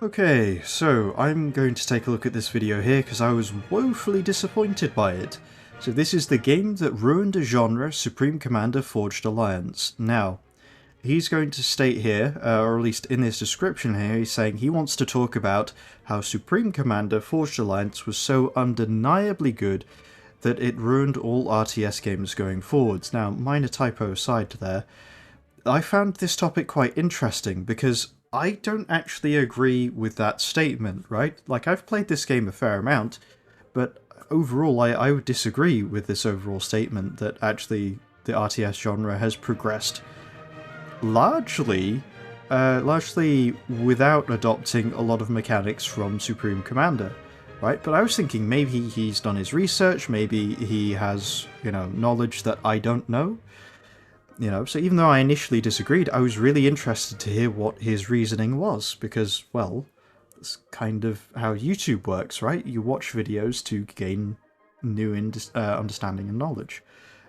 Okay, so I'm going to take a look at this video here because I was woefully disappointed by it. So this is the game that ruined a genre, Supreme Commander Forged Alliance. Now, he's going to state here, or at least in his description here, he's saying he wants to talk about how Supreme Commander Forged Alliance was so undeniably good that it ruined all RTS games going forwards. Now, minor typo aside there, I found this topic quite interesting because I don't actually agree with that statement, right? Like, I've played this game a fair amount, but overall I would disagree with this overall statement that actually the RTS genre has progressed largely without adopting a lot of mechanics from Supreme Commander, right? But I was thinking maybe he's done his research, maybe he has, knowledge that I don't know. So even though I initially disagreed, I was really interested to hear what his reasoning was, because, well, it's kind of how YouTube works, right? You watch videos to gain new understanding and knowledge.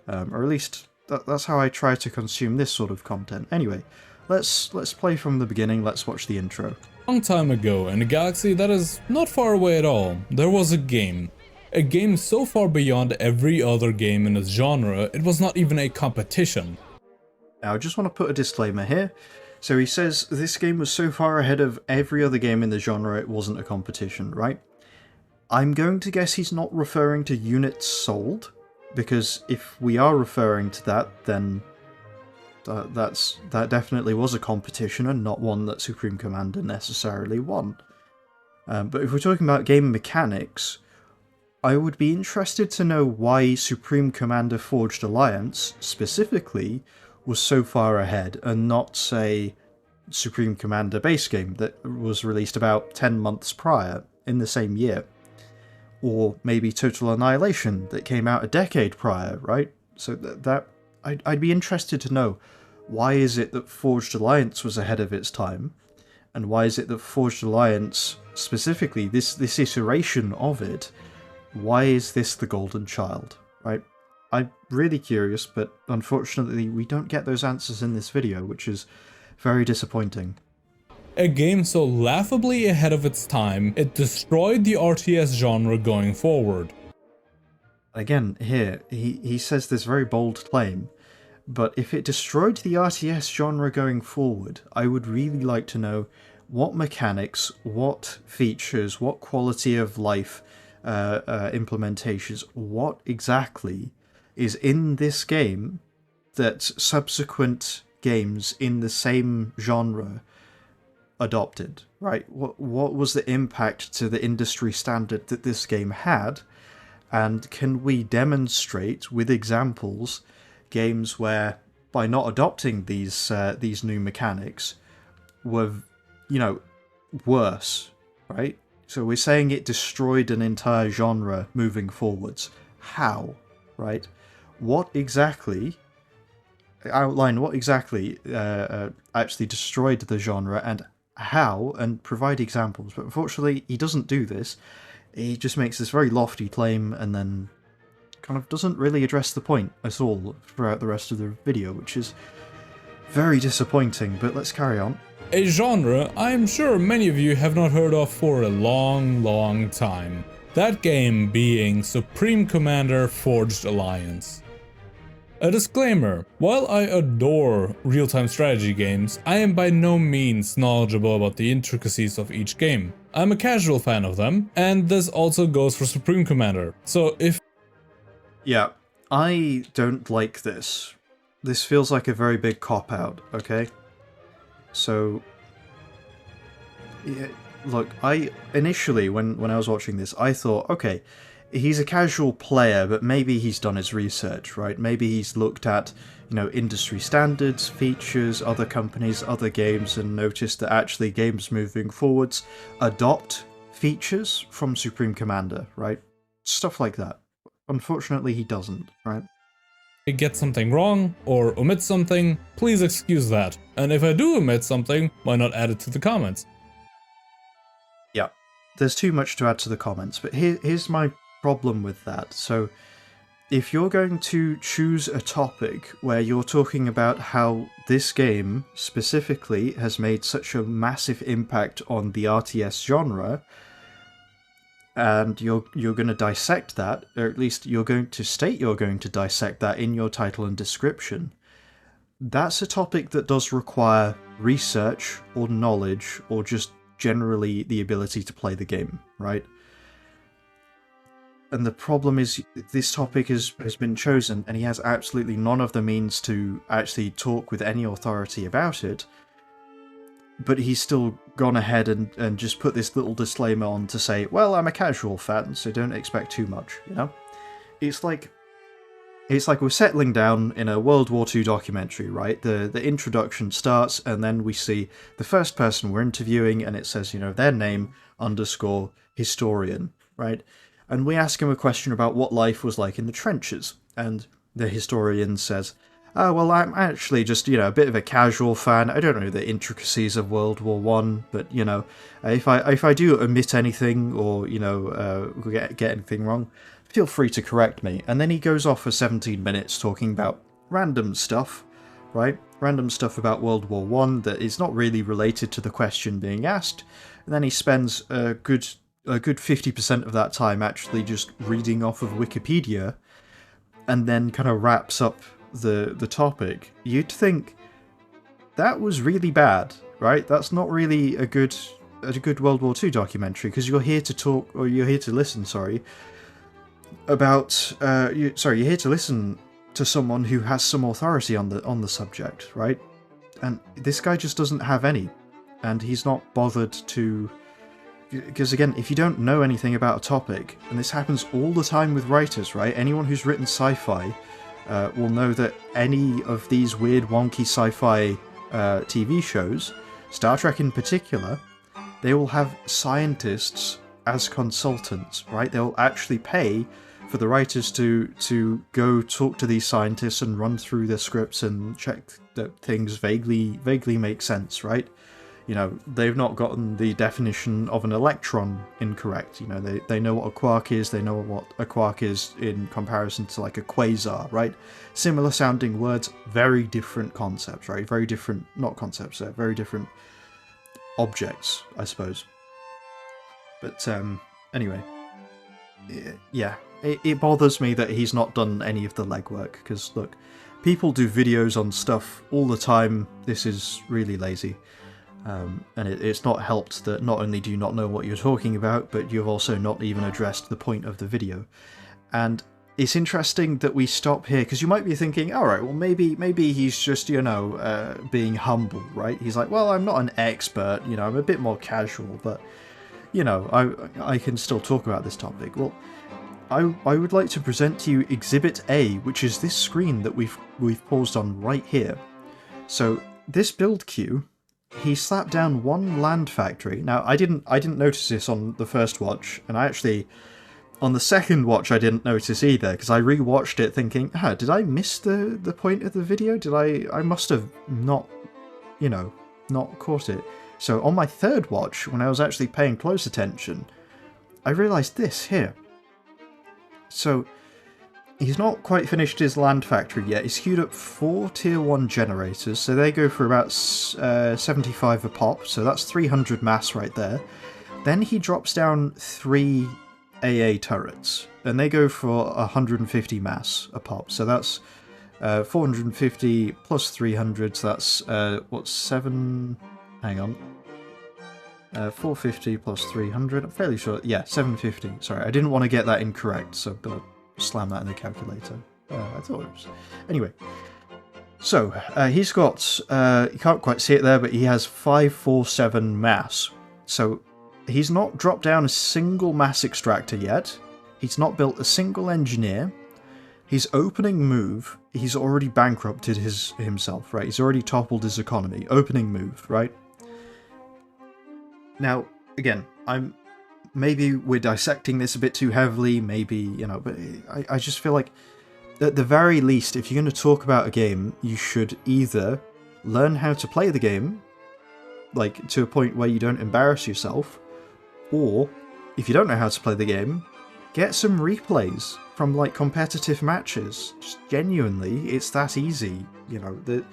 Or at least, that's how I try to consume this sort of content. Anyway, let's play from the beginning, let's watch the intro. Long time ago, in a galaxy that is not far away at all, there was a game. A game so far beyond every other game in its genre, it was not even a competition. Now, I just want to put a disclaimer here. So he says this game was so far ahead of every other game in the genre it wasn't a competition, right? I'm going to guess he's not referring to units sold, because if we are referring to that, then that definitely was a competition and not one that Supreme Commander necessarily won. But if we're talking about game mechanics, I would be interested to know why Supreme Commander Forged Alliance, specifically, was so far ahead, and not, say, Supreme Commander base game that was released about 10 months prior, in the same year. Or maybe Total Annihilation that came out a decade prior, right? So I'd be interested to know, why is it that Forged Alliance was ahead of its time, and why is it that Forged Alliance, specifically this iteration of it, why is this the golden child, right? I'm really curious, but unfortunately we don't get those answers in this video, which is very disappointing. A game so laughably ahead of its time, it destroyed the RTS genre going forward. Again, here, he says this very bold claim, but if it destroyed the RTS genre going forward, I would really like to know what mechanics, what features, what quality of life implementations, what exactly is in this game that subsequent games in the same genre adopted, right? What was the impact to the industry standard that this game had, and can we demonstrate with examples games where, by not adopting these new mechanics, were, worse, right? So we're saying it destroyed an entire genre moving forwards. How, right? What exactly, outline what exactly actually destroyed the genre and how, and provide examples. But unfortunately, he doesn't do this. He just makes this very lofty claim and then kind of doesn't really address the point at all throughout the rest of the video, which is very disappointing, but let's carry on. A genre I'm sure many of you have not heard of for a long time. That game being Supreme Commander Forged Alliance. A disclaimer, while I adore real-time strategy games, I am by no means knowledgeable about the intricacies of each game. I'm a casual fan of them, and this also goes for Supreme Commander. So if... Yeah, I don't like this. This feels like a very big cop-out, okay? So, yeah, look, initially, when I was watching this, I thought, okay, he's a casual player, but maybe he's done his research, right? Maybe he's looked at, industry standards, features, other companies, other games, and noticed that actually games moving forwards adopt features from Supreme Commander, right? Stuff like that. Unfortunately, he doesn't, right? I get something wrong, or omit something, please excuse that. And if I do omit something, why not add it to the comments? Yeah, there's too much to add to the comments, but here's my problem with that. So, if you're going to choose a topic where you're talking about how this game specifically has made such a massive impact on the RTS genre, and you're going to dissect that, or at least you're going to state you're going to dissect that in your title and description, that's a topic that does require research or knowledge or just generally the ability to play the game, right? And the problem is this topic has been chosen and he has absolutely none of the means to actually talk with any authority about it, but he's still gone ahead and just put this little disclaimer on to say, well, I'm a casual fan, so don't expect too much, you know? It's like we're settling down in a World War II documentary, right? The introduction starts, and then we see the first person we're interviewing, and it says, you know, their name _ historian, right? And we ask him a question about what life was like in the trenches, and the historian says, oh, well, I'm actually just, you know, a bit of a casual fan. I don't know the intricacies of World War One, but, you know, if I do omit anything or, you know, get anything wrong, feel free to correct me. And then he goes off for 17 minutes talking about random stuff, right? Random stuff about World War One that is not really related to the question being asked. And then he spends a good 50% of that time actually just reading off of Wikipedia, and then kind of wraps up the topic. You'd think that was really bad, right? That's not really a good World War II documentary, because you're here to talk, or you're here to listen, about you're here to listen to someone who has some authority on the subject, right? And this guy just doesn't have any, and he's not bothered to. Because again, if you don't know anything about a topic, and this happens all the time with writers, right? Anyone who's written sci-fi will know that any of these weird, wonky sci-fi TV shows, Star Trek in particular, they will have scientists as consultants, right? They'll actually pay for the writers to go talk to these scientists and run through their scripts and check that things vaguely make sense, right? You know, they've not gotten the definition of an electron incorrect. You know, they know what a quark is, they know what a quark is in comparison to like a quasar, right? Similar sounding words, very different concepts, right? Very different, not concepts, very different objects, I suppose. But anyway, yeah, it bothers me that he's not done any of the legwork, because look, people do videos on stuff all the time. This is really lazy. And it's not helped that not only do you not know what you're talking about, but you've also not even addressed the point of the video. And it's interesting that we stop here, because you might be thinking, alright, well maybe he's just, you know, being humble, right? He's like, well, I'm not an expert, you know, I'm a bit more casual, but, you know, I can still talk about this topic. Well, I would like to present to you Exhibit A, which is this screen that we've paused on right here. So, this build queue, he slapped down one land factory. Now, I didn't notice this on the first watch, and I actually, on the second watch, I didn't notice either, because I rewatched it thinking, did I miss the point of the video? I must have not, you know, not caught it. So on my third watch, when I was actually paying close attention, I realised this here. So, he's not quite finished his land factory yet. He's queued up 4 tier 1 generators, so they go for about 75 a pop, so that's 300 mass right there. Then he drops down 3 AA turrets, and they go for 150 mass a pop, so that's 450 plus 300, so that's, 7... hang on. 450 plus 300, I'm fairly sure, yeah, 750. Sorry, I didn't want to get that incorrect, so I'm gonna slam that in the calculator. I thought it was... Anyway, so he's got, you can't quite see it there, but he has 547 mass. So he's not dropped down a single mass extractor yet. He's not built a single engineer. His opening move, he's already bankrupted himself, right? He's already toppled his economy. Opening move, right? Now, again, maybe we're dissecting this a bit too heavily, maybe, you know, but I just feel like, at the very least, if you're going to talk about a game, you should either learn how to play the game, like, to a point where you don't embarrass yourself, or, if you don't know how to play the game, get some replays from like competitive matches. Just genuinely, it's that easy. You know, there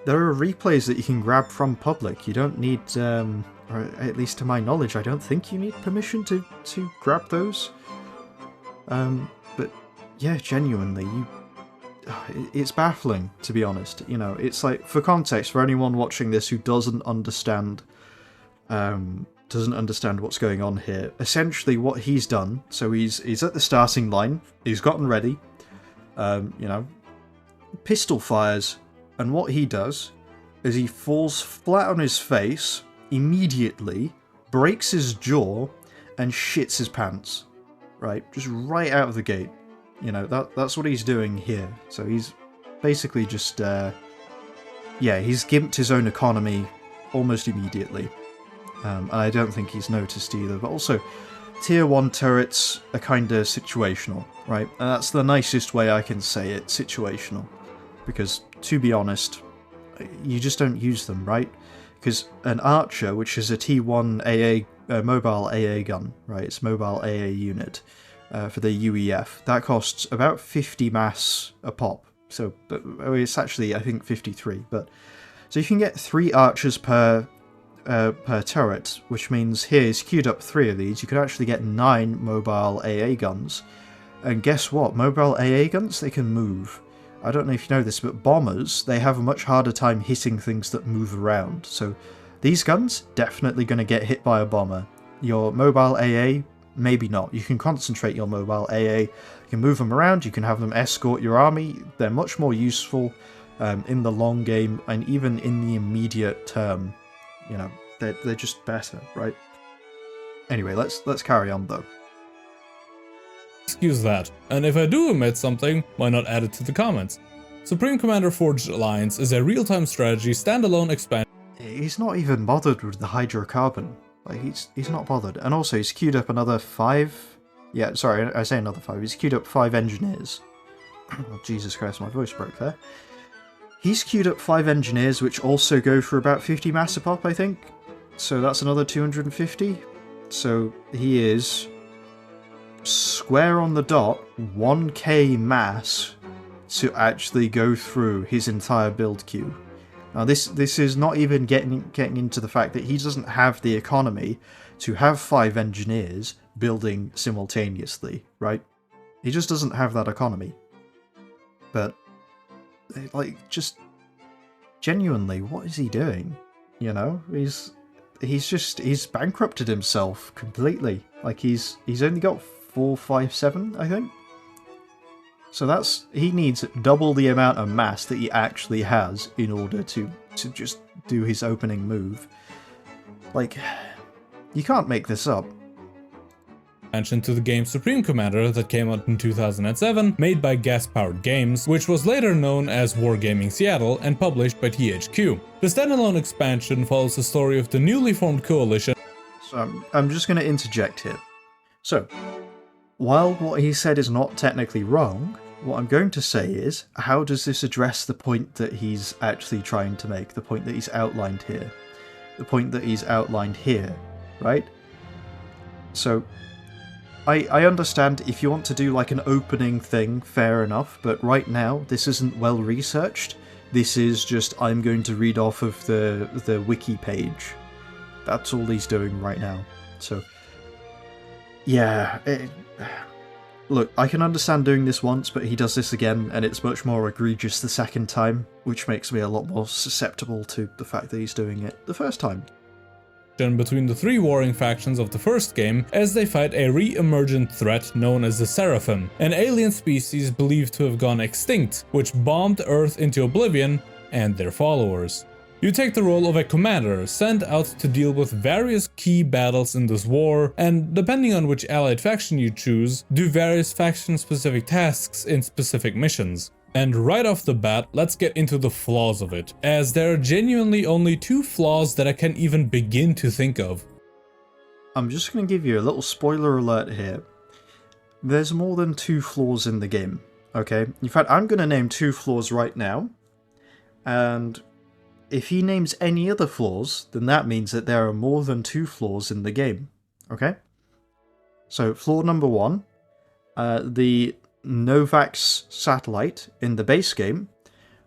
are replays that you can grab from public. You don't need, or at least to my knowledge, I don't think you need permission to grab those. But yeah, genuinely, it's baffling, to be honest. You know, it's like, for context, for anyone watching this who doesn't understand what's going on here, essentially what he's done, so he's at the starting line, he's gotten ready, you know, pistol fires, and what he does is he falls flat on his face immediately, breaks his jaw, and shits his pants. Right? Just right out of the gate. You know, that's what he's doing here. So he's basically just, yeah, he's gimped his own economy almost immediately. And I don't think he's noticed either. But also, Tier 1 turrets are kinda situational, right? And that's the nicest way I can say it, situational. Because, to be honest, you just don't use them, right? Because an Archer, which is a T1 AA, mobile AA gun, right? It's mobile AA unit for the UEF. That costs about 50 mass a pop. So it's actually, I think, 53. But so you can get 3 Archers per turret, which means here he's queued up 3 of these. You could actually get 9 mobile AA guns. And guess what? Mobile AA guns, they can move. I don't know if you know this, but bombers, they have a much harder time hitting things that move around. So these guns, definitely going to get hit by a bomber. Your mobile AA, maybe not. You can concentrate your mobile AA, you can move them around, you can have them escort your army. They're much more useful in the long game, and even in the immediate term. You know, they're just better, right? Anyway, let's carry on though. Excuse that. And if I do omit something, why not add it to the comments? Supreme Commander Forged Alliance is a real-time strategy standalone expansion. He's not even bothered with the hydrocarbon. Like, he's not bothered. And also, he's queued up another 5... Yeah, sorry, I say another 5. He's queued up 5 engineers. Oh, Jesus Christ, my voice broke there. He's queued up 5 engineers, which also go for about 50 mass a pop, I think. So that's another 250. So he is square on the dot 1k mass to actually go through his entire build queue. Now this is not even getting into the fact that he doesn't have the economy to have 5 engineers building simultaneously, right? He just doesn't have that economy. But like, just genuinely, what is he doing? You know, he's bankrupted himself completely. Like, he's only got 457, I think. So he needs double the amount of mass that he actually has in order to just do his opening move. Like, you can't make this up. Expansion to the game Supreme Commander that came out in 2007, made by Gas Powered Games, which was later known as Wargaming Seattle and published by THQ. The standalone expansion follows the story of the newly formed coalition. So I'm just going to interject here. So, while what he said is not technically wrong, what I'm going to say is, how does this address the point that he's actually trying to make, the point that he's outlined here? The point that he's outlined here, right? So, I understand if you want to do like an opening thing, fair enough, but right now, this isn't well researched. This is just, I'm going to read off of the wiki page. That's all he's doing right now. So, yeah, look, I can understand doing this once, but he does this again, and it's much more egregious the second time, which makes me a lot more susceptible to the fact that he's doing it the first time. Between the 3 warring factions of the first game as they fight a re-emergent threat known as the Seraphim, an alien species believed to have gone extinct, which bombed Earth into oblivion and their followers. You take the role of a commander sent out to deal with various key battles in this war, and depending on which allied faction you choose, do various faction-specific tasks in specific missions. And right off the bat, let's get into the flaws of it, as there are genuinely only 2 flaws that I can even begin to think of. I'm just going to give you a little spoiler alert here. There's more than 2 flaws in the game, okay? In fact, I'm going to name 2 flaws right now, and if he names any other flaws, then that means that there are more than 2 flaws in the game, okay? So, flaw number 1, The Novax satellite in the base game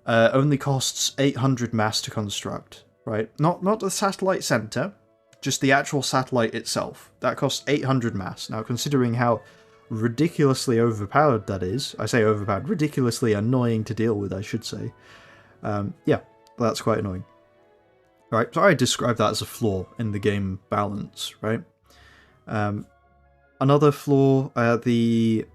only costs 800 mass to construct, right? Not the satellite center, just the actual satellite itself. That costs 800 mass. Now, considering how ridiculously overpowered that is, I say overpowered, ridiculously annoying to deal with, I should say. Yeah, that's quite annoying. Right, so I describe that as a flaw in the game balance, right? Another flaw, the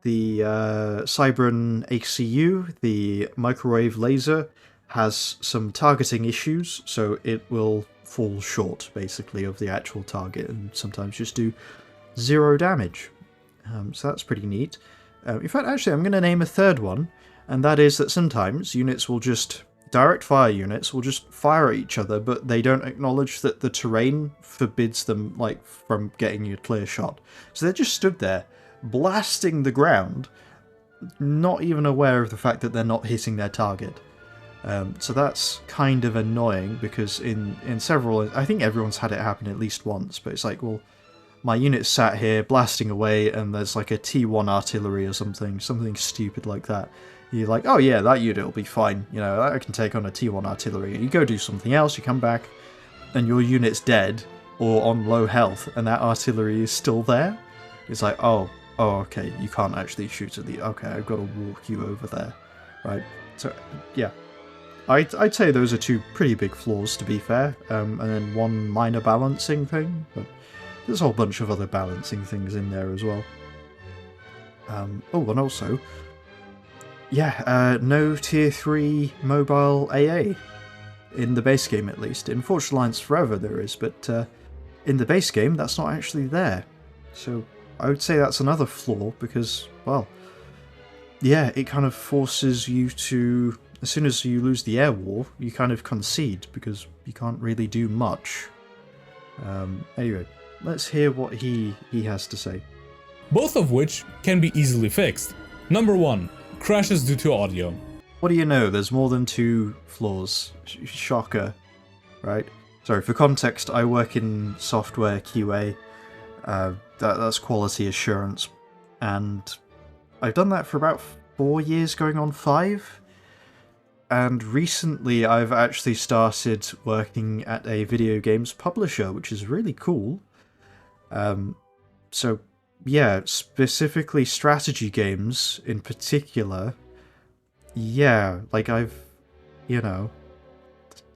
Cybran ACU, the microwave laser, has some targeting issues, so it will fall short, basically, of the actual target, and sometimes just do 0 damage. So that's pretty neat. In fact, actually, I'm going to name a third one, and that is that sometimes units will just... Direct fire units will just fire at each other, but they don't acknowledge that the terrain forbids them, like, from getting a clear shot. So they're just stood there, blasting the ground, not even aware of the fact that they're not hitting their target. So that's kind of annoying, because in several... I think everyone's had it happen at least once, but it's like, well, my unit's sat here blasting away, and there's like a T1 artillery or something stupid like that. You're like, oh yeah, that unit will be fine, you know, I can take on a T1 artillery. And you go do something else, you come back, and your unit's dead, or on low health, and that artillery is still there. It's like, oh okay, you can't actually shoot at the... Okay, I've got to walk you over there, right? So, yeah. I'd say those are 2 pretty big flaws, to be fair, and then 1 minor balancing thing, but there's a whole bunch of other balancing things in there as well. Oh, and also... Yeah, no Tier 3 mobile AA. In the base game, at least. In Forged Alliance Forever there is, but in the base game, that's not actually there. So I would say that's another flaw, because, well, yeah, it kind of forces you to... As soon as you lose the air war, you kind of concede, because you can't really do much. Anyway, let's hear what he has to say. Both of which can be easily fixed. Number 1. Crashes due to audio. What do you know? There's more than 2 flaws. Shocker, right? Sorry, for context, I work in software QA. That's quality assurance. And I've done that for about 4 years, going on 5. And recently I've actually started working at a video games publisher, which is really cool. So... yeah, specifically strategy games in particular. Yeah, like I've, you know,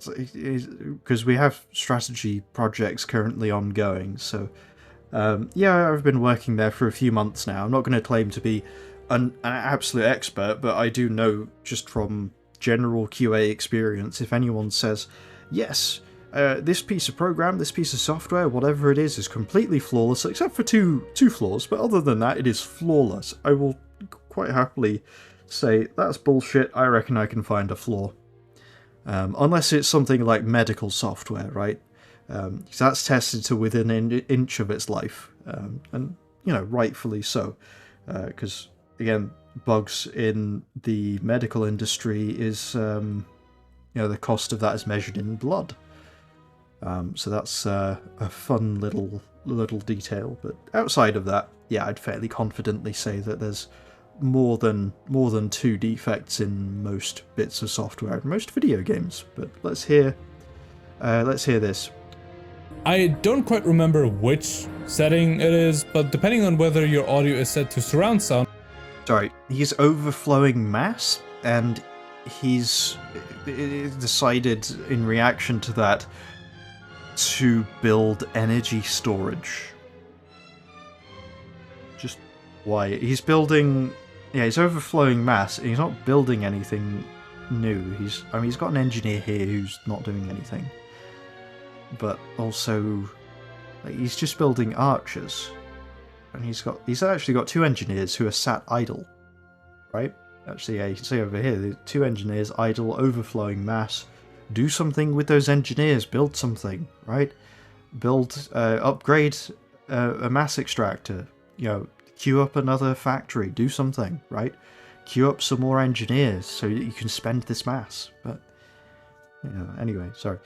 because we have strategy projects currently ongoing, so yeah, I've been working there for a few months now. I'm not going to claim to be an absolute expert, but I do know just from general QA experience, if anyone says, yes, this piece of program, this piece of software, whatever it is completely flawless, except for two flaws, but other than that, it is flawless. I will quite happily say, that's bullshit, I reckon I can find a flaw. Unless it's something like medical software, right? Because that's tested to within an inch of its life. And, you know, rightfully so. Because, again, bugs in the medical industry is, you know, the cost of that is measured in blood. So that's a fun little detail, but outside of that, yeah, I'd fairly confidently say that there's more than 2 defects in most bits of software and most video games. But let's hear this. I don't quite remember which setting it is, but depending on whether your audio is set to surround sound. Sorry, he's overflowing mass, and he's decided in reaction to that to build energy storage. Just why? He's building... yeah, he's overflowing mass, and he's not building anything new. He's got an engineer here who's not doing anything. But also, like, he's just building archers. And he's actually got 2 engineers who are sat idle. Right? Actually, yeah, you can see over here, the 2 engineers idle, overflowing mass. Do something with those engineers, build something, right? Upgrade a mass extractor, you know, queue up another factory, do something, right? Queue up some more engineers so that you can spend this mass. But, you know, anyway, sorry.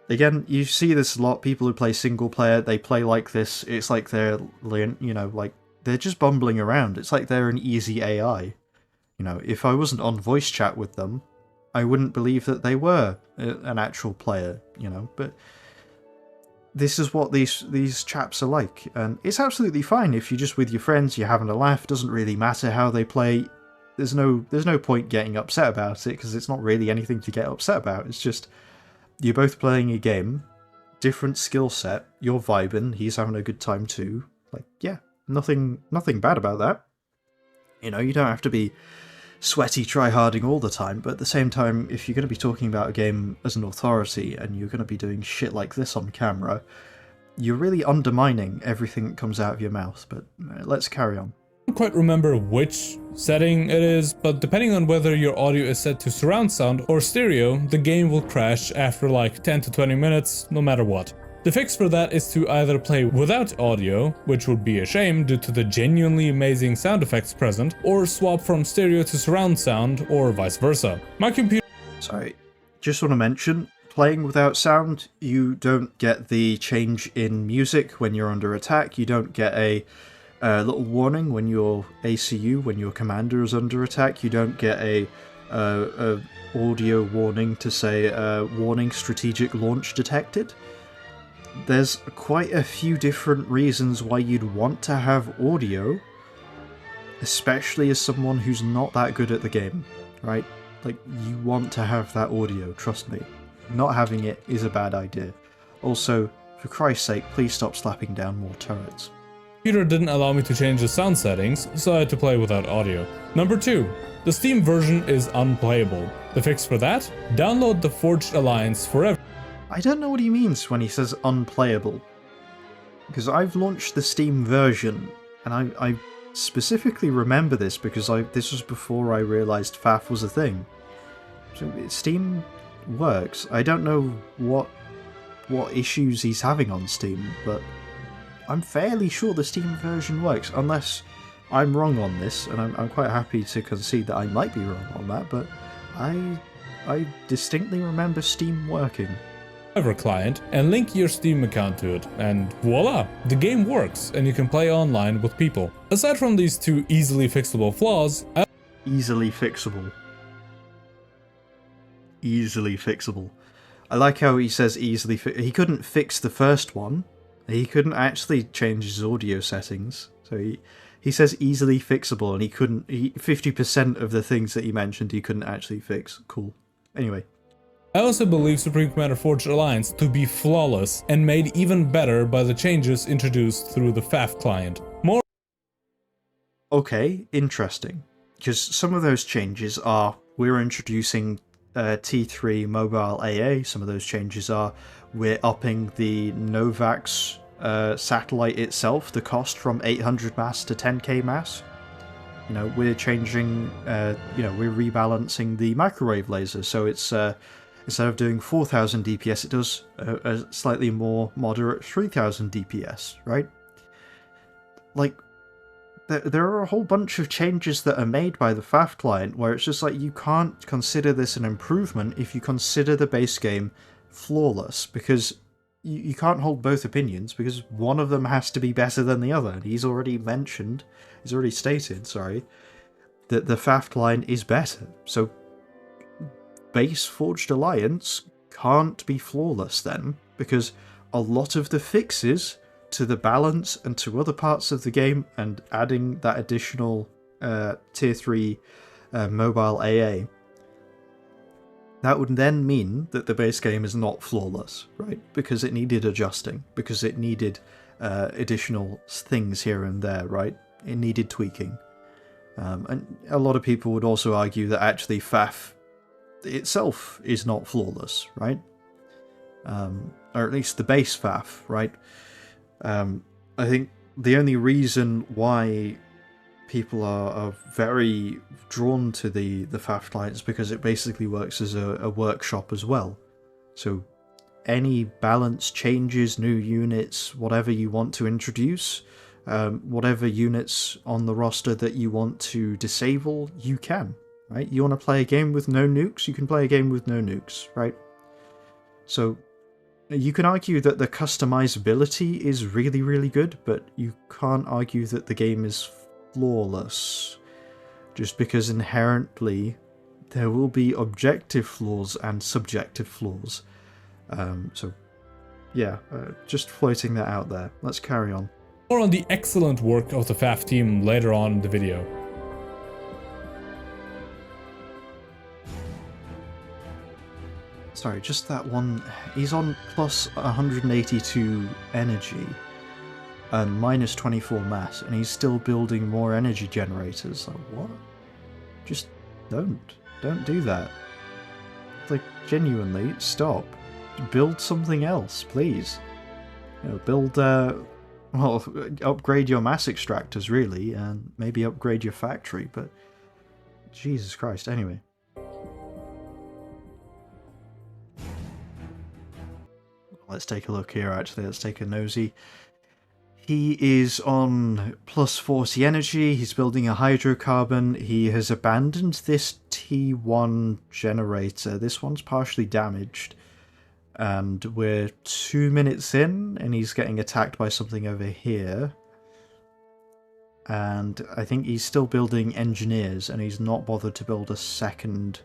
Again, you see this a lot, people who play single player, they play like this, it's like they're, you know, like, they're just bumbling around. It's like they're an easy AI. You know, if I wasn't on voice chat with them, I wouldn't believe that they were an actual player, you know, but this is what these chaps are like, and it's absolutely fine if you're just with your friends, you're having a laugh. It doesn't really matter how they play. There's no point getting upset about it, because it's not really anything to get upset about. It's just you're both playing a game, different skill set, you're vibing, he's having a good time too. Like, yeah, nothing bad about that. You know, you don't have to be sweaty try-harding all the time, but at the same time, if you're going to be talking about a game as an authority and you're going to be doing shit like this on camera, you're really undermining everything that comes out of your mouth. But let's carry on. I don't quite remember which setting it is, but depending on whether your audio is set to surround sound or stereo, the game will crash after like 10 to 20 minutes, no matter what. The fix for that is to either play without audio, which would be a shame due to the genuinely amazing sound effects present, or swap from stereo to surround sound, or vice versa. My computer... Sorry, just want to mention, playing without sound, you don't get the change in music when you're under attack, you don't get a little warning when your ACU, when your commander is under attack, you don't get a audio warning to say, warning strategic launch detected. There's quite a few different reasons why you'd want to have audio, especially as someone who's not that good at the game, right? Like, you want to have that audio, trust me. Not having it is a bad idea. Also, for Christ's sake, please stop slapping down more turrets. Computer didn't allow me to change the sound settings, so I had to play without audio. Number 2. The Steam version is unplayable. The fix for that? Download the Forged Alliance forever. I don't know what he means when he says unplayable, because I've launched the Steam version, and I specifically remember this because this was before I realised FAF was a thing. So Steam works. I don't know what issues he's having on Steam, but I'm fairly sure the Steam version works, unless I'm wrong on this, and I'm quite happy to concede that I might be wrong on that, but I distinctly remember Steam working. Client and link your Steam account to it, and voila, the game works and you can play online with people. Aside from these two easily fixable flaws, Easily fixable. Easily fixable. I like how he says easily he couldn't fix the first one. He couldn't actually change his audio settings. So he says easily fixable, and he couldn't 50% of the things that he mentioned he couldn't actually fix. Cool. Anyway. I also believe Supreme Commander Forged Alliance to be flawless and made even better by the changes introduced through the FAF client. More... Okay, interesting. Because some of those changes are, we're introducing T3 mobile AA, some of those changes are, we're upping the Novax satellite itself, the cost from 800 mass to 10k mass. You know, we're changing, we're rebalancing the microwave laser, so it's... instead of doing 4000 DPS, it does a slightly more moderate 3000 DPS, right? Like, there are a whole bunch of changes that are made by the FAF client where it's just like, you can't consider this an improvement if you consider the base game flawless, because you can't hold both opinions, because one of them has to be better than the other. And he's already stated, that the FAF client is better, so base Forged Alliance can't be flawless then, because a lot of the fixes to the balance and to other parts of the game, and adding that additional tier 3 mobile AA, that would then mean that the base game is not flawless, right? Because it needed adjusting, because it needed additional things here and there, right? It needed tweaking. And a lot of people would also argue that actually FAF itself is not flawless, right? Or at least the base FAF, right? I think the only reason why people are very drawn to the FAF client is because it basically works as a workshop as well. So any balance changes, new units, whatever you want to introduce, whatever units on the roster that you want to disable, you can. Right? You want to play a game with no nukes? You can play a game with no nukes, right? So You can argue that the customizability is really, really good, but you can't argue that the game is flawless. Just because inherently there will be objective flaws and subjective flaws. So, yeah, just floating that out there. Let's carry on. More on the excellent work of the FAF team later on in the video. Sorry, just that one. He's on plus 182 energy and minus 24 mass, and he's still building more energy generators. Like, what? Just don't do that. Like, genuinely, stop. Build something else, please. You know, build, well, upgrade your mass extractors, really, and maybe upgrade your factory, but Jesus Christ, anyway. Let's take a look here, actually. Let's take a nosy. He is on plus 40 energy. He's building a hydrocarbon. He has abandoned this T1 generator. This one's partially damaged. And we're 2 minutes in, and he's getting attacked by something over here. And I think he's still building engineers, and he's not bothered to build a second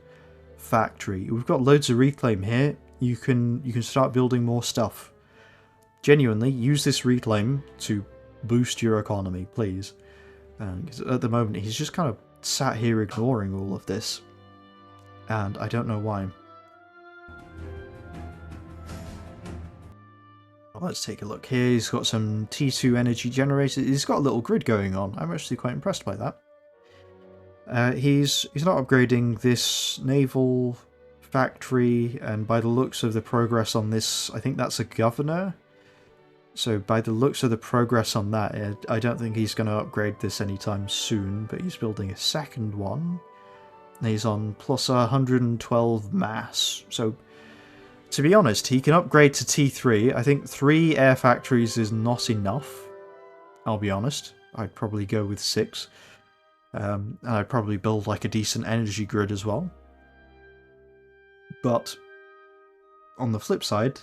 factory. We've got loads of reclaim here. You can start building more stuff. Genuinely, use this reclaim to boost your economy, please. Because at the moment, he's just kind of sat here ignoring all of this. And I don't know why. Let's take a look here. He's got some T2 energy generators. He's got a little grid going on. I'm actually quite impressed by that. He's not upgrading this naval factory, and by the looks of the progress on this, I think that's a governor. So by the looks of the progress on that, I don't think he's going to upgrade this anytime soon, but he's building a second one. He's on plus 112 mass. So to be honest, he can upgrade to T3. I think 3 air factories is not enough. I'll be honest. I'd probably go with 6. And I'd probably build like a decent energy grid as well. But on the flip side,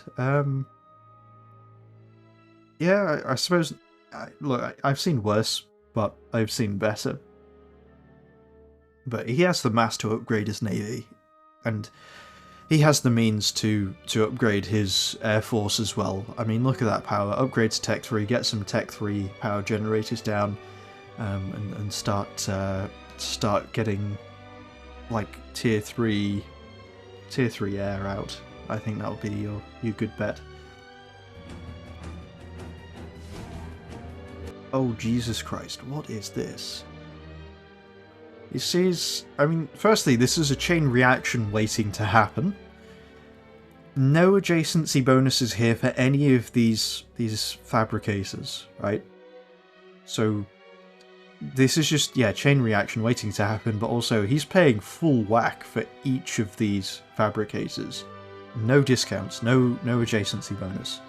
yeah, I suppose, look, I've seen worse, but I've seen better. But he has the mass to upgrade his navy, and he has the means to upgrade his air force as well. I mean, look at that power. Upgrade to Tech 3, get some Tech 3 power generators down, and start getting like tier 3 air out. I think that'll be your good bet. Oh, Jesus Christ, what is this? It says, I mean, firstly, this is a chain reaction waiting to happen. No adjacency bonuses here for any of these fabricators, right? So this is just, yeah, chain reaction waiting to happen, but also he's paying full whack for each of these fabricators. No discounts, no adjacency bonus.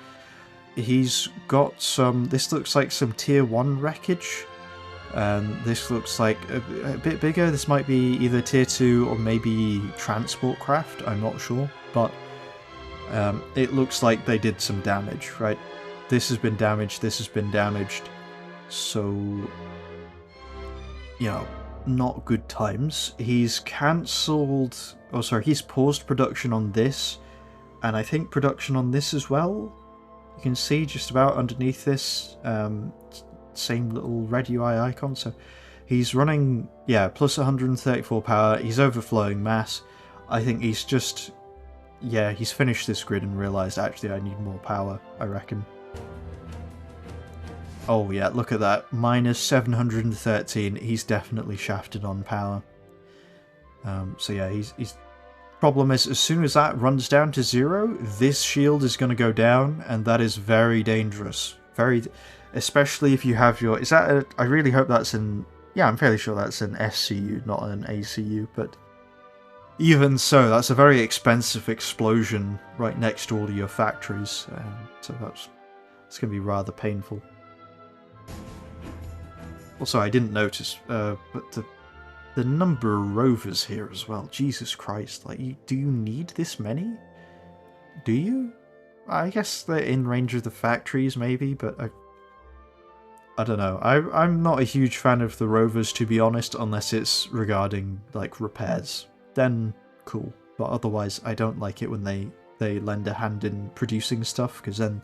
He's got some, this looks like some tier 1 wreckage. This looks like a bit bigger. This might be either tier 2 or maybe transport craft, I'm not sure. But it looks like they did some damage, right? This has been damaged, this has been damaged. So, you know, not good times. He's cancelled, oh sorry, he's paused production on this. And I think production on this as well. You can see just about underneath this, same little red UI icon. So he's running, yeah, plus 134 power. He's overflowing mass. I think he's just, yeah, he's finished this grid and realised, actually, I need more power, I reckon. Oh yeah, look at that. Minus 713. He's definitely shafted on power. So yeah, he's problem is, as soon as that runs down to 0, this shield is going to go down, and that is very dangerous. Very, especially if you have your, is that a, I really hope that's an, yeah, I'm fairly sure that's an SCU, not an ACU, but even so, that's a very expensive explosion right next to all of your factories, so it's going to be rather painful. Also, I didn't notice, but the number of rovers here as well. Jesus Christ, like, do you need this many? Do you? I guess they're in range of the factories, maybe, but I don't know. I'm not a huge fan of the rovers, to be honest, unless it's regarding, like, repairs. Then, cool. But otherwise, I don't like it when they lend a hand in producing stuff, because then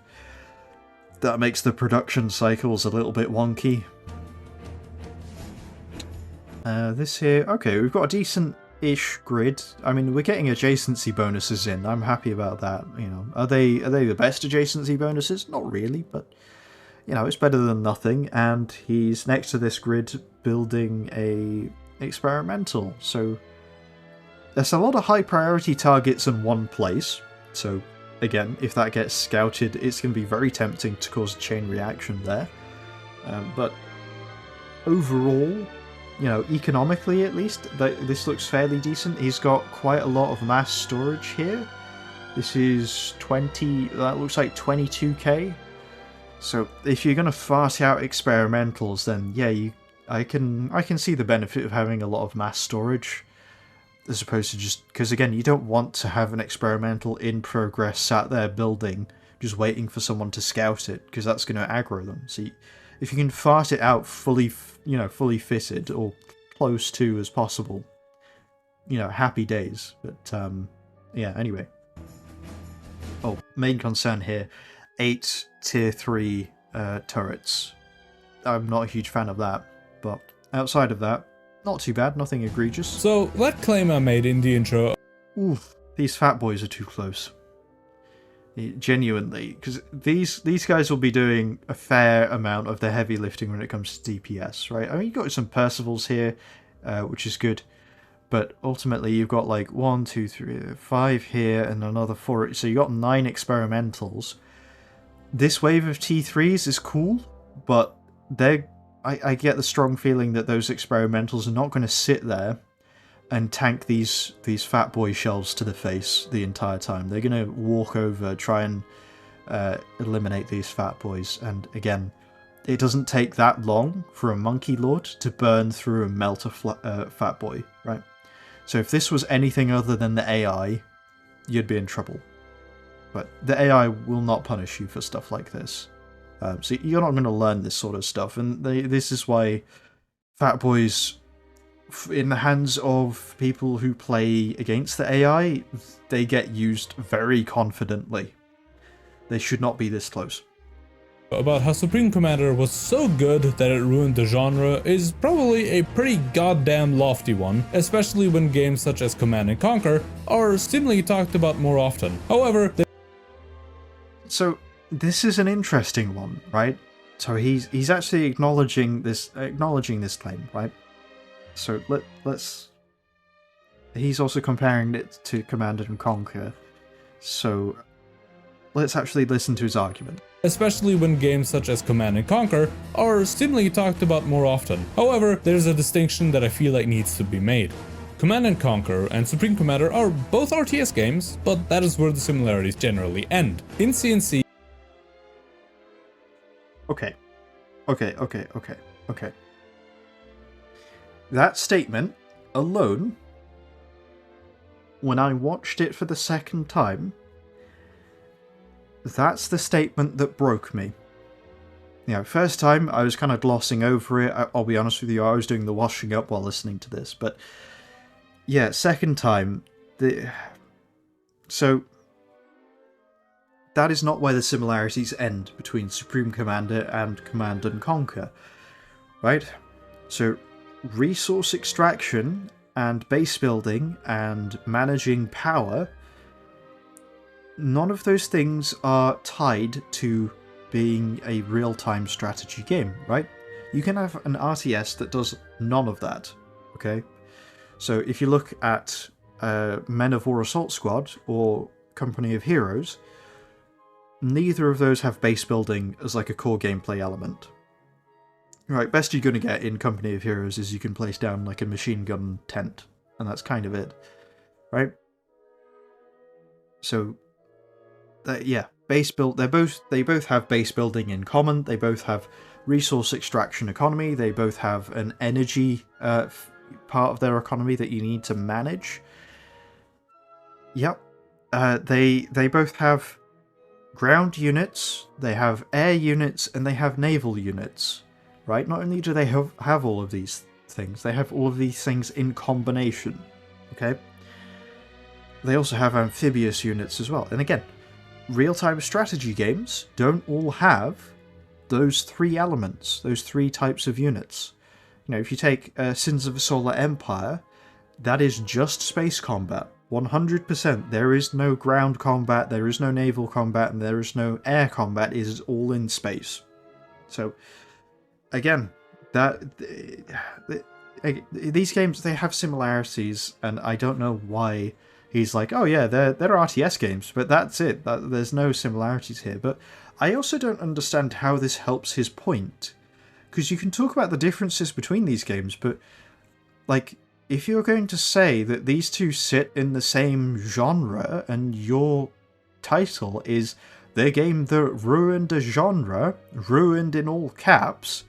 that makes the production cycles a little bit wonky. This here... Okay, we've got a decent-ish grid. I mean, we're getting adjacency bonuses in. I'm happy about that, you know. Are they the best adjacency bonuses? Not really, but... You know, it's better than nothing, and he's next to this grid building a experimental, so there's a lot of high priority targets in one place, so again, if that gets scouted, it's going to be very tempting to cause a chain reaction there, but overall, you know, economically at least, this looks fairly decent. He's got quite a lot of mass storage here. This is 20, that looks like 22k. So if you're gonna fart out experimentals, then yeah, I can see the benefit of having a lot of mass storage, as opposed to just because again, you don't want to have an experimental in progress sat there building, just waiting for someone to scout it, because that's gonna aggro them. So if you can fart it out fully, you know, fully fitted or close to as possible, you know, happy days. But yeah. Anyway, oh, main concern here. 8 tier 3 turrets. I'm not a huge fan of that, but outside of that, not too bad, nothing egregious. So, that claim I made in the intro... Oof, these fat boys are too close. Genuinely, because these guys will be doing a fair amount of the heavy lifting when it comes to DPS, right? I mean, you've got some Percivals here, which is good, but ultimately you've got like 1, 2, 3, 5 here, and another 4, so you got 9 experimentals. This wave of T3s is cool, but I get the strong feeling that those experimentals are not going to sit there and tank these fat boy shells to the face the entire time. They're going to walk over, try and eliminate these fat boys, and again, it doesn't take that long for a monkey lord to burn through and melt a fat boy, right? So if this was anything other than the AI, you'd be in trouble. But the AI will not punish you for stuff like this. So you're not going to learn this sort of stuff. And this is why fat boys, in the hands of people who play against the AI, they get used very confidently. They should not be this close. About how Supreme Commander was so good that it ruined the genre is probably a pretty goddamn lofty one, especially when games such as Command & Conquer are seemingly talked about more often. However, so this is an interesting one, right? So he's actually acknowledging this claim, right? So let's. He's also comparing it to Command & Conquer. So let's actually listen to his argument. Especially when games such as Command & Conquer are seemingly talked about more often. However, there's a distinction that I feel like needs to be made. Command & Conquer and Supreme Commander are both RTS games, but that is where the similarities generally end. In CNC... Okay. That statement alone, when I watched it for the second time, that's the statement that broke me. You know, first time I was kind of glossing over it. I'll be honest with you, I was doing the washing up while listening to this, but yeah, second time, so that is not where the similarities end between Supreme Commander and Command & Conquer, right? So resource extraction and base building and managing power, none of those things are tied to being a real-time strategy game, right? You can have an RTS that does none of that, okay? So if you look at Men of War Assault Squad or Company of Heroes, neither of those have base building as like a core gameplay element. Right, best you're going to get in Company of Heroes is you can place down like a machine gun tent, and that's kind of it, right? So, yeah, base build. They both have base building in common. They both have resource extraction economy. They both have an energy part of their economy that you need to manage. Yep, they both have ground units, they have air units, and they have naval units, right? Not only do they have all of these things, they have all of these things in combination, okay? They also have amphibious units as well. And again, real-time strategy games don't all have those three elements, those three types of units. You know, if you take Sins of a Solar Empire, that is just space combat. 100%. There is no ground combat, there is no naval combat, and there is no air combat. It is all in space. So, again, these games, they have similarities, and I don't know why he's like, oh yeah, they're RTS games, but that's it. There's no similarities here. But I also don't understand how this helps his point. Because you can talk about the differences between these games, but, like, if you're going to say that these two sit in the same genre, and your title is the game that ruined a genre, ruined in all caps,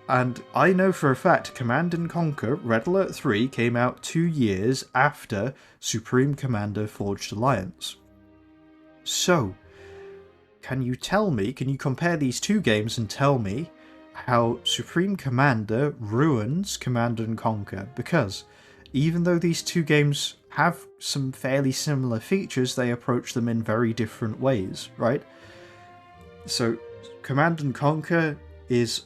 and I know for a fact Command & Conquer Red Alert 3 came out 2 years after Supreme Commander Forged Alliance. So, can you compare these two games and tell me how Supreme Commander ruins Command & Conquer? Because even though these two games have some fairly similar features, they approach them in very different ways, right? So, Command & Conquer is,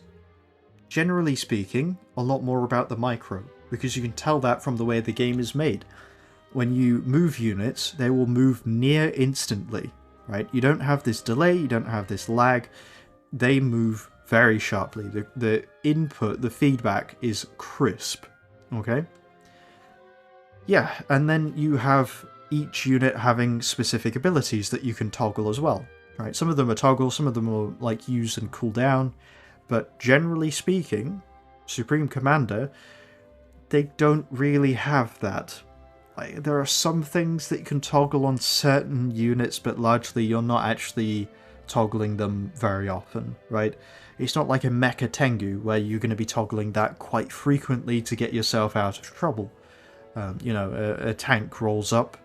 generally speaking, a lot more about the micro, because you can tell that from the way the game is made. When you move units, they will move near instantly, right? You don't have this delay, you don't have this lag, they move very sharply. The input, the feedback is crisp, okay? Yeah, and then you have each unit having specific abilities that you can toggle as well, right? Some of them are toggle, some of them are like use and cool down, but generally speaking, Supreme Commander, they don't really have that. Like, there are some things that you can toggle on certain units, but largely you're not actually toggling them very often, right? It's not like a Mecha Tengu where you're going to be toggling that quite frequently to get yourself out of trouble. You know, a tank rolls up,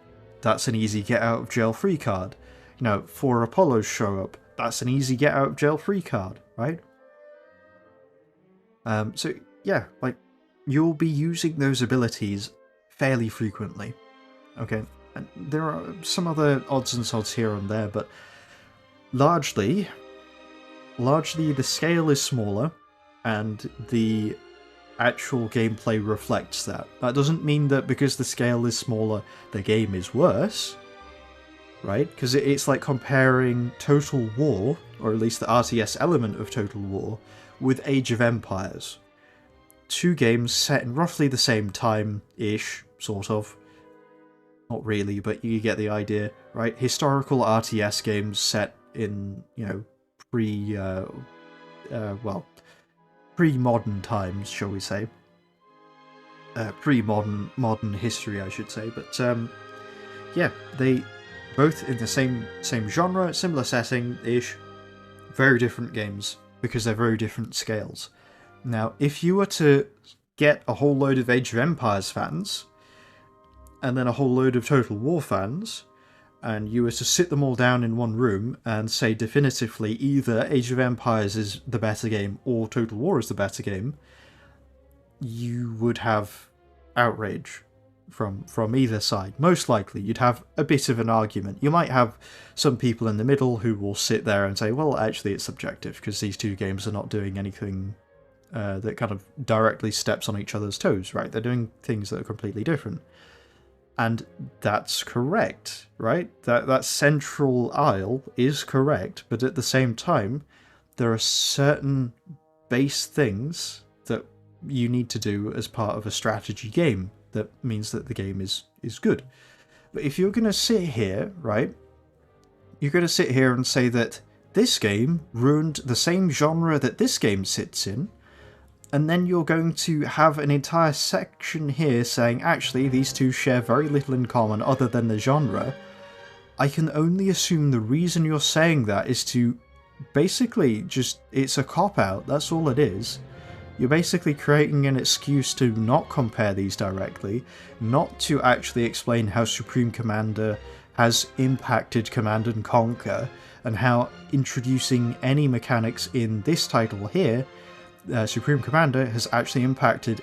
that's an easy get out of jail free card. You know, 4 Apollos show up, that's an easy get out of jail free card, right? So yeah, like, you'll be using those abilities fairly frequently, okay? And there are some other odds and sods here and there, but largely the scale is smaller, and the actual gameplay reflects that. That doesn't mean that because the scale is smaller, the game is worse, right? Because it's like comparing Total War, or at least the RTS element of Total War, with Age of Empires. Two games set in roughly the same time-ish, sort of. Not really, but you get the idea, right? Historical RTS games set in, you know, pre-modern times, shall we say. Modern history, I should say. But, yeah, they both in the same genre, similar setting-ish, very different games, because they're very different scales. Now, if you were to get a whole load of Age of Empires fans, and then a whole load of Total War fans, and you were to sit them all down in one room and say definitively either Age of Empires is the better game or Total War is the better game, you would have outrage from either side. Most likely, you'd have a bit of an argument. You might have some people in the middle who will sit there and say, well, actually it's subjective, because these two games are not doing anything that kind of directly steps on each other's toes, right? They're doing things that are completely different. And that's correct, right? That central aisle is correct, but at the same time, there are certain base things that you need to do as part of a strategy game that means that the game is good. But if you're going to sit here, right, you're going to sit here and say that this game ruined the same genre that this game sits in, and then you're going to have an entire section here saying, actually, these two share very little in common other than the genre, I can only assume the reason you're saying that is to basically just, it's a cop-out, that's all it is. You're basically creating an excuse to not compare these directly, not to actually explain how Supreme Commander has impacted Command and Conquer, and how introducing any mechanics in this title here, Supreme Commander, has actually impacted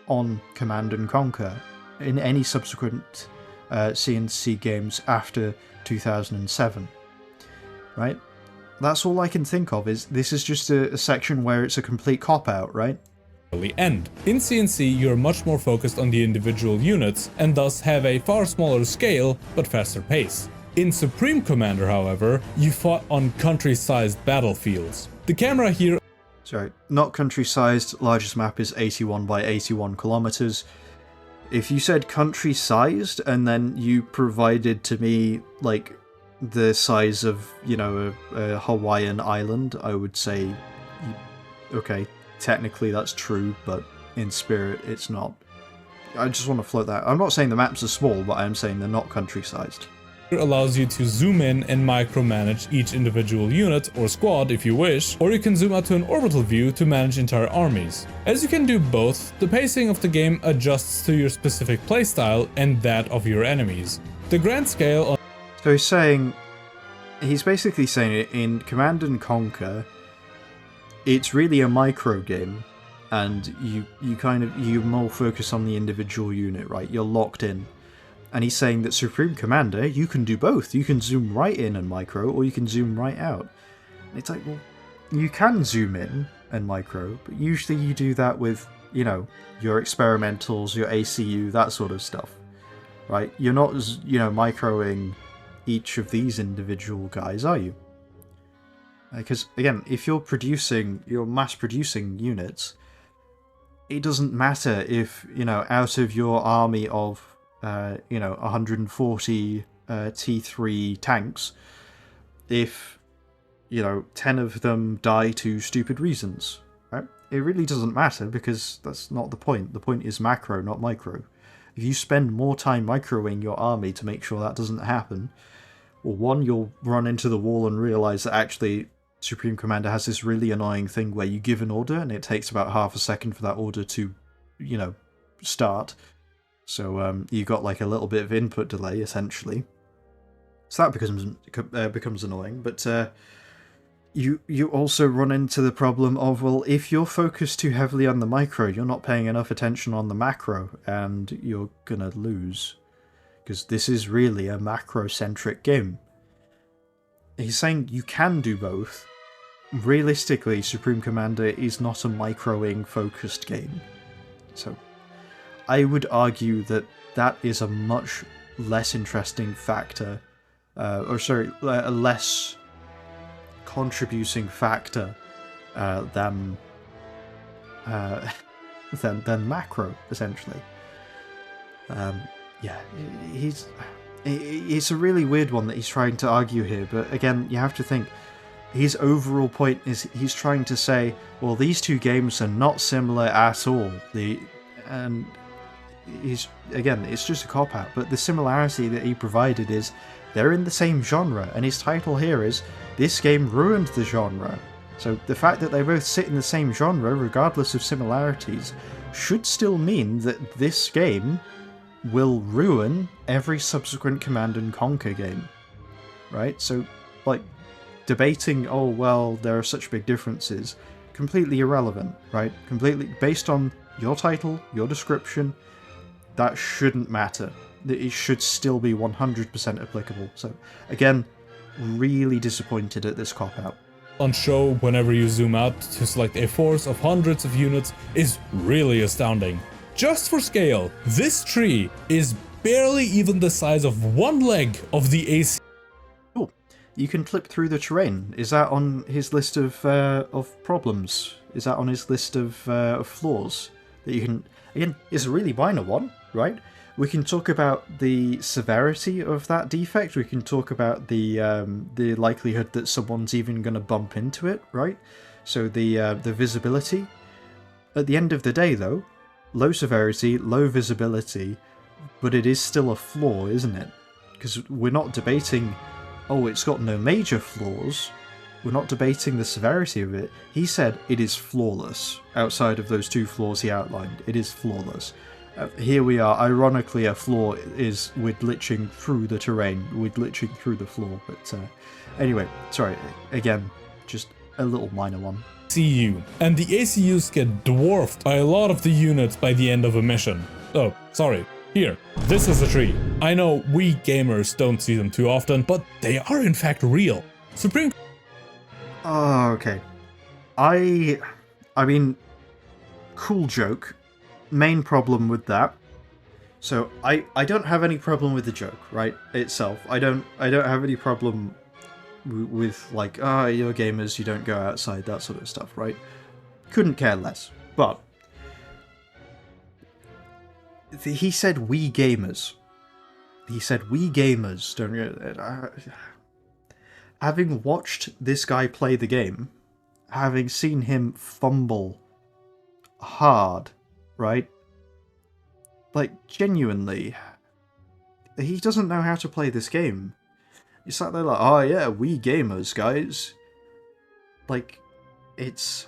on Command and Conquer in any subsequent CNC games after 2007. Right? That's all I can think of, is this is just a section where it's a complete cop-out, right? End. In CNC, you're much more focused on the individual units, and thus have a far smaller scale, but faster pace. In Supreme Commander, however, you fought on country-sized battlefields. The camera here... Sorry, not country-sized, largest map is 81 by 81 kilometers. If you said country-sized, and then you provided to me, like, the size of, you know, a Hawaiian island, I would say, okay, technically that's true, but in spirit it's not. I just want to float that. I'm not saying the maps are small, but I am saying they're not country-sized. It allows you to zoom in and micromanage each individual unit or squad if you wish, or you can zoom out to an orbital view to manage entire armies. As you can do both, the pacing of the game adjusts to your specific playstyle and that of your enemies. The grand scale on... So he's basically saying in Command and Conquer, it's really a micro game, and you more focus on the individual unit, right? You're locked in. And he's saying that Supreme Commander, you can do both. You can zoom right in and micro, or you can zoom right out. And it's like, well, you can zoom in and micro, but usually you do that with, you know, your experimentals, your ACU, that sort of stuff, right? You're not, you know, microing each of these individual guys, are you? Because, again, if you're mass-producing units, it doesn't matter if, you know, out of your army of, you know, 140 T3 tanks, if, you know, 10 of them die to stupid reasons, right? It really doesn't matter, because that's not the point. The point is macro, not micro. If you spend more time microing your army to make sure that doesn't happen, well, one, you'll run into the wall and realise that actually Supreme Commander has this really annoying thing where you give an order and it takes about half a second for that order to, you know, start. So you got like a little bit of input delay, essentially. So that becomes annoying, but you also run into the problem of, well, if you're focused too heavily on the micro, you're not paying enough attention on the macro, and you're gonna lose. Because this is really a macro-centric game. He's saying you can do both. Realistically, Supreme Commander is not a microing-focused game. So, I would argue that that is a much less interesting factor, a less contributing factor than macro, essentially. Yeah, it's a really weird one that he's trying to argue here, but again, you have to think, his overall point is he's trying to say, well, these two games are not similar at all. And it's just a cop-out, but the similarity that he provided is they're in the same genre, and his title here is, this game ruined the genre. So the fact that they both sit in the same genre, regardless of similarities, should still mean that this game will ruin every subsequent Command and Conquer game, right? So, like, debating, oh, well, there are such big differences, completely irrelevant, right? Completely based on your title, your description, that shouldn't matter. It should still be 100% applicable. So, again, really disappointed at this cop-out. On show, whenever you zoom out to select a force of hundreds of units, is really astounding. Just for scale, this tree is barely even the size of one leg of the AC. Oh, you can clip through the terrain. Is that on his list of problems? Is that on his list of flaws? That you can... Again, it's a really minor one, right? We can talk about the severity of that defect. We can talk about the likelihood that someone's even going to bump into it, right? So the visibility. At the end of the day, though, low severity, low visibility, but it is still a flaw, isn't it? Because we're not debating, oh, it's got no major flaws. We're not debating the severity of it. He said it is flawless. Outside of those two flaws he outlined, it is flawless. Here we are. Ironically, a floor is we're glitching through the terrain. We're glitching through the floor. But anyway, sorry. Again, just a little minor one. ACU, and the ACUs get dwarfed by a lot of the units by the end of a mission. Oh, sorry. Here, this is a tree. I know we gamers don't see them too often, but they are in fact real. Supreme... Oh, okay. I mean, cool joke. Main problem with that. So I don't have any problem with the joke, right, itself. I don't have any problem with like, you're gamers, you don't go outside, that sort of stuff, right? Couldn't care less. But he said we gamers. He said we gamers. Having watched this guy play the game, having seen him fumble hard, right? Like, genuinely, he doesn't know how to play this game. You sat there like, oh yeah, we gamers, guys. Like, it's...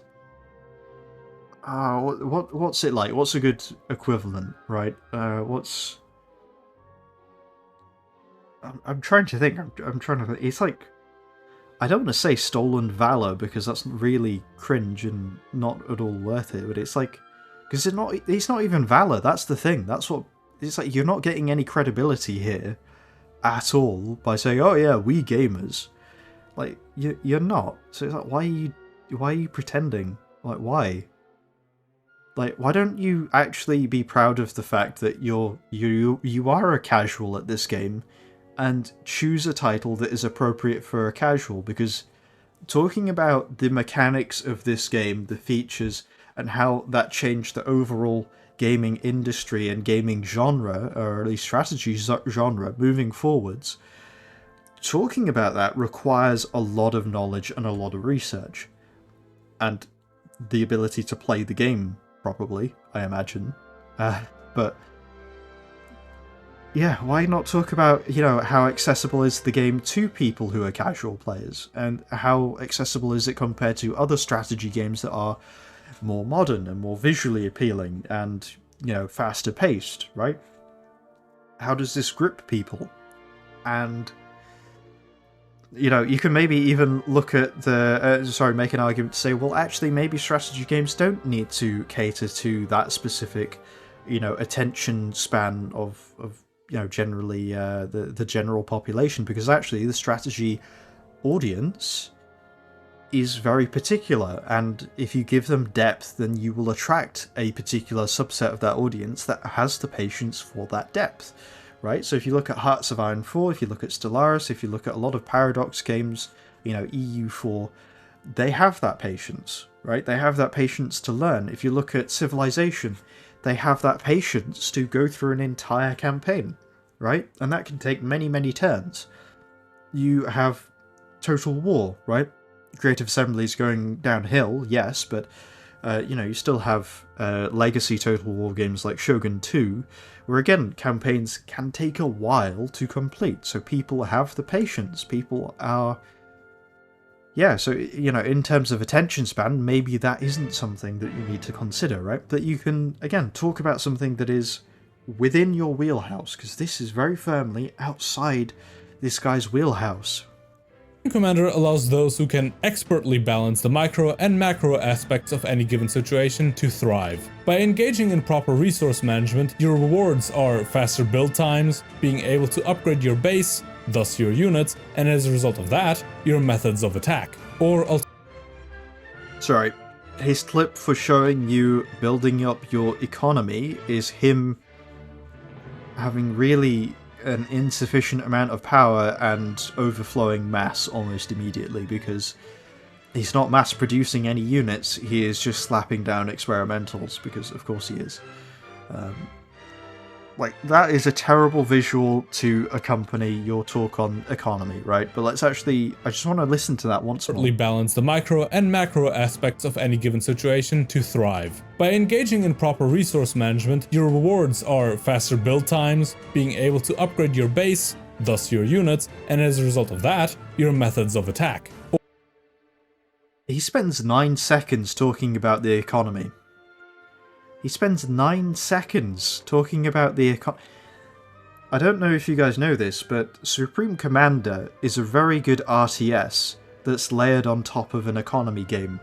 what's it like? What's a good equivalent, right? I'm trying to think. I'm trying to think. It's like... I don't want to say stolen valor, because that's really cringe and not at all worth it, but it's like... Because it's not even valor, that's the thing. That's what... It's like, you're not getting any credibility here at all by saying, oh yeah, we gamers. Like, you're not. So it's like, why are you pretending? Like, why? Like, why don't you actually be proud of the fact that you are a casual at this game, and choose a title that is appropriate for a casual? Because talking about the mechanics of this game, the features, and how that changed the overall gaming industry and gaming genre, or at least strategy genre, moving forwards, talking about that requires a lot of knowledge and a lot of research. And the ability to play the game properly, I imagine. But yeah, why not talk about, how accessible is the game to people who are casual players, and how accessible is it compared to other strategy games that are more modern and more visually appealing and, faster paced, right? How does this grip people? And, you can maybe even look at make an argument to say, well, actually, maybe strategy games don't need to cater to that specific, attention span of generally the general population, because actually the strategy audience is very particular, and if you give them depth, then you will attract a particular subset of that audience that has the patience for that depth, right? So if you look at Hearts of Iron 4, if you look at Stellaris, if you look at a lot of Paradox games, EU4, they have that patience, right? They have that patience to learn. If you look at Civilization, they have that patience to go through an entire campaign, right? And that can take many, many turns. You have Total War, right? Creative Assembly is going downhill, yes, but you still have legacy Total War games like Shogun 2, where again, campaigns can take a while to complete, so people have the patience, people are... Yeah, so, in terms of attention span, maybe that isn't something that you need to consider, right? That you can, again, talk about something that is within your wheelhouse, because this is very firmly outside this guy's wheelhouse. Commander allows those who can expertly balance the micro and macro aspects of any given situation to thrive. By engaging in proper resource management, your rewards are faster build times, being able to upgrade your base, thus your units, and as a result of that, your methods of attack. Or Sorry, his clip for showing you building up your economy is him having really an insufficient amount of power and overflowing mass almost immediately, because he's not mass producing any units, he is just slapping down experimentals, because of course he is. That is a terrible visual to accompany your talk on economy, right? But let's actually... I just want to listen to that once more. Balance the micro and macro aspects of any given situation to thrive. By engaging in proper resource management, your rewards are faster build times, being able to upgrade your base, thus your units, and as a result of that, your methods of attack. He spends 9 seconds talking about the economy. He spends 9 seconds talking about the I don't know if you guys know this, but Supreme Commander is a very good RTS that's layered on top of an economy game.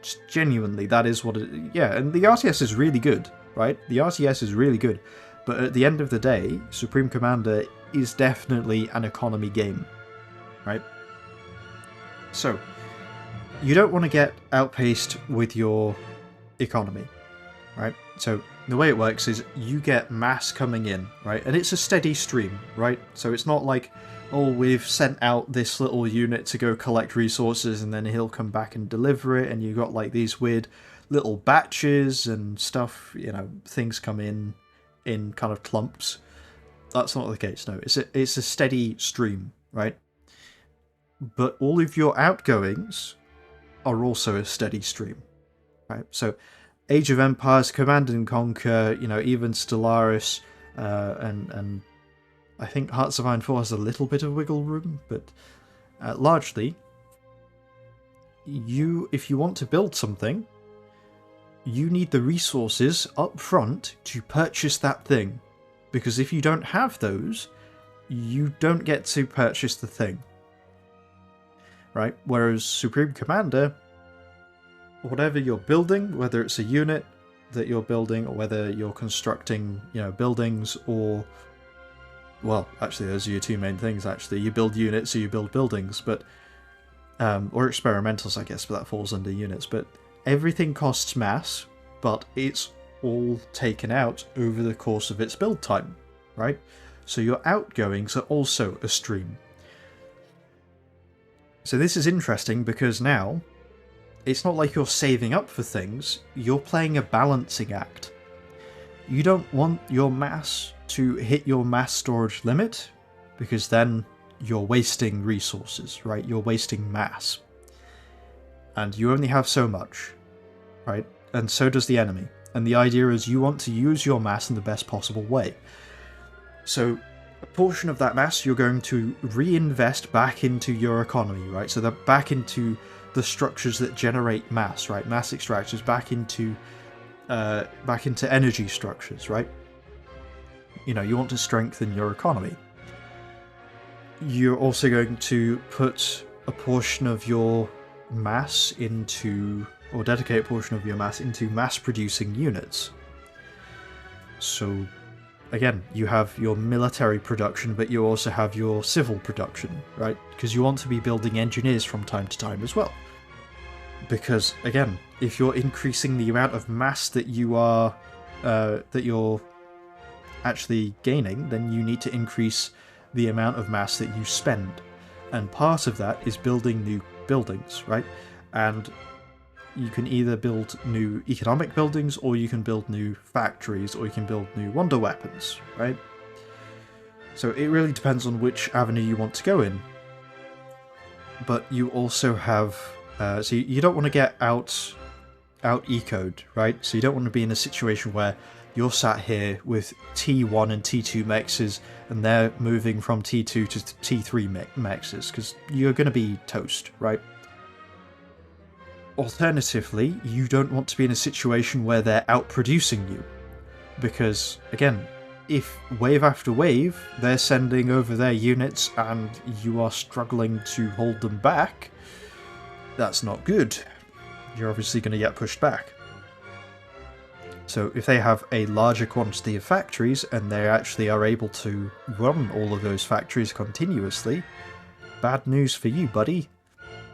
Just genuinely, that is what it... Yeah, and the RTS is really good, right? The RTS is really good. But at the end of the day, Supreme Commander is definitely an economy game, right? So, you don't want to get outpaced with your economy, right? So, the way it works is you get mass coming in, right? And it's a steady stream, right? So it's not like, oh, we've sent out this little unit to go collect resources and then he'll come back and deliver it, and you got like these weird little batches and stuff, you know, things come in kind of clumps. That's not the case, no. It's a steady stream, right? But all of your outgoings are also a steady stream, right? So Age of Empires, Command and Conquer, you know, even Stellaris, and I think Hearts of Iron 4 has a little bit of wiggle room, but largely, if you want to build something, you need the resources up front to purchase that thing, because if you don't have those, you don't get to purchase the thing, right? Whereas Supreme Commander, whatever you're building, whether it's a unit that you're building or whether you're constructing, you know, buildings, or, well, actually those are your two main things, actually. You build units or you build buildings, but or experimentals, I guess, but that falls under units. But everything costs mass, but it's all taken out over the course of its build time, right? So your outgoings are also a stream. So this is interesting because now it's not like you're saving up for things, you're playing a balancing act. You don't want your mass to hit your mass storage limit, because then you're wasting resources, right? You're wasting mass. And you only have so much, right? And so does the enemy. And the idea is you want to use your mass in the best possible way. So a portion of that mass you're going to reinvest back into your economy, right? So that back into the structures that generate mass, right? Mass extractors back into energy structures, right? You know, you want to strengthen your economy. You're also going to put a portion of your mass into, or dedicate a portion of your mass into mass-producing units. So, again, you have your military production, but you also have your civil production, right? Because you want to be building engineers from time to time as well. Because, again, if you're increasing the amount of mass that you're actually gaining, then you need to increase the amount of mass that you spend. And part of that is building new buildings, right? And you can either build new economic buildings, or you can build new factories, or you can build new wonder weapons, right? So it really depends on which avenue you want to go in. But you also have... so you don't want to get out-ecoed, right? So you don't want to be in a situation where you're sat here with T1 and T2 mexes, and they're moving from T2 to T3 mexes, because you're going to be toast, right? Alternatively, you don't want to be in a situation where they're outproducing you, because, again, if wave after wave they're sending over their units and you are struggling to hold them back, that's not good. You're obviously going to get pushed back. So if they have a larger quantity of factories and they actually are able to run all of those factories continuously, bad news for you, buddy.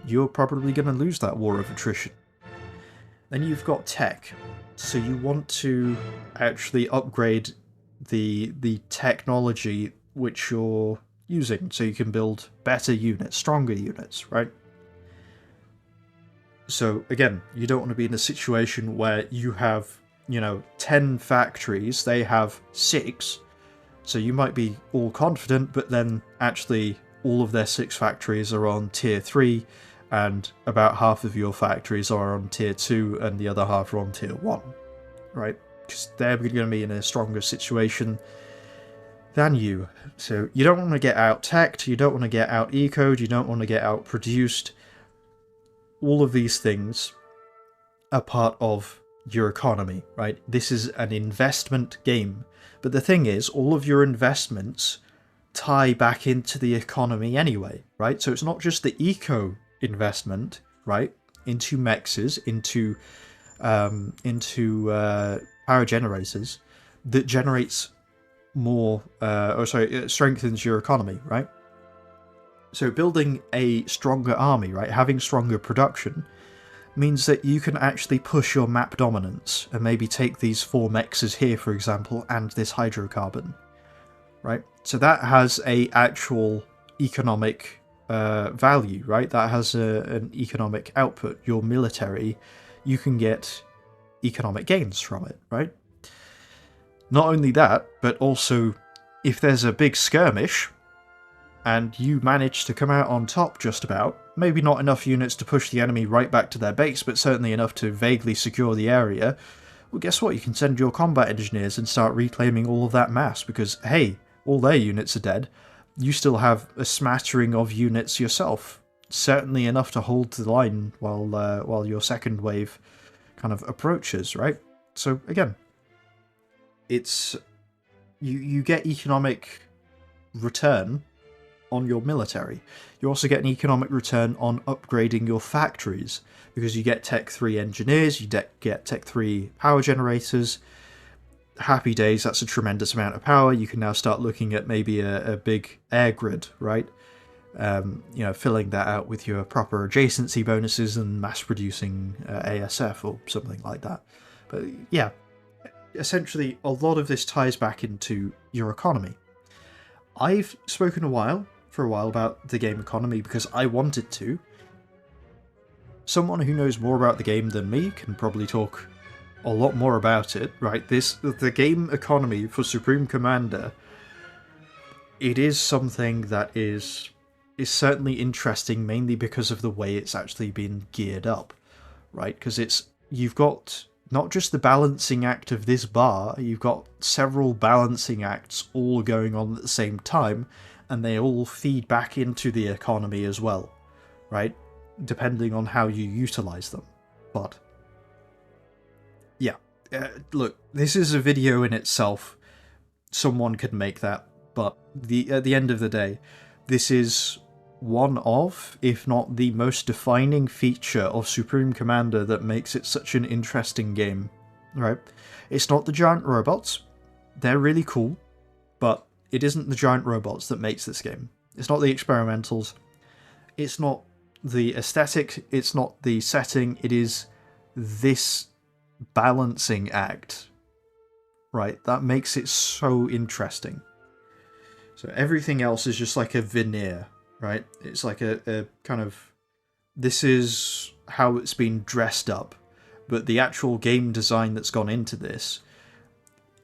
You're probably going to lose that war of attrition. Then you've got tech. So you want to actually upgrade the technology which you're using, so you can build better units, stronger units, right? So again, you don't want to be in a situation where you have, 10 factories, they have 6, so you might be all confident, but then actually all of their 6 factories are on tier 3, and about half of your factories are on tier 2, and the other half are on tier 1, right? Because they're going to be in a stronger situation than you. So you don't want to get out-teched, you don't want to get out-ecoed, you don't want to get out-produced. All of these things are part of your economy, right? This is an investment game. But the thing is, all of your investments tie back into the economy anyway, right? So it's not just the eco investment, right, into mexes, into power generators that generates more, it strengthens your economy, right? So building a stronger army, right, having stronger production, means that you can actually push your map dominance and maybe take these 4 mexes here, for example, and this hydrocarbon, right? So that has a actual economic value, right? That has an economic output. Your military, you can get economic gains from it, right? Not only that, but also if there's a big skirmish and you manage to come out on top just about, maybe not enough units to push the enemy right back to their base, but certainly enough to vaguely secure the area, well, guess what? You can send your combat engineers and start reclaiming all of that mass because, hey, all their units are dead. You still have a smattering of units yourself, certainly enough to hold the line while your second wave kind of approaches, right? So again, it's you get economic return on your military. You also get an economic return on upgrading your factories because you get Tech 3 engineers, you get Tech 3 power generators. Happy days, that's a tremendous amount of power. You can now start looking at maybe a big air grid, right? Filling that out with your proper adjacency bonuses and mass producing ASF or something like that. But yeah, essentially a lot of this ties back into your economy. I've spoken for a while about the game economy because I wanted to. Someone who knows more about the game than me can probably talk a lot more about it, right? The game economy for Supreme Commander, it is something that is certainly interesting, mainly because of the way it's actually been geared up, right? Because you've got not just the balancing act of this bar, you've got several balancing acts all going on at the same time, and they all feed back into the economy as well, right? Depending on how you utilize them. But yeah, look, this is a video in itself. Someone could make that, but at the end of the day, this is one of, if not the most defining feature of Supreme Commander that makes it such an interesting game, right? It's not the giant robots. They're really cool, but it isn't the giant robots that makes this game. It's not the experimentals. It's not the aesthetic. It's not the setting. It is this balancing act, right? That makes it so interesting. So everything else is just like a veneer, right? It's like a kind of, this is how it's been dressed up, but the actual game design that's gone into this,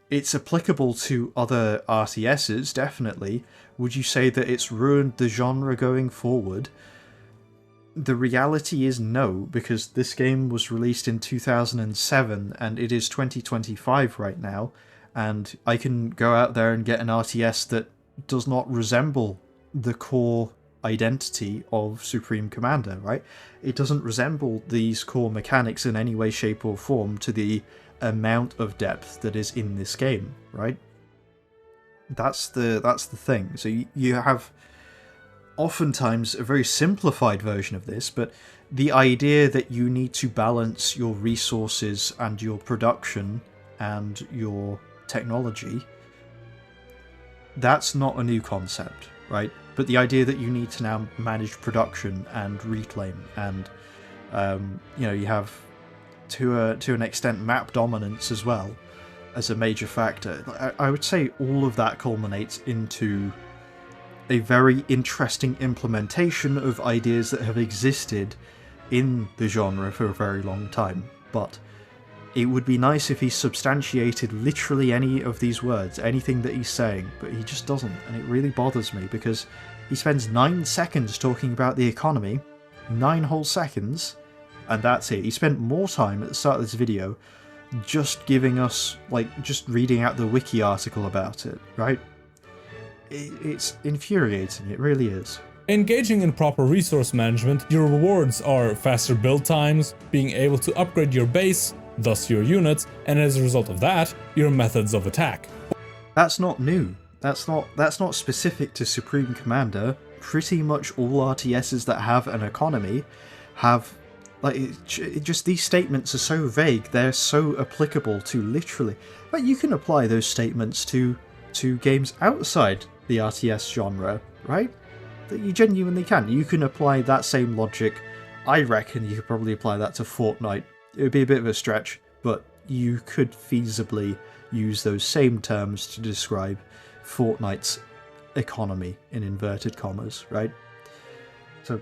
it's applicable to other RTSs, definitely. Would you say that it's ruined the genre going forward? The reality is no, because this game was released in 2007 and it is 2025 right now, and I can go out there and get an RTS that does not resemble the core identity of Supreme Commander, right? It doesn't resemble these core mechanics in any way, shape or form to the amount of depth that is in this game, right? That's the thing. So you have oftentimes a very simplified version of this, but the idea that you need to balance your resources and your production and your technology, that's not a new concept, right? But the idea that you need to now manage production and reclaim and you have to an extent map dominance as well as a major factor. I would say all of that culminates into a very interesting implementation of ideas that have existed in the genre for a very long time, but it would be nice if he substantiated literally any of these words, anything that he's saying, but he just doesn't, and it really bothers me because he spends 9 seconds talking about the economy, 9 whole seconds, and that's it. He spent more time at the start of this video just giving us, just reading out the wiki article about it, right? It's infuriating, it really is. Engaging in proper resource management, your rewards are faster build times, being able to upgrade your base, thus your units, and as a result of that, your methods of attack. That's not new. That's not specific to Supreme Commander. Pretty much all RTSs that have an economy have, like, just these statements are so vague, they're so applicable to literally, but you can apply those statements to games outside the RTS genre, right? That you genuinely can. You can apply that same logic. I reckon you could probably apply that to Fortnite. It would be a bit of a stretch, but you could feasibly use those same terms to describe Fortnite's economy in inverted commas, right? So,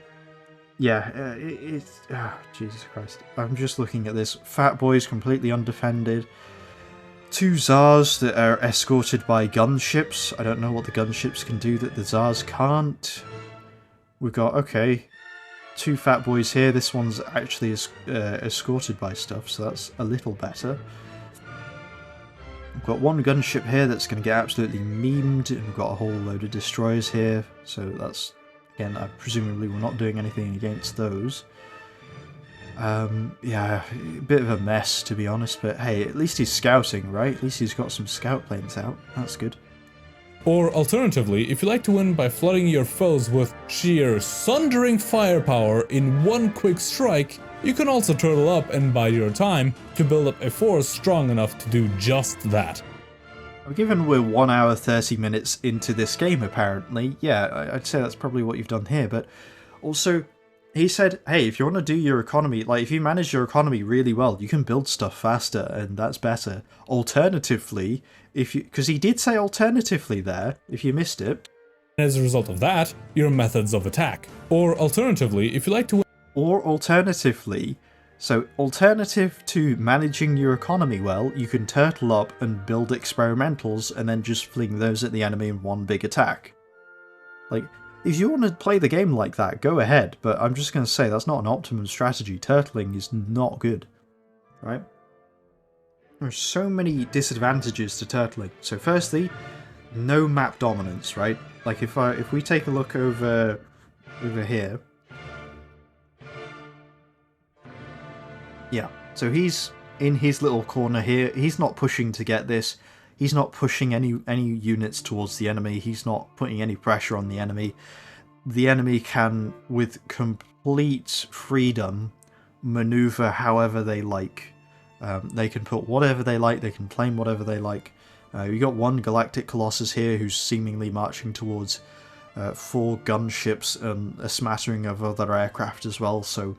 yeah, it's... Jesus Christ. I'm just looking at this. Fat Boy's completely undefended. 2 Tsars that are escorted by gunships. I don't know what the gunships can do that the Tsars can't. We've got, okay, 2 Fat Boys here. This one's actually escorted by stuff, so that's a little better. We've got 1 gunship here that's going to get absolutely memed, and we've got a whole load of destroyers here, so that's, again, presumably we're not doing anything against those. Yeah, a bit of a mess, to be honest, but hey, at least he's scouting, right? At least he's got some scout planes out. That's good. Or alternatively, if you like to win by flooding your foes with sheer sundering firepower in one quick strike, you can also turtle up and bide your time to build up a force strong enough to do just that. Given we're 1 hour 30 minutes into this game, apparently, yeah, I'd say that's probably what you've done here, but also, he said, hey, if you want to do your economy, like, if you manage your economy really well, you can build stuff faster, and that's better. Alternatively, because he did say alternatively there, if you missed it. As a result of that, your methods of attack. Or alternatively, if you like to win... Or alternatively, so alternative to managing your economy well, you can turtle up and build experimentals, and then just fling those at the enemy in one big attack. Like, if you want to play the game like that, go ahead, but I'm just going to say that's not an optimum strategy. Turtling is not good, right? There's so many disadvantages to turtling. So firstly, no map dominance, right? Like if we take a look over here. Yeah, so he's in his little corner here. He's not pushing to get this. He's not pushing any units towards the enemy. He's not putting any pressure on the enemy. The enemy can, with complete freedom, maneuver however they like. They can put whatever they like. They can claim whatever they like. We got 1 Galactic Colossus here who's seemingly marching towards 4 gunships and a smattering of other aircraft as well. So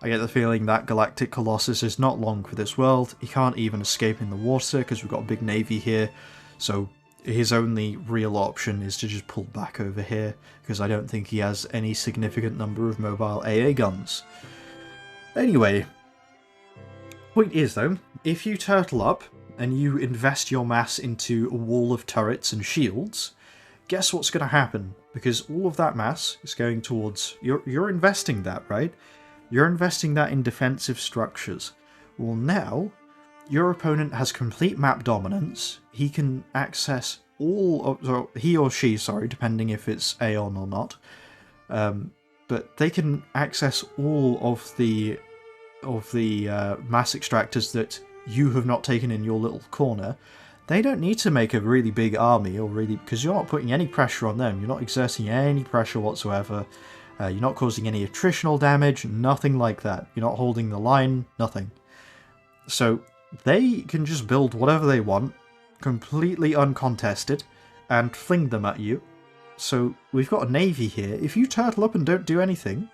I get the feeling that Galactic Colossus is not long for this world. He can't even escape in the water because we've got a big navy here. So his only real option is to just pull back over here, because I don't think he has any significant number of mobile AA guns. Anyway, point is though, if you turtle up and you invest your mass into a wall of turrets and shields, guess what's going to happen? Because all of that mass is going towards... You're investing that, right? You're investing that in defensive structures. Well, now, your opponent has complete map dominance. He can access all of... Or he or she, sorry, depending if it's Aeon or not. But they can access all of the mass extractors that you have not taken in your little corner. They don't need to make a really big army, or really... Because you're not putting any pressure on them. You're not exerting any pressure whatsoever. You're not causing any attritional damage, nothing like that. You're not holding the line, nothing. So they can just build whatever they want, completely uncontested, and fling them at you. So we've got a navy here. If you turtle up and don't do anything,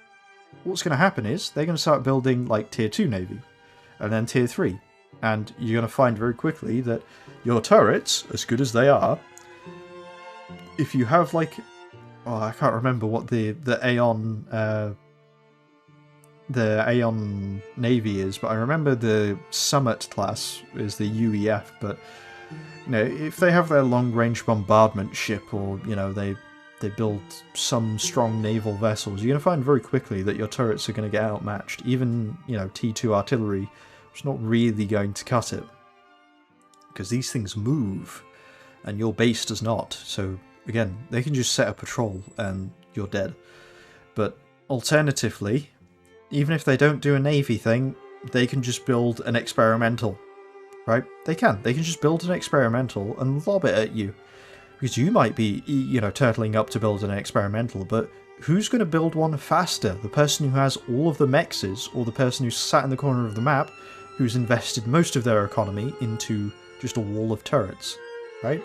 what's going to happen is they're going to start building like tier 2 navy, and then tier 3. And you're going to find very quickly that your turrets, as good as they are, if you have like... Oh, I can't remember what the Aeon Navy is, but I remember the Summit class is the UEF, but you know, if they have their long-range bombardment ship, or you know, they build some strong naval vessels, you're going to find very quickly that your turrets are going to get outmatched. Even, you know, T2 artillery is not really going to cut it, because these things move, and your base does not, so... Again, they can just set a patrol and you're dead. But alternatively, even if they don't do a navy thing, they can just build an experimental, right? They can just build an experimental and lob it at you. Because you might be, turtling up to build an experimental, but who's going to build one faster? The person who has all of the mexes, or the person who's sat in the corner of the map, who's invested most of their economy into just a wall of turrets, right?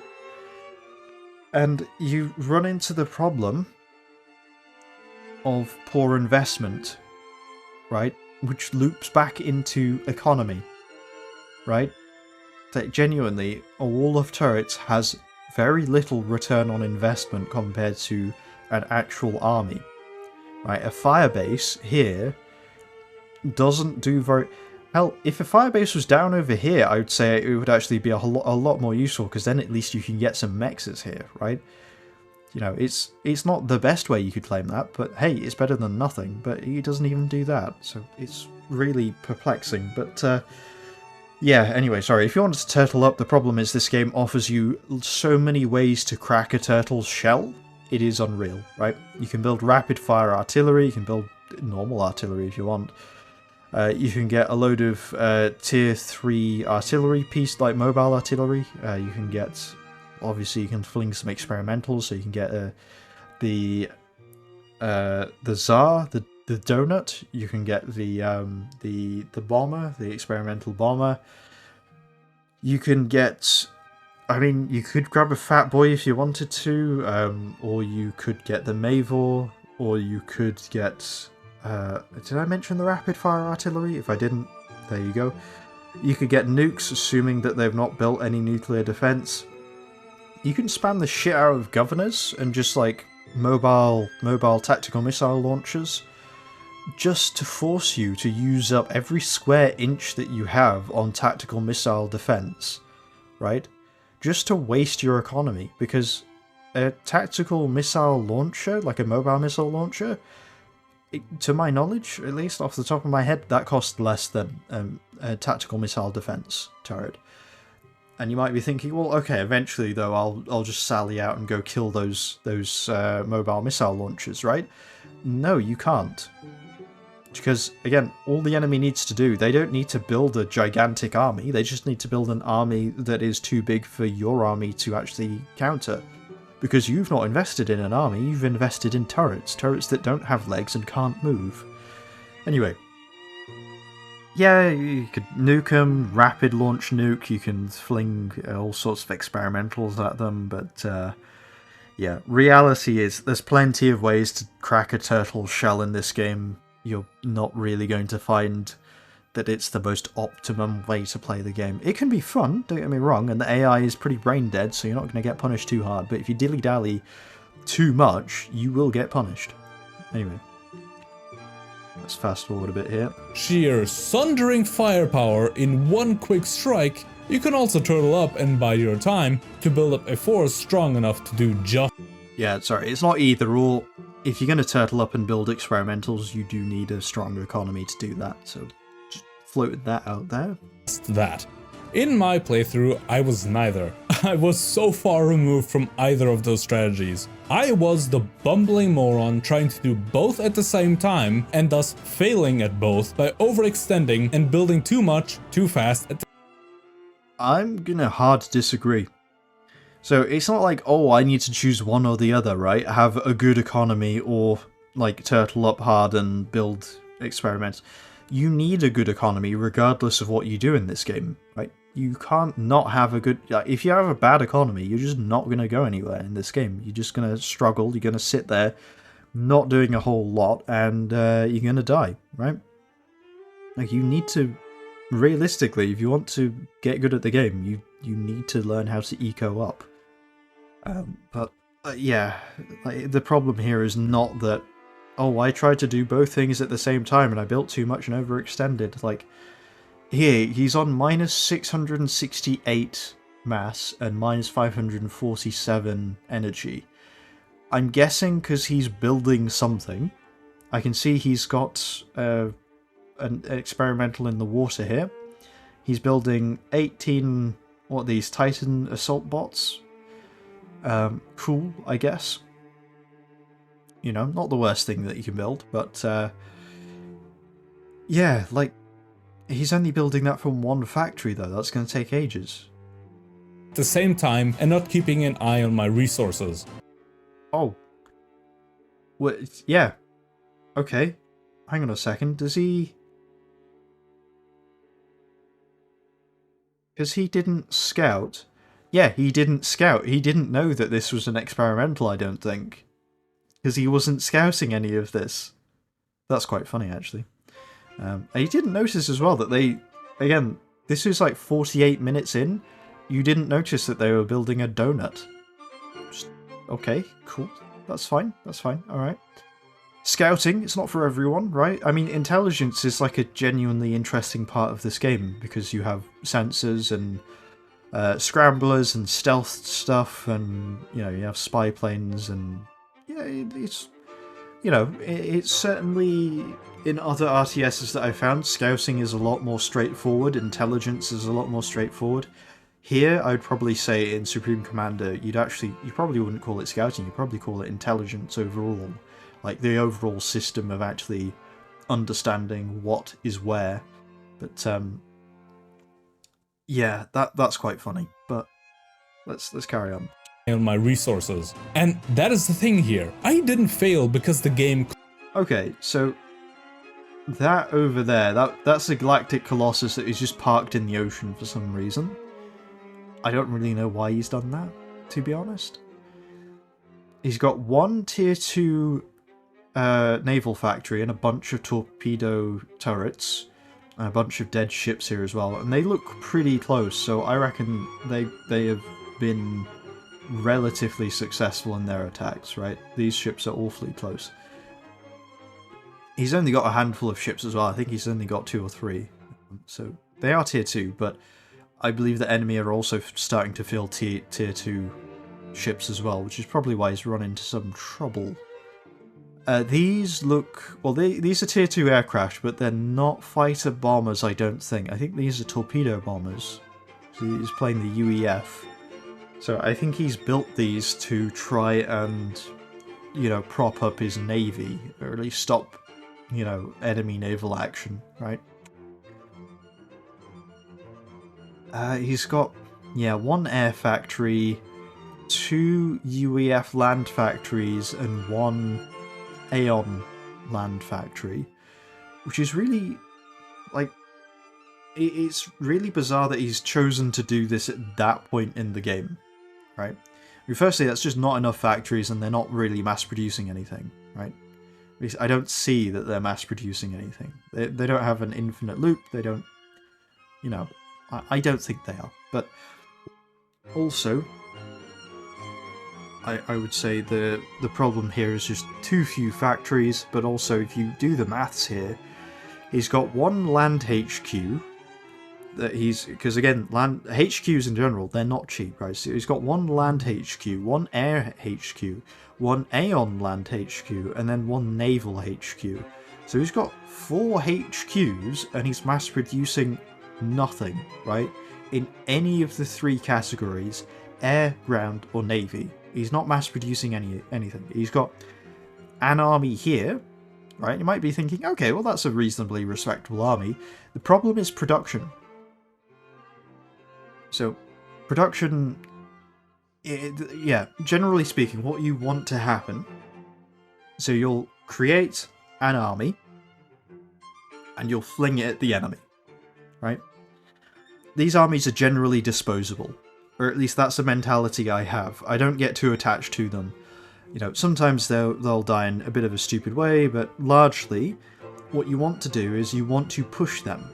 And you run into the problem of poor investment, right? Which loops back into economy, right? That genuinely, a wall of turrets has very little return on investment compared to an actual army, right? A firebase here doesn't do very... Hell, if a firebase was down over here, I would say it would actually be a lot more useful, because then at least you can get some mexes here, right? It's not the best way you could claim that, but hey, it's better than nothing, but he doesn't even do that, so it's really perplexing, but yeah, anyway, sorry, if you wanted to turtle up, the problem is this game offers you so many ways to crack a turtle's shell, it is unreal, right? You can build rapid-fire artillery, you can build normal artillery if you want, you can get a load of tier 3 artillery piece, like mobile artillery, you can get, obviously you can fling some experimentals, so you can get the Tsar, the donut, you can get the bomber, the experimental bomber. You can get, I mean, you could grab a fat boy if you wanted to, or you could get the Mavor, or you could get, did I mention the rapid fire artillery? If I didn't, there you go. You could get nukes, assuming that they've not built any nuclear defense. You can spam the shit out of governors and just like mobile tactical missile launchers, just to force you to use up every square inch that you have on tactical missile defense, right? Just to waste your economy, because a tactical missile launcher, like a mobile missile launcher, to my knowledge, at least off the top of my head, that costs less than a tactical missile defense turret. And you might be thinking, well, okay, eventually though, I'll just sally out and go kill those mobile missile launchers, right? No, you can't. Because, again, all the enemy needs to do, they don't need to build a gigantic army, they just need to build an army that is too big for your army to actually counter. Because you've not invested in an army, you've invested in turrets. Turrets that don't have legs and can't move. Anyway. Yeah, you could nuke them, rapid launch nuke, you can fling all sorts of experimentals at them, but yeah, reality is there's plenty of ways to crack a turtle shell in this game. You're not really going to find that it's the most optimum way to play the game. It can be fun, don't get me wrong, and the AI is pretty brain dead, so you're not going to get punished too hard, but if you dilly-dally too much, you will get punished. Anyway. Let's fast forward a bit here. Sheer sundering firepower in one quick strike. You can also turtle up and bide your time to build up a force strong enough to do just... Yeah, sorry, it's not either or. If you're going to turtle up and build experimentals, you do need a strong economy to do that, so just floated that out there. that. In my playthrough, I was neither. I was so far removed from either of those strategies. I was the bumbling moron trying to do both at the same time, and thus failing at both by overextending and building too much, too fast. I'm gonna hard disagree. So it's not like, oh, I need to choose one or the other, right? Have a good economy or, like, turtle up hard and build experiments. You need a good economy regardless of what you do in this game, right? You can't not have a good... if you have a bad economy, you're just not going to go anywhere in this game. You're just going to struggle, you're going to sit there not doing a whole lot, and you're going to die, right? Like, you need to... Realistically, if you want to get good at the game, you need to learn how to eco up. But yeah, like, the problem here is not that, oh, I tried to do both things at the same time and I built too much and overextended. Like, here, he's on minus 668 mass and minus 547 energy. I'm guessing because he's building something. I can see he's got an experimental in the water here. He's building 18, what, these Titan assault bots? Cool, I guess. You know, not the worst thing that you can build, but yeah, like, He's only building that from one factory, though. That's going to take ages. At the same time, and not keeping an eye on my resources. Oh. What? Yeah. Okay. Hang on a second. Does he... Because he didn't scout. Yeah, he didn't scout. He didn't know that this was an experimental, I don't think. Because he wasn't scouting any of this. That's quite funny, actually. And he didn't notice as well that they... Again, this is like 48 minutes in. You didn't notice that they were building a donut. Just, okay, cool. That's fine. That's fine. Alright. Scouting, it's not for everyone, right? I mean, intelligence is like a genuinely interesting part of this game because you have sensors and scramblers and stealth stuff, and you have spy planes, and yeah, it's it's certainly in other RTSs that I found, scouting is a lot more straightforward, intelligence is a lot more straightforward. Here, I'd probably say in Supreme Commander, you probably wouldn't call it scouting, you'd probably call it intelligence overall. Like, the overall system of actually understanding what is where. But, yeah, that's quite funny. But let's carry on. On my resources. And that is the thing here. I didn't fail because the game... Okay, so that over there, that's a Galactic Colossus that is just parked in the ocean for some reason. I don't really know why he's done that, to be honest. He's got one tier 2 naval factory and a bunch of torpedo turrets and a bunch of dead ships here as well, and they look pretty close, so I reckon they have been relatively successful in their attacks, right? These ships are awfully close. He's only got a handful of ships as well. I think he's only got 2 or 3, so they are tier 2, but I believe the enemy are also starting to fill tier 2 ships as well, which is probably why he's run into some trouble. These look... Well, these are tier 2 aircraft, but they're not fighter bombers, I don't think. I think these are torpedo bombers. So he's playing the UEF. So I think he's built these to try and, prop up his navy, or at least stop, enemy naval action, right? He's got, 1 air factory, 2 UEF land factories, and 1 Aeon land factory, which is really, it's really bizarre that he's chosen to do this at that point in the game, right? I mean, firstly, that's just not enough factories, and they're not really mass-producing anything, right? At least I don't see that they're mass-producing anything. They don't have an infinite loop, they don't, I don't think they are, but also... I would say the problem here is just too few factories, but also if you do the maths here, he's got 1 land HQ that because again, land HQs in general, they're not cheap, right? So he's got 1 land HQ, 1 air HQ, 1 Aeon land HQ, and then 1 naval HQ. So he's got 4 HQs, and he's mass producing nothing, right? In any of the 3 categories, air, ground, or navy. He's not mass-producing anything. He's got an army here, right? You might be thinking, okay, well that's a reasonably respectable army. The problem is production. So, production... generally speaking, what you want to happen... So you'll create an army, and you'll fling it at the enemy, right? These armies are generally disposable. Or at least that's the mentality I have. I don't get too attached to them. Sometimes they'll die in a bit of a stupid way, but largely, what you want to do is you want to push them.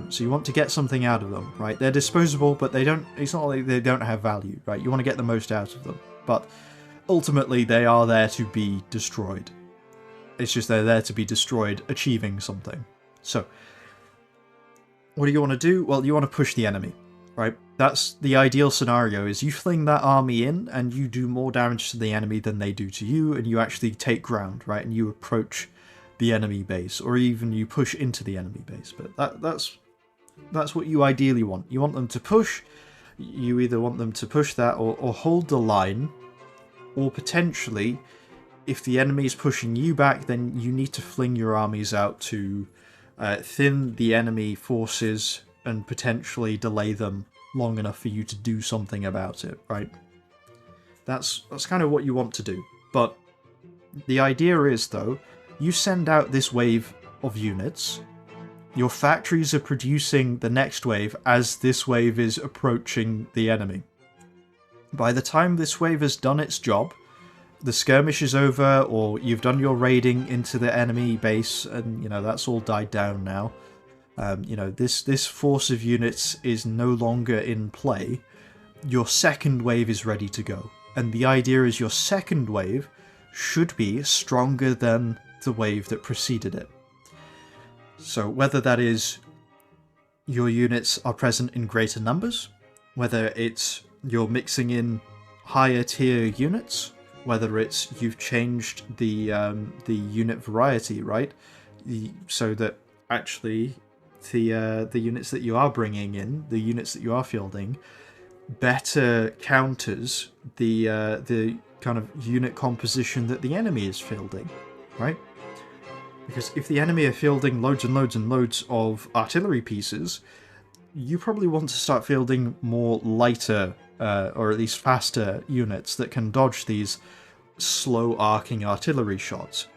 So you want to get something out of them, right? They're disposable, but it's not like they don't have value, right? You want to get the most out of them. But ultimately, they are there to be destroyed. It's just they're there to be destroyed, achieving something. So, what do you want to do? Well, you want to push the enemy. Right, that's the ideal scenario, is you fling that army in and you do more damage to the enemy than they do to you, and you actually take ground, right, and you approach the enemy base, or even you push into the enemy base. But that's what you ideally want. You want them to push, you either want them to push that or hold the line, or potentially, if the enemy is pushing you back, then you need to fling your armies out to thin the enemy forces and potentially delay them long enough for you to do something about it, right? That's kind of what you want to do. But the idea is, though, you send out this wave of units, your factories are producing the next wave as this wave is approaching the enemy. By the time this wave has done its job, the skirmish is over, or you've done your raiding into the enemy base, and that's all died down now. This force of units is no longer in play. Your second wave is ready to go, and the idea is your second wave should be stronger than the wave that preceded it. So whether that is your units are present in greater numbers, whether it's you're mixing in higher tier units, whether it's you've changed the unit variety, right? So that actually the units that you are bringing in, the units that you are fielding, better counters the kind of unit composition that the enemy is fielding, right? Because if the enemy are fielding loads and loads and loads of artillery pieces, you probably want to start fielding more lighter, or at least faster units that can dodge these slow arcing artillery shots,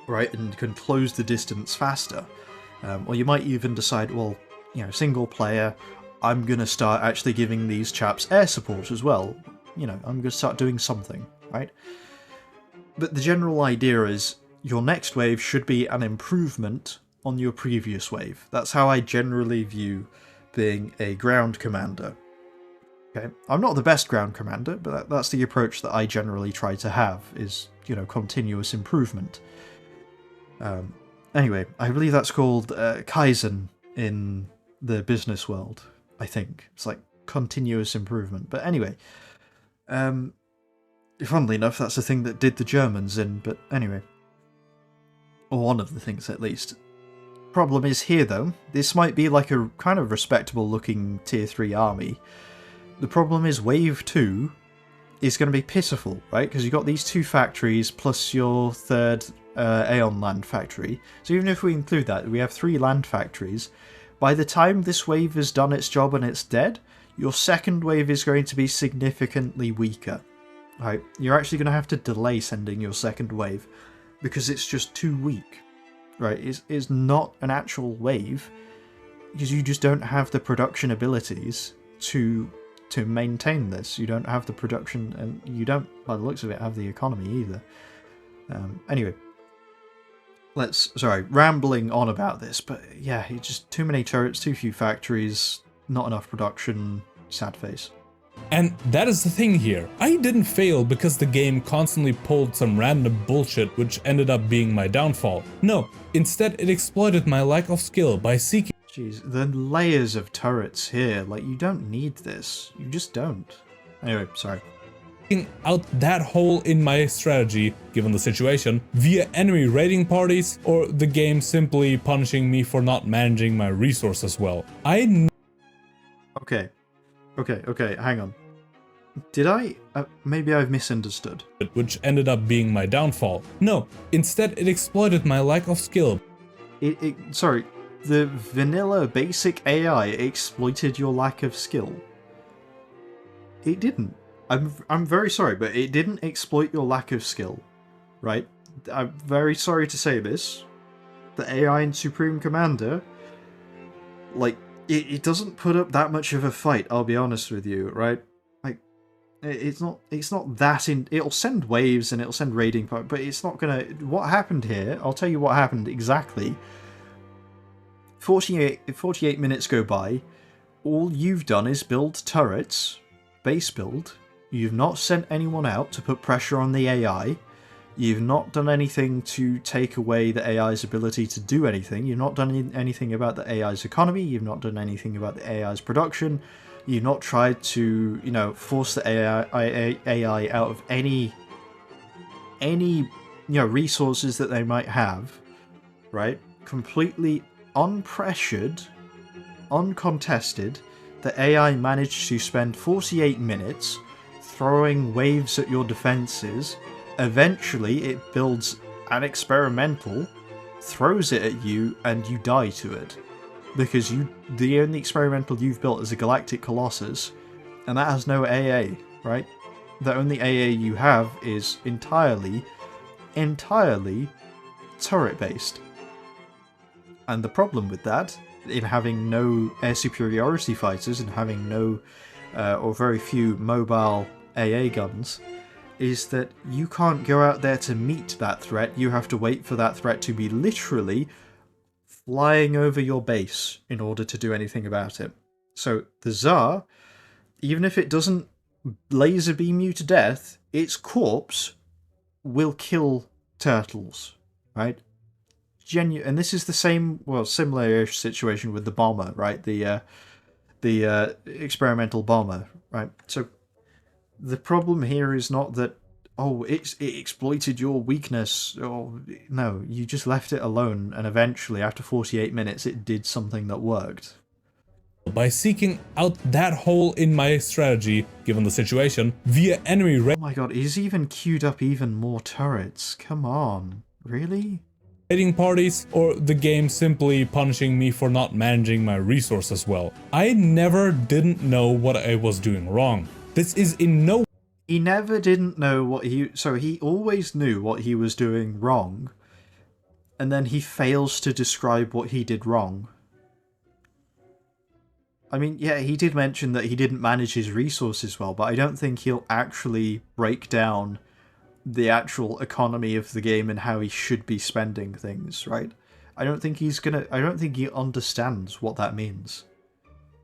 right? And can close the distance faster. Or you might even decide, well, single player, I'm going to start actually giving these chaps air support as well. I'm going to start doing something, right? But the general idea is your next wave should be an improvement on your previous wave. That's how I generally view being a ground commander. Okay, I'm not the best ground commander, but that's the approach that I generally try to have, is, continuous improvement. Anyway, I believe that's called Kaizen in the business world, I think. It's like continuous improvement. But anyway, funnily enough, that's the thing that did the Germans in, but anyway. Or one of the things, at least. Problem is here, though, this might be like a kind of respectable looking tier 3 army. The problem is Wave 2 is going to be pitiful, right? Because you've got these 2 factories plus your third Aeon land factory. So even if we include that, we have 3 land factories. By the time this wave has done its job and it's dead, your second wave is going to be significantly weaker. Right? You're actually going to have to delay sending your second wave because it's just too weak. Right? It's not an actual wave because you just don't have the production abilities to maintain this. You don't have the production, and you don't, by the looks of it, have the economy either. Anyway, rambling on about this, but yeah, it's just too many turrets, too few factories, not enough production, sad face. And that is the thing here. I didn't fail because the game constantly pulled some random bullshit which ended up being my downfall. No, instead it exploited my lack of skill by seeking Jeez, the layers of turrets here, like, you don't need this. You just don't. Anyway, sorry. out that hole in my strategy, given the situation, via enemy raiding parties, or the game simply punishing me for not managing my resources well. Okay, hang on. Did I? Maybe I've misunderstood. Which ended up being my downfall. No, instead it exploited my lack of skill. Sorry, the vanilla basic AI exploited your lack of skill. It didn't. I'm very sorry, but it didn't exploit your lack of skill, right? I'm very sorry to say this. The AI in Supreme Commander, like, it doesn't put up that much of a fight, I'll be honest with you, right? Like, it's not that it'll send waves and it'll send raiding, but it's not gonna... What happened here, I'll tell you what happened exactly. 48 minutes go by, all you've done is build turrets, base build. You've not sent anyone out to put pressure on the AI. You've not done anything to take away the AI's ability to do anything. You've not done anything about the AI's economy. You've not done anything about the AI's production. You've not tried to, force the AI out of any resources that they might have, right? Completely unpressured, uncontested, the AI managed to spend 48 minutes throwing waves at your defenses. Eventually it builds an experimental throws it at you, and you die to it. Because the only experimental you've built is a Galactic Colossus, and that has no AA, right? The only AA you have is entirely turret-based. And the problem with that, in having no air superiority fighters and having no, or very few mobile AA guns, is that you can't go out there to meet that threat. You have to wait for that threat to be literally flying over your base in order to do anything about it. So the Tsar, even if it doesn't laser beam you to death, its corpse will kill turtles, right? And this is the same, well, similar situation with the bomber, right? The experimental bomber, right? So the problem here is not that, oh, it exploited your weakness. Or no, you just left it alone, and eventually, after 48 minutes, it did something that worked. By seeking out that hole in my strategy, given the situation, via enemy Oh my god, he's even queued up even more turrets. Come on, really? raiding parties, or the game simply punishing me for not managing my resources well. I never didn't know what I was doing wrong. This is in no... He never didn't know what he... So he always knew what he was doing wrong, and then he fails to describe what he did wrong. I mean, yeah, he did mention that he didn't manage his resources well, but I don't think he'll actually break down the actual economy of the game and how he should be spending things, right? I don't think he understands what that means.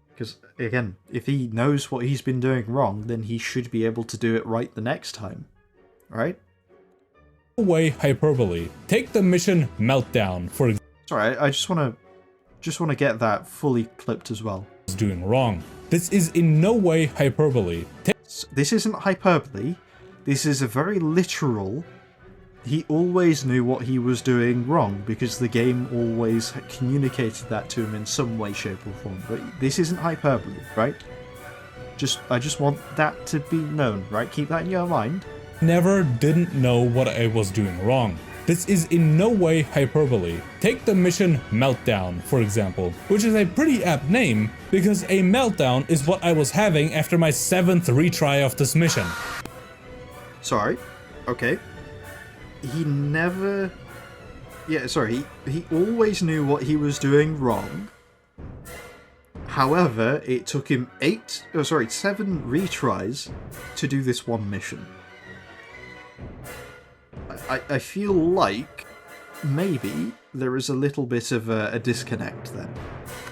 Because, again, if he knows what he's been doing wrong, then he should be able to do it right the next time, right? way hyperbole. Take the mission Meltdown, for example. Sorry, I just want to get that fully clipped as well. Doing wrong. This is in no way hyperbole. This isn't hyperbole. This is a very literal. He always knew what he was doing wrong because the game always communicated that to him in some way, shape, or form. But this isn't hyperbole, right? I just want that to be known, right? Keep that in your mind. Never didn't know what I was doing wrong. This is in no way hyperbole. Take the mission Meltdown, for example, which is a pretty apt name because a meltdown is what I was having after my 7th retry of this mission. Sorry. Okay. He never... Yeah, sorry. He always knew what he was doing wrong. However, it took him 7 retries to do this one mission. I feel like maybe there is a little bit of a disconnect then.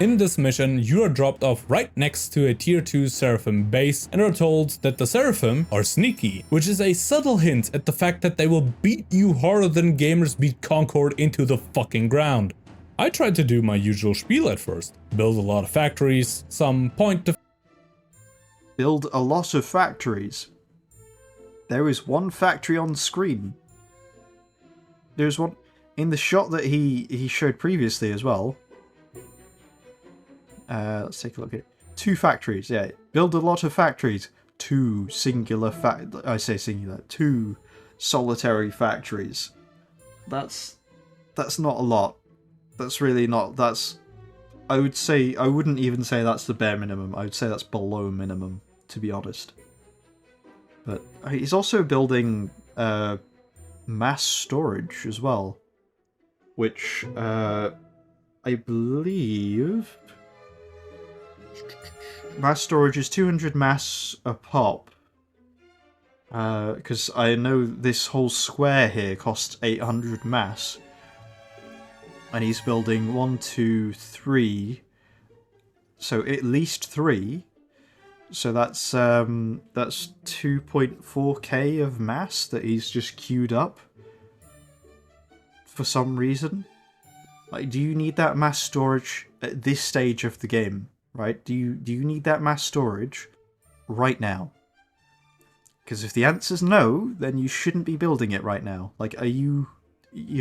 In this mission, you are dropped off right next to a tier 2 Seraphim base and are told that the Seraphim are sneaky, which is a subtle hint at the fact that they will beat you harder than gamers beat Concord into the fucking ground. I tried to do my usual spiel at first, build a lot of factories, some point to... Build a lot of factories. There is one factory on screen. There's one in the shot that he showed previously as well. Let's take a look at it. 2 factories, yeah. Build a lot of factories. 2 singular I say singular. 2 solitary factories. That's not a lot. That's really not. I wouldn't even say that's the bare minimum. I would say that's below minimum, to be honest. But he's also building mass storage as well, which I believe mass storage is 200 mass a pop. Because I know this whole square here costs 800 mass. And he's building 1, 2, 3. So at least 3. So that's 2.4k of mass that he's just queued up. For some reason. Like, do you need that mass storage at this stage of the game? Right? Do you need that mass storage right now? Because if the answer's no, then you shouldn't be building it right now. Like, you're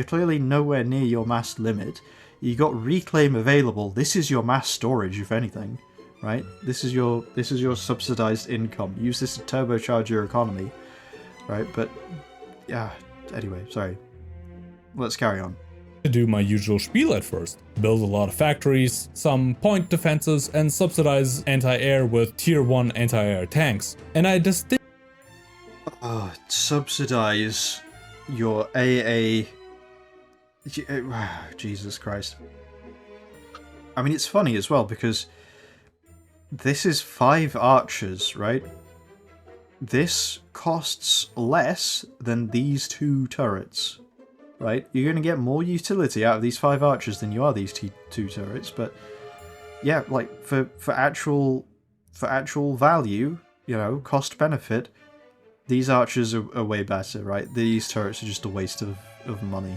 clearly nowhere near your mass limit. You got reclaim available. This is your mass storage, if anything, right? This is your subsidized income. Use this to turbocharge your economy, right? But yeah. Anyway, sorry. Let's carry on. to do my usual spiel at first. Build a lot of factories, some point defenses, and subsidize anti-air with tier 1 anti-air tanks. And I distinctly subsidize your AA... Jesus Christ. I mean, it's funny as well, because this is 5 archers, right? This costs less than these 2 turrets, right? You're going to get more utility out of these 5 archers than you are these 2 turrets, but yeah, like, for actual value, you know, cost benefit, these archers are way better, right? These turrets are just a waste of money.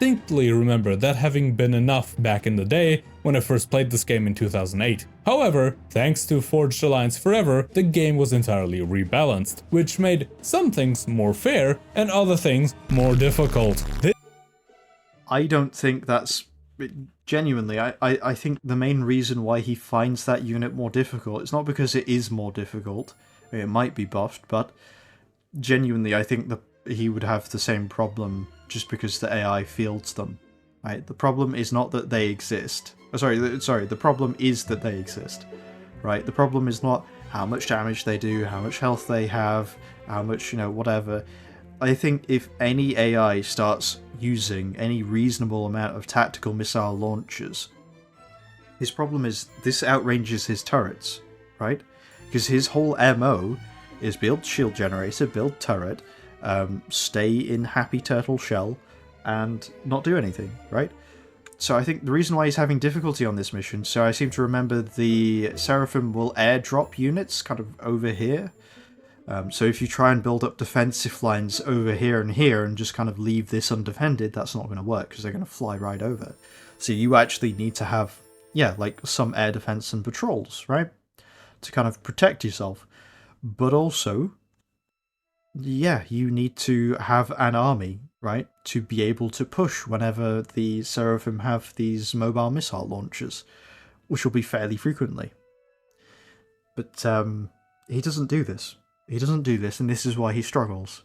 Distinctly remember that having been enough back in the day when I first played this game in 2008. However, thanks to Forged Alliance Forever, the game was entirely rebalanced, which made some things more fair and other things more difficult. I don't think that's... Genuinely, I think the main reason why he finds that unit more difficult is not because it is more difficult. I mean, it might be buffed, but genuinely I think he would have the same problem just because the AI fields them, right? The problem is not that they exist. Sorry, the problem is that they exist, right? The problem is not how much damage they do, how much health they have, how much, you know, whatever. I think if any AI starts using any reasonable amount of tactical missile launchers, his problem is this outranges his turrets, right? Because his whole MO is build shield generator, build turret, stay in happy turtle shell, and not do anything, right? So I think the reason why he's having difficulty on this mission, so I seem to remember the Seraphim will airdrop units kind of over here. So if you try and build up defensive lines over here and just kind of leave this undefended, that's not going to work because they're going to fly right over. So you actually need to have, yeah, like some air defense and patrols, right? To kind of protect yourself. But also, yeah, you need to have an army, right, to be able to push whenever the Seraphim have these mobile missile launchers, which will be fairly frequently. But he doesn't do this. He doesn't do this, and this is why he struggles.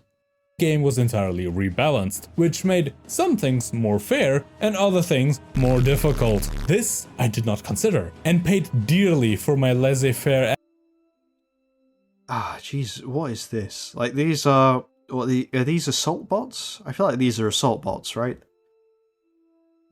The game was entirely rebalanced, which made some things more fair and other things more difficult. This I did not consider, and paid dearly for my laissez-faire. Jeez, what is this? Like, these are... are these assault bots? I feel like these are assault bots, right?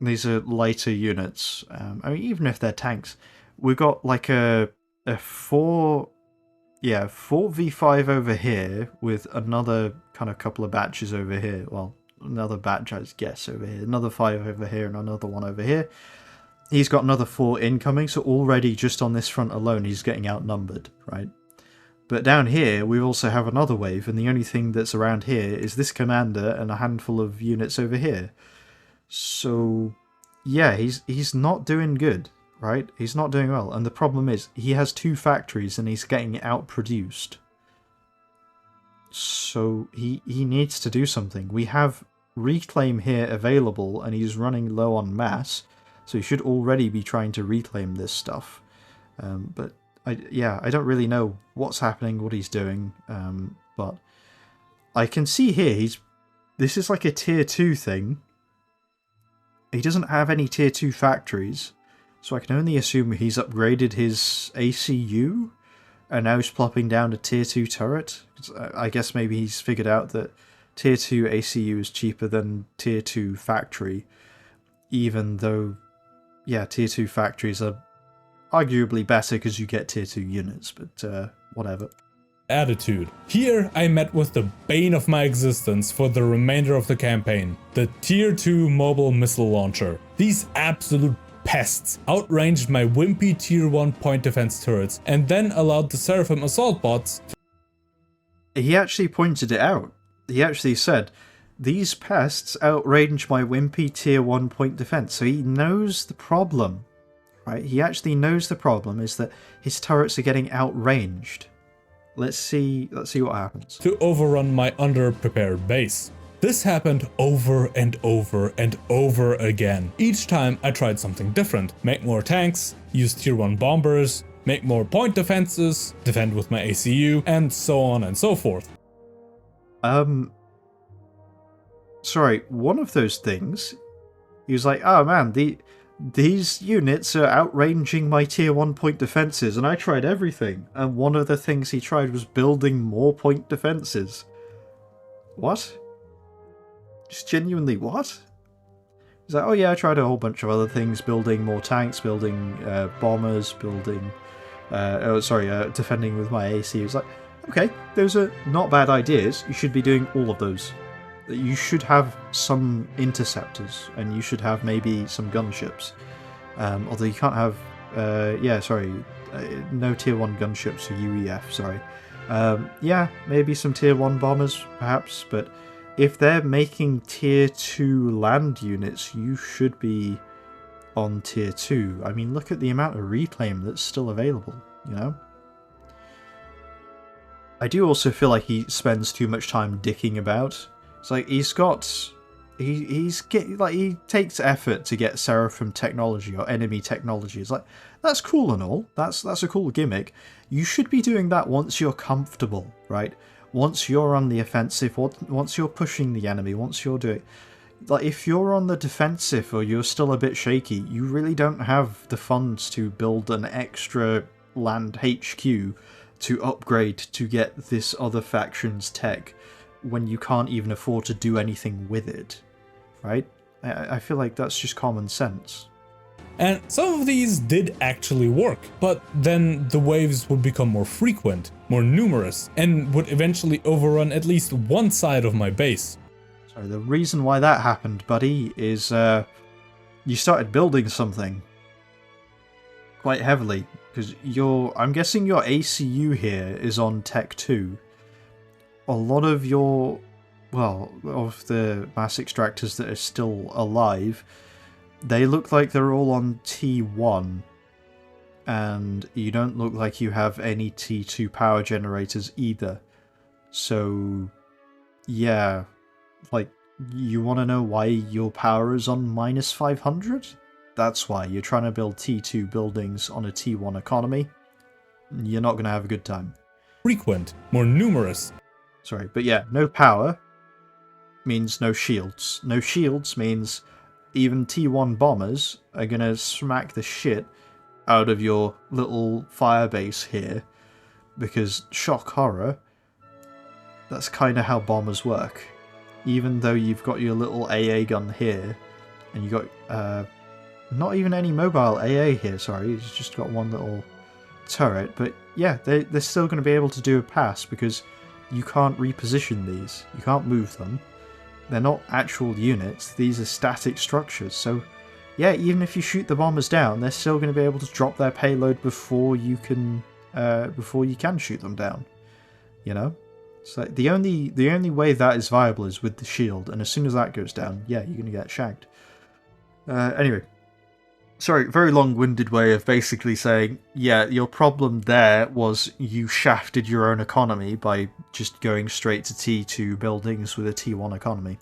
These are lighter units. I mean, even if they're tanks. We've got, like, a 4v5 over here, with another kind of couple of batches over here. Well, another batch, I guess, over here. Another 5 over here, and another 1 over here. He's got another 4 incoming, so already just on this front alone, he's getting outnumbered, right? But down here, we also have another wave, and the only thing that's around here is this commander and a handful of units over here. So, yeah, he's not doing good, right? He's not doing well, and the problem is, he has 2 factories and he's getting outproduced. So, he needs to do something. We have Reclaim here available, and he's running low on mass, so he should already be trying to reclaim this stuff. But I don't really know what's happening, what he's doing, but I can see here, this is like a tier 2 thing. He doesn't have any tier 2 factories, so I can only assume he's upgraded his ACU, and now he's plopping down a tier 2 turret. I guess maybe he's figured out that tier 2 ACU is cheaper than tier 2 factory, even though, yeah, tier 2 factories are arguably better because you get tier 2 units, but whatever. Attitude. Here I met with the bane of my existence for the remainder of the campaign, the tier 2 mobile missile launcher. These absolute pests outranged my wimpy tier 1 point defense turrets and then allowed the Seraphim assault bots. He actually pointed it out. He actually said, these pests outrange my wimpy tier 1 point defense, so he knows the problem. Right? He actually knows the problem is that his turrets are getting outranged. Let's see what happens. To overrun my underprepared base. This happened over and over and over again. Each time I tried something different. Make more tanks, use tier 1 bombers, make more point defenses, defend with my ACU, and so on and so forth. Sorry, one of those things He was like, oh man, these units are outranging my tier 1 point defenses, and I tried everything. And one of the things he tried was building more point defenses. What? Just genuinely what? He's like, oh yeah, I tried a whole bunch of other things, building more tanks, building bombers, building... defending with my AC. He was like, okay, those are not bad ideas. You should be doing all of those. You should have some interceptors, and you should have maybe some gunships. Although you can't have... no tier 1 gunships or UEF, sorry. Yeah, maybe some tier 1 bombers, perhaps, but if they're making tier 2 land units, you should be on tier 2. I mean, look at the amount of reclaim that's still available, you know? I do also feel like he spends too much time dicking about. It's like he takes effort to get Seraphim technology or enemy technology. It's like, that's cool and all. That's a cool gimmick. You should be doing that once you're comfortable, right? Once you're on the offensive, once you're pushing the enemy, once you're doing... Like, if you're on the defensive or you're still a bit shaky, you really don't have the funds to build an extra land HQ to upgrade to get this other faction's tech when you can't even afford to do anything with it, right? I feel like that's just common sense. And some of these did actually work, but then the waves would become more frequent, more numerous, and would eventually overrun at least one side of my base. Sorry, the reason why that happened, buddy, is you started building something quite heavily, because I'm guessing your ACU here is on Tech 2. A lot of your, of the mass extractors that are still alive, they look like they're all on T1, and you don't look like you have any T2 power generators either. So, yeah, like, you want to know why your power is on minus 500? That's why. You're trying to build T2 buildings on a T1 economy. You're not going to have a good time. Frequent, more numerous. Sorry, but yeah, no power means no shields. No shields means even T1 bombers are going to smack the shit out of your little firebase here, because shock horror, that's kind of how bombers work. Even though you've got your little AA gun here, and you got not even any mobile AA here, sorry, it's just got one little turret, but yeah, they're still going to be able to do a pass because you can't reposition these, you can't move them. They're not actual units, these are static structures, so yeah, even if you shoot the bombers down, they're still going to be able to drop their payload before you can shoot them down, you know? So the only way that is viable is with the shield, and as soon as that goes down, yeah, you're going to get shagged. Anyway, sorry, very long-winded way of basically saying, yeah, your problem there was you shafted your own economy by just going straight to T2 buildings with a T1 economy.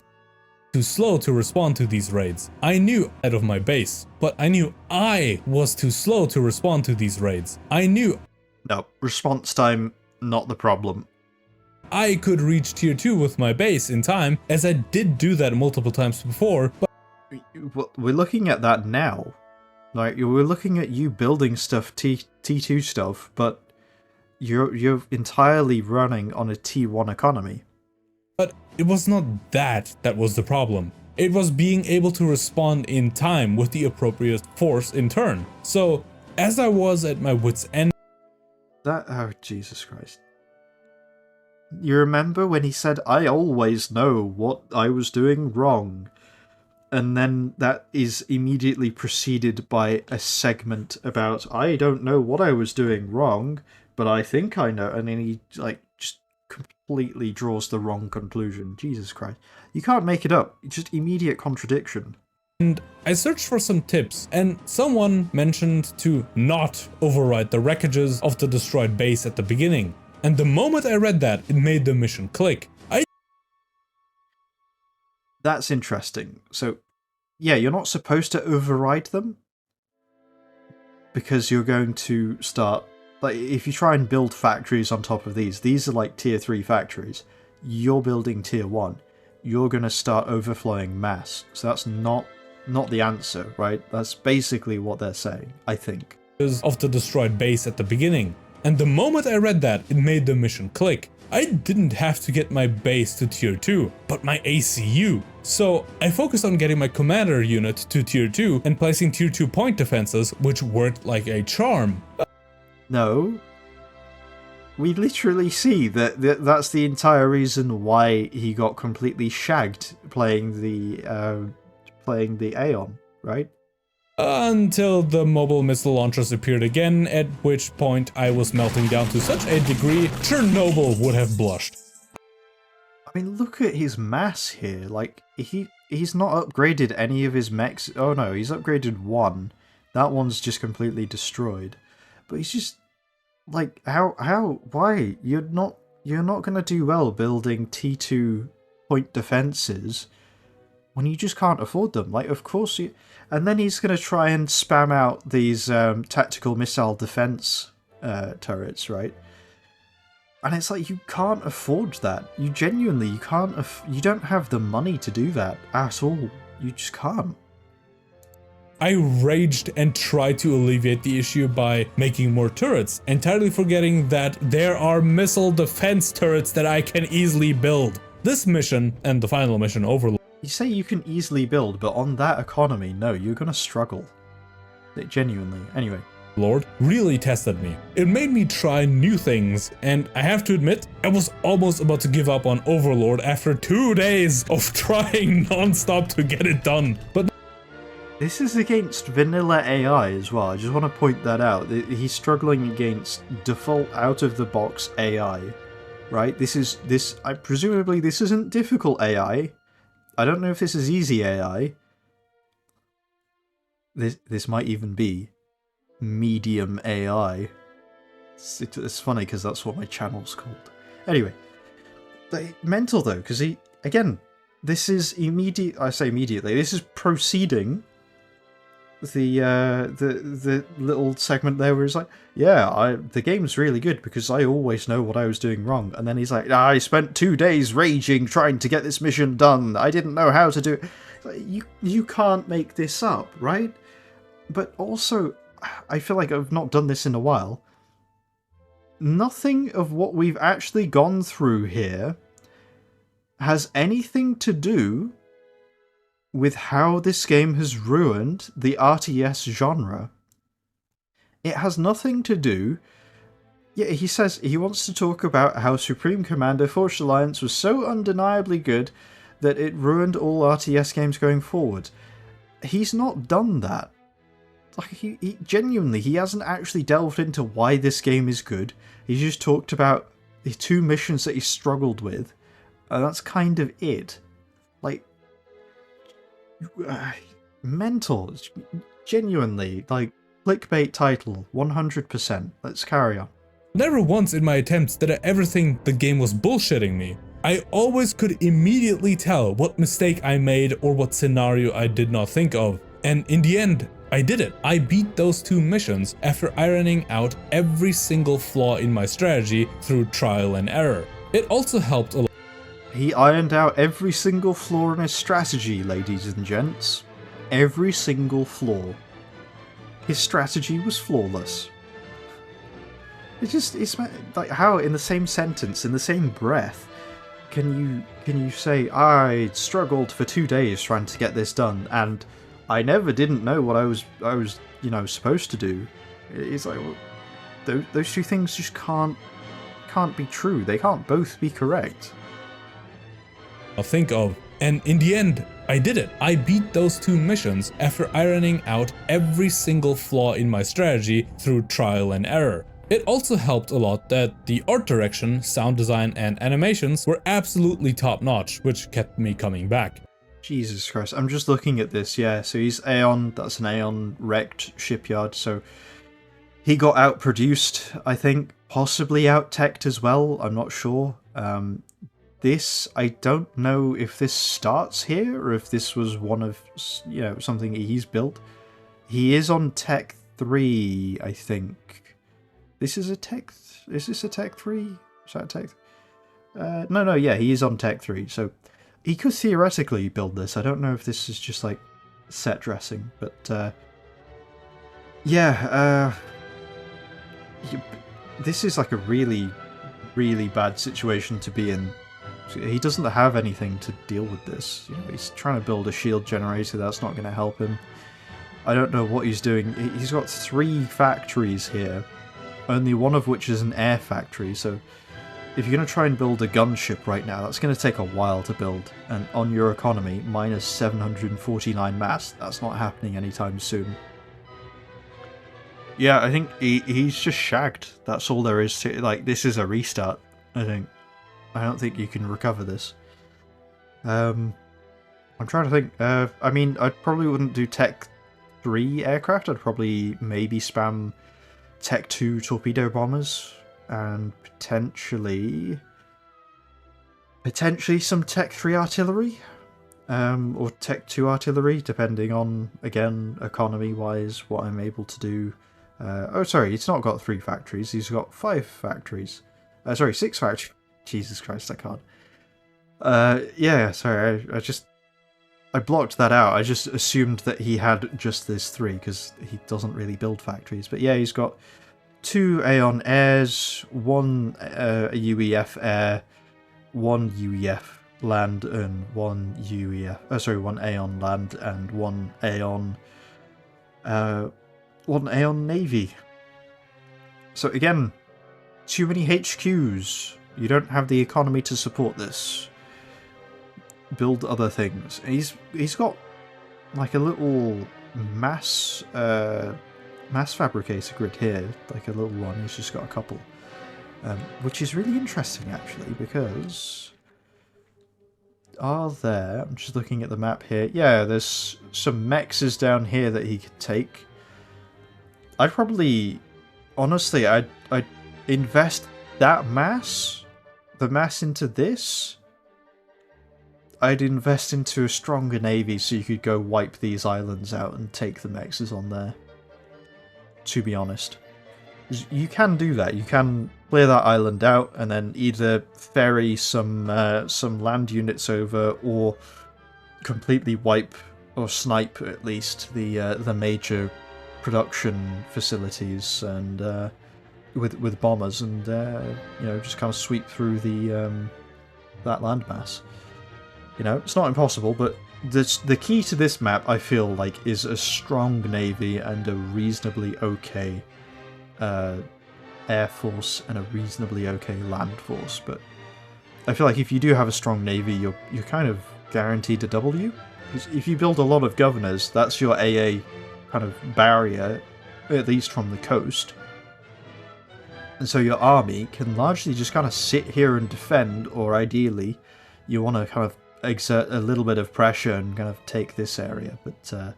Too slow to respond to these raids. I knew out of my base, but I knew I was too slow to respond to these raids. I knew... No, response time, not the problem. I could reach tier 2 with my base in time, as I did do that multiple times before, but... We're looking at that now. Like, we're looking at you building stuff, T2 stuff, but you're entirely running on a T1 economy. But it was not that was the problem. It was being able to respond in time with the appropriate force in turn. So, as I was at my wit's end... Oh, Jesus Christ. You remember when he said, I always know what I was doing wrong? And then that is immediately preceded by a segment about, I don't know what I was doing wrong, but I think I know. And then he, like, just completely draws the wrong conclusion. Jesus Christ. You can't make it up. It's just immediate contradiction. And I searched for some tips, and someone mentioned to not overwrite the wreckages of the destroyed base at the beginning. And the moment I read that, it made the mission click. That's interesting. So, yeah, you're not supposed to override them, because you're going to start... Like, if you try and build factories on top of these are like tier 3 factories. You're building tier 1. You're going to start overflowing mass. So that's not not the answer, right? That's basically what they're saying, I think. Of the destroyed base at the beginning. And the moment I read that, it made the mission click. I didn't have to get my base to tier 2, but my ACU. So I focused on getting my commander unit to tier 2 and placing tier 2 point defenses, which worked like a charm. No. We literally see that's the entire reason why he got completely shagged playing the Aeon, right? Until the mobile missile launchers appeared again, at which point I was melting down to such a degree Chernobyl would have blushed. I mean, look at his mass here. Like, he's not upgraded any of his mechs. Oh no, he's upgraded one. That one's just completely destroyed. But he's just like, why? You're not gonna do well building T2 point defenses when you just can't afford them. Like, of course you... And then he's going to try and spam out these tactical missile defense turrets, right? And it's like, you can't afford that. You genuinely, you can't... you don't have the money to do that at all. You just can't. I raged and tried to alleviate the issue by making more turrets, entirely forgetting that there are missile defense turrets that I can easily build. This mission, and the final mission Overlord, you say you can easily build, but on that economy, no, you're gonna struggle. Like, genuinely. Anyway. Lord really tested me. It made me try new things, and I have to admit, I was almost about to give up on Overlord after 2 days of trying non-stop to get it done. But this is against vanilla AI as well, I just want to point that out. He's struggling against default out-of-the-box AI, right? Presumably this isn't difficult AI. I don't know if this is easy AI. This might even be medium AI. It's funny because that's what my channel's called. Anyway, mental though, because this is immediate. I say immediately. This is proceeding. The little segment there where he's like, yeah, the game's really good because I always know what I was doing wrong. And then he's like, I spent 2 days raging trying to get this mission done. I didn't know how to do it. Like, you can't make this up, right? But also, I feel like I've not done this in a while. Nothing of what we've actually gone through here has anything to do with how this game has ruined the RTS genre. It has nothing to do... Yeah, he says he wants to talk about how Supreme Commander Forged Alliance was so undeniably good that it ruined all RTS games going forward. He's not done that. Like, he genuinely, he hasn't actually delved into why this game is good. He's just talked about the 2 missions that he struggled with, and that's kind of it. Like, mental, genuinely, like, clickbait title, 100%. Let's carry on. Never once in my attempts did I ever think the game was bullshitting me. I always could immediately tell what mistake I made or what scenario I did not think of. And in the end, I did it. I beat those 2 missions after ironing out every single flaw in my strategy through trial and error. It also helped a lot. He ironed out every single flaw in his strategy, ladies and gents. Every single flaw. His strategy was flawless. It's like, how in the same sentence, in the same breath, can you say, I struggled for 2 days trying to get this done, and I didn't know what I was supposed to do. It's like, well, those 2 things just can't be true. They can't both be correct. Think of. And in the end, I did it. I beat those 2 missions after ironing out every single flaw in my strategy through trial and error. It also helped a lot that the art direction, sound design, and animations were absolutely top-notch, which kept me coming back. Jesus Christ, I'm just looking at this, yeah, so he's Aeon, that's an Aeon wrecked shipyard, so he got outproduced, I think, possibly out-teched as well, I'm not sure. This, I don't know if this starts here, or if this was one of, something he's built. He is on Tech 3, I think. Is this a Tech 3? Is that a Tech? Yeah, he is on Tech 3, so he could theoretically build this. I don't know if this is just like set dressing. But yeah, this is like a really, really bad situation to be in. He doesn't have anything to deal with this. He's trying to build a shield generator. That's not going to help him. I don't know what he's doing. He's got 3 factories here, only one of which is an air factory. So if you're going to try and build a gunship right now, that's going to take a while to build. And on your economy, minus 749 mass. That's not happening anytime soon. Yeah, I think he's just shagged. That's all there is to, like, this is a restart, I think. I don't think you can recover this. I'm trying to think. I mean, I probably wouldn't do Tech 3 aircraft. I'd probably maybe spam Tech 2 torpedo bombers and potentially some Tech 3 artillery, or Tech 2 artillery, depending on, again, economy-wise, what I'm able to do. Oh, sorry, it's not got 3 factories. He's got 5 factories. Sorry, 6 factories. Jesus Christ, I can't. Yeah, sorry, I blocked that out. I just assumed that he had just this 3, because he doesn't really build factories. But yeah, he's got 2 Aeon Airs, 1 UEF Air, 1 UEF Land, and 1 1 Aeon Land, and 1 Aeon Navy. So again, too many HQs. You don't have the economy to support this. Build other things. And he's got like a little mass fabricator grid here, like a little one. He's just got a couple, which is really interesting actually, because are there? I'm just looking at the map here. Yeah, there's some mexes down here that he could take. I'd probably, honestly, I'd invest that mass. The mass into this, I'd invest into a stronger navy so you could go wipe these islands out and take the mexes on there. To be honest. You can do that. You can clear that island out and then either ferry some land units over, or completely wipe or snipe at least the major production facilities and with bombers, and just kind of sweep through the that landmass. It's not impossible, but the key to this map, I feel like, is a strong navy and a reasonably okay air force and a reasonably okay land force. But I feel like if you do have a strong navy, you're kind of guaranteed a W. Because if you build a lot of governors, that's your AA kind of barrier, at least from the coast. And so your army can largely just kind of sit here and defend, or ideally, you want to kind of exert a little bit of pressure and kind of take this area. But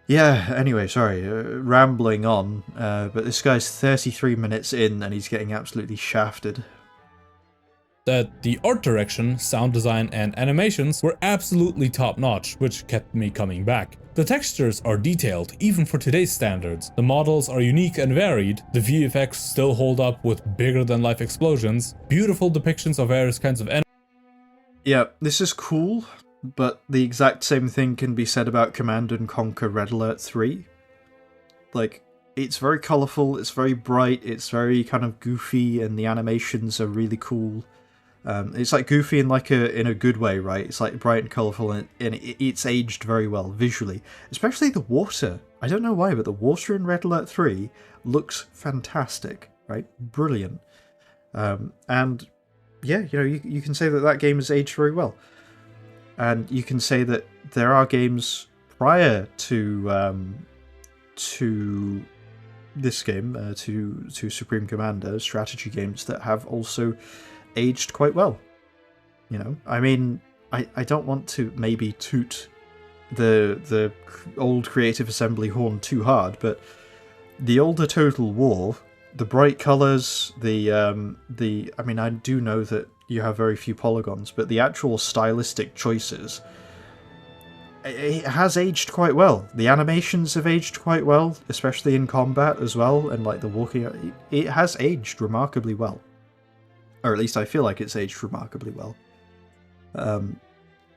yeah, anyway, sorry, rambling on. But this guy's 33 minutes in and he's getting absolutely shafted. That the art direction, sound design, and animations were absolutely top-notch, which kept me coming back. The textures are detailed, even for today's standards. The models are unique and varied. The VFX still hold up with bigger-than-life explosions. Beautiful depictions of various kinds of enemies. Yeah, this is cool, but the exact same thing can be said about Command & Conquer Red Alert 3. Like, it's very colourful, it's very bright, it's very kind of goofy, and the animations are really cool. It's like goofy in a good way, right? It's like bright and colourful, and it's aged very well visually. Especially the water. I don't know why, but the water in Red Alert 3 looks fantastic, right? Brilliant. And yeah, you can say that game has aged very well. And you can say that there are games prior to this game, to Supreme Commander, strategy games that have also aged quite well. I mean, I don't want to maybe toot the old Creative Assembly horn too hard, but the older Total War, the bright colours, I mean, I do know that you have very few polygons, but the actual stylistic choices, it has aged quite well. The animations have aged quite well, especially in combat as well, and like the walking, it has aged remarkably well. Or at least I feel like it's aged remarkably well.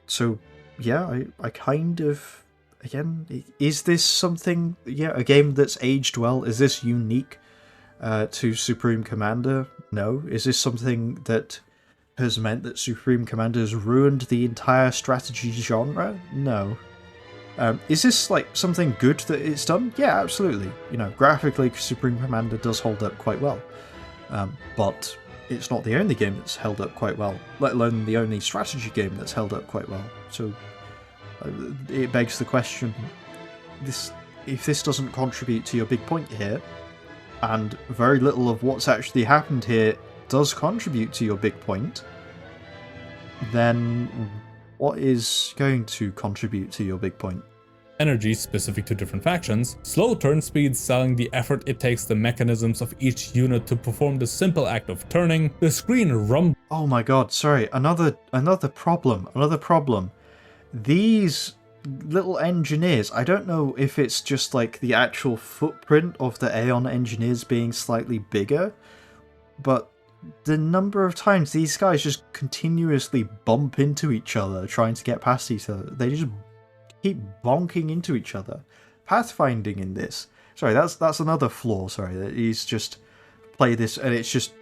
So yeah, I kind of again, is this something, a game that's aged well? Is this unique to Supreme Commander? No. Is this something that has meant that Supreme Commander has ruined the entire strategy genre? No. Is this like something good that it's done? Yeah, absolutely. Graphically, Supreme Commander does hold up quite well. But it's not the only game that's held up quite well, let alone the only strategy game that's held up quite well. So it begs the question, if this doesn't contribute to your big point here, and very little of what's actually happened here does contribute to your big point, then what is going to contribute to your big point? Energy specific to different factions, slow turn speeds selling the effort it takes the mechanisms of each unit to perform the simple act of turning, the screen rumble. Oh my god, sorry, another problem. These little engineers, I don't know if it's just like the actual footprint of the Aeon engineers being slightly bigger, but the number of times these guys just continuously bump into each other trying to get past each other, they just keep bonking into each other. Pathfinding in this, sorry, that's another flaw, sorry, that he's just play this and it's just,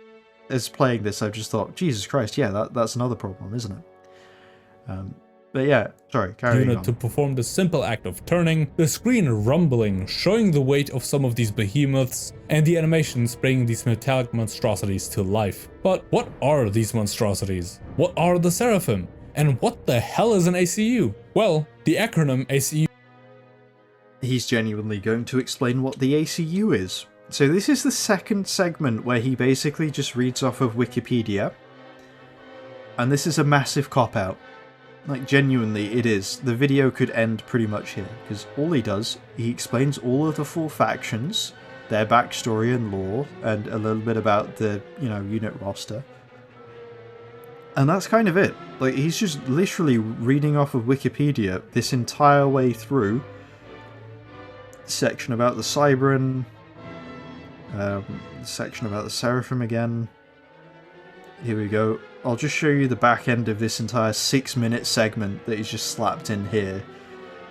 as playing this I've just thought, Jesus Christ, yeah, that's another problem, isn't it? But yeah, sorry, carry on. To perform the simple act of turning, the screen rumbling, showing the weight of some of these behemoths, and the animations bringing these metallic monstrosities to life. But what are these monstrosities? What are the Seraphim? And what the hell is an ACU? Well, the acronym ACU... He's genuinely going to explain what the ACU is. So this is the second segment where he basically just reads off of Wikipedia. And this is a massive cop-out. Like, genuinely, it is. The video could end pretty much here, because all he does, he explains all of the 4 factions, their backstory and lore, and a little bit about the, unit roster. And that's kind of it. Like, he's just literally reading off of Wikipedia this entire way through. Section about the Cybran, section about the Seraphim again. Here we go. I'll just show you the back end of this entire 6-minute segment that he's just slapped in here.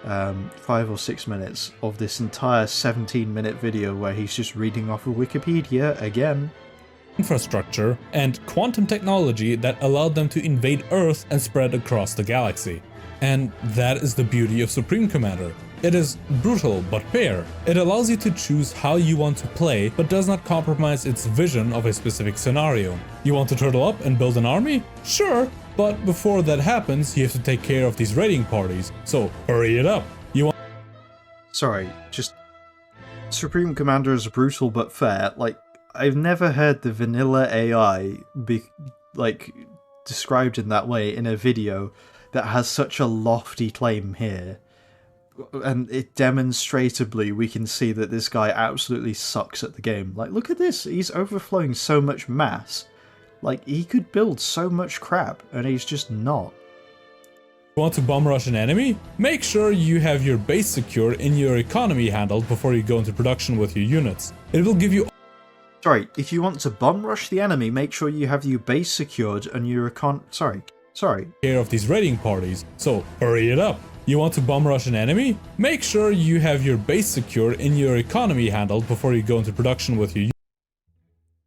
5 or 6 minutes of this entire 17-minute video where he's just reading off of Wikipedia again. Infrastructure and quantum technology that allowed them to invade Earth and spread across the galaxy. And that is the beauty of Supreme Commander. It is brutal but fair. It allows you to choose how you want to play, but does not compromise its vision of a specific scenario. You want to turtle up and build an army? Sure, but before that happens, you have to take care of these raiding parties, so hurry it up. Sorry, just... Supreme Commander is brutal but fair. Like, I've never heard the vanilla AI be, described in that way in a video that has such a lofty claim here. And it demonstrably, we can see that this guy absolutely sucks at the game. Like, look at this, he's overflowing so much mass. Like, he could build so much crap, and he's just not. Want to bomb rush an enemy? Make sure you have your base secure and your economy handled before you go into production with your units. It will give you... Sorry, if you want to bomb rush the enemy, make sure you have your base secured and your Sorry. Care of these raiding parties, so hurry it up. You want to bomb rush an enemy? Make sure you have your base secure and your economy handled before you go into production with your...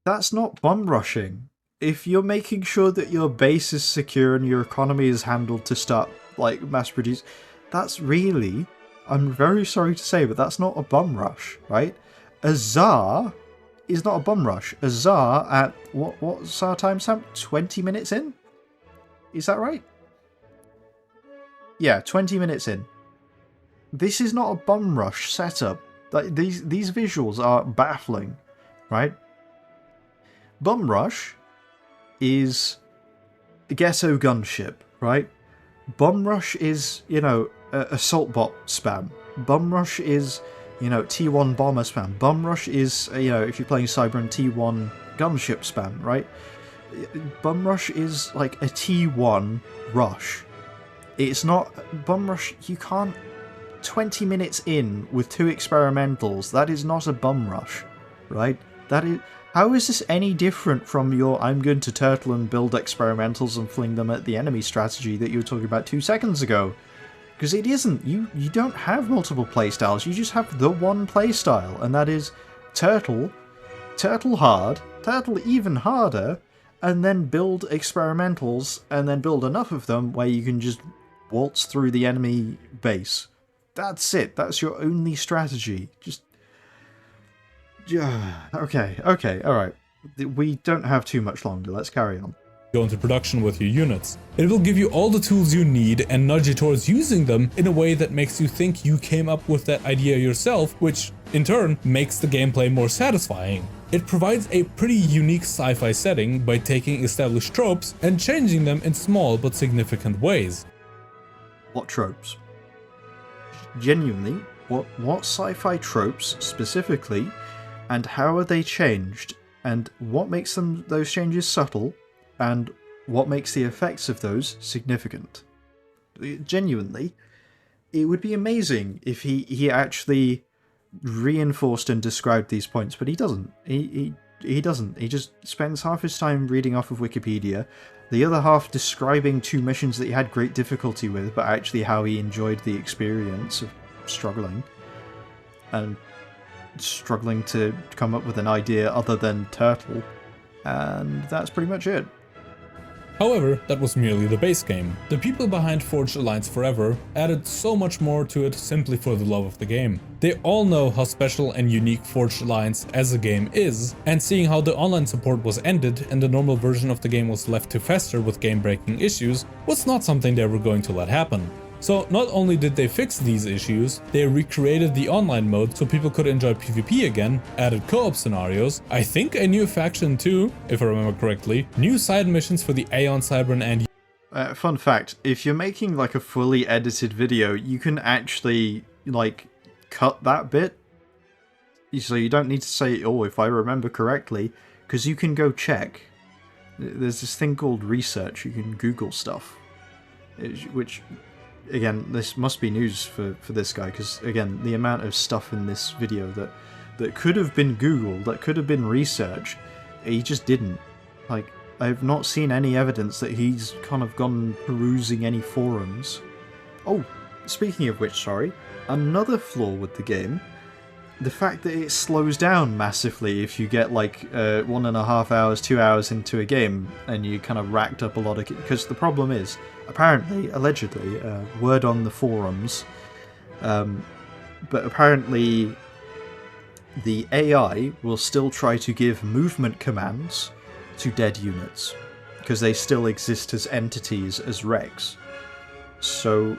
That's not bomb rushing. If you're making sure that your base is secure and your economy is handled to start, mass produce, that's really... I'm very sorry to say, but that's not a bomb rush, right? A Tsar is not a bomb rush. A Tsar at... What's our timestamp? 20 minutes in? Is that right? Yeah, 20 minutes in. This is not a bum rush setup. Like, these visuals are baffling, right? Bum rush is a ghetto gunship, right? Bum rush is, assault bot spam. Bum rush is, T1 bomber spam. Bum rush is, if you're playing Cybran, T1 gunship spam, right? Bum rush is like a T1 rush. It's not... Bum rush, you can't... 20 minutes in with 2 experimentals, that is not a bum rush, right? That is... How is this any different from your I'm going to turtle and build experimentals and fling them at the enemy strategy that you were talking about 2 seconds ago? Because it isn't. You don't have multiple playstyles. You just have the one playstyle, and that is turtle, turtle hard, turtle even harder, and then build experimentals, and then build enough of them where you can just waltz through the enemy base. That's it. That's your only strategy. Just... Okay, alright. We don't have too much longer. Let's carry on. Go into production with your units. It will give you all the tools you need and nudge you towards using them in a way that makes you think you came up with that idea yourself, which in turn makes the gameplay more satisfying. It provides a pretty unique sci-fi setting by taking established tropes and changing them in small but significant ways. What tropes? Genuinely, what sci-fi tropes specifically, and how are they changed, and what makes those changes subtle, and what makes the effects of those significant? Genuinely, it would be amazing if he actually reinforced and described these points, but he doesn't. He doesn't. He just spends half his time reading off of Wikipedia, the other half describing 2 missions that he had great difficulty with, but actually how he enjoyed the experience of struggling. And struggling to come up with an idea other than turtle. And that's pretty much it. However, that was merely the base game. The people behind Forged Alliance Forever added so much more to it simply for the love of the game. They all know how special and unique Forged Alliance as a game is, and seeing how the online support was ended and the normal version of the game was left to fester with game-breaking issues was not something they were going to let happen. So not only did they fix these issues, they recreated the online mode so people could enjoy PvP again, added co-op scenarios, I think a new faction too, if I remember correctly, new side missions for the Aeon, Cybern and... Fun fact, if you're making like a fully edited video, you can actually like cut that bit. So you don't need to say, oh, if I remember correctly, because you can go check. There's this thing called research, you can Google stuff, which... Again, this must be news for this guy, because, again, the amount of stuff in this video that could have been Googled, that could have been researched, he just didn't. Like, I've not seen any evidence that he's kind of gone perusing any forums. Oh, speaking of which, sorry, another flaw with the game, the fact that it slows down massively if you get like 1.5 hours, 2 hours into a game and you kind of racked up a lot of... Because the problem is, apparently, allegedly, word on the forums, but apparently the AI will still try to give movement commands to dead units because they still exist as entities, as Rex. So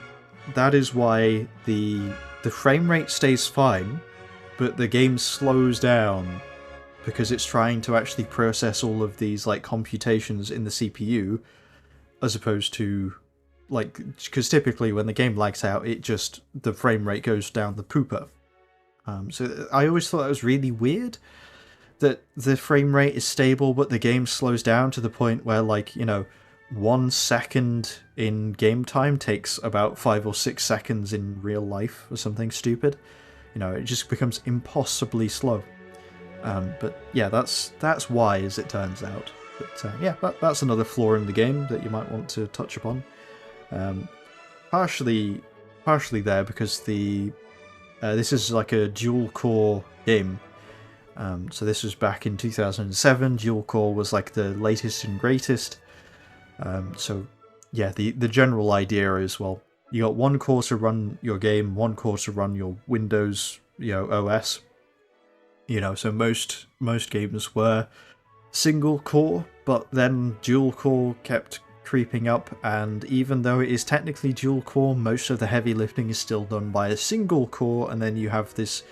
that is why the frame rate stays fine, but the game slows down because it's trying to actually process all of these like computations in the CPU, as opposed to like, because typically when the game lags out, the frame rate goes down the pooper. So I always thought that was really weird, that the frame rate is stable but the game slows down to the point where, like, you know, 1 second in game time takes about 5 or 6 seconds in real life or something stupid. You know, it just becomes impossibly slow. But yeah, that's why, as it turns out. But yeah, that's another flaw in the game that you might want to touch upon. Partially there because this is like a dual core game. So this was back in 2007. Dual core was like the latest and greatest. So yeah, the general idea is, well, you got 1 core to run your game, 1 core to run your Windows, OS. So most games were single core, but then dual core kept creeping up, and even though it is technically dual core, most of the heavy lifting is still done by a single core, and then you have this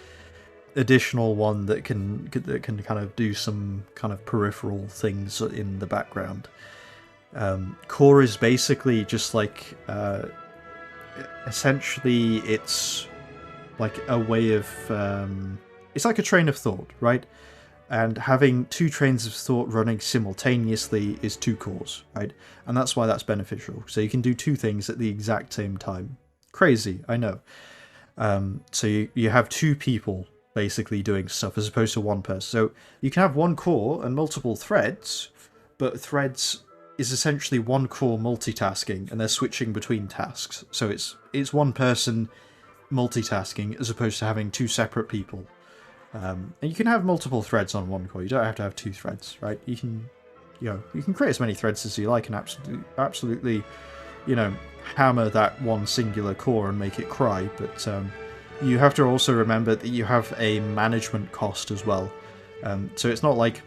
additional one that can kind of do some kind of peripheral things in the background. Core is basically just like essentially it's like a way of it's like a train of thought, right? And having 2 trains of thought running simultaneously is 2 cores, right? And that's why that's beneficial. So you can do 2 things at the exact same time. Crazy, I know. So you have 2 people basically doing stuff as opposed to 1 person. So you can have 1 core and multiple threads, but threads is essentially one core multitasking, and they're switching between tasks. So it's one person multitasking as opposed to having two separate people. And you can have multiple threads on one core. You don't have to have two threads, right? You can create as many threads as you like and absolutely, hammer that one singular core and make it cry. But you have to also remember that you have a management cost as well. So it's not like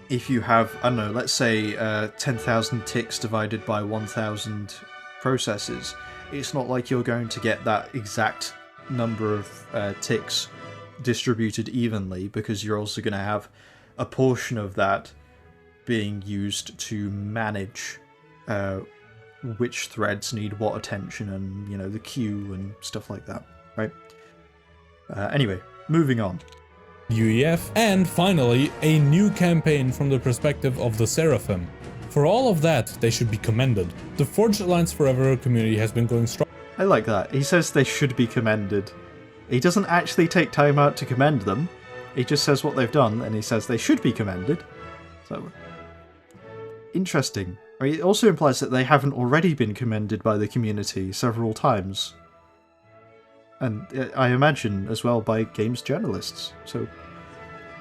if you have, I don't know, let's say 10,000 ticks divided by 1,000 processes. It's not like you're going to get that exact number of ticks distributed evenly, because you're also going to have a portion of that being used to manage which threads need what attention and, the queue and stuff like that, right? Anyway, moving on. UEF, and finally, a new campaign from the perspective of the Seraphim. For all of that, they should be commended. The Forged Alliance Forever community has been going strong. I like that. He says they should be commended. He doesn't actually take time out to commend them. He just says what they've done, and he says they should be commended. So, interesting. It also implies that they haven't already been commended by the community several times. And I imagine as well by games journalists. So,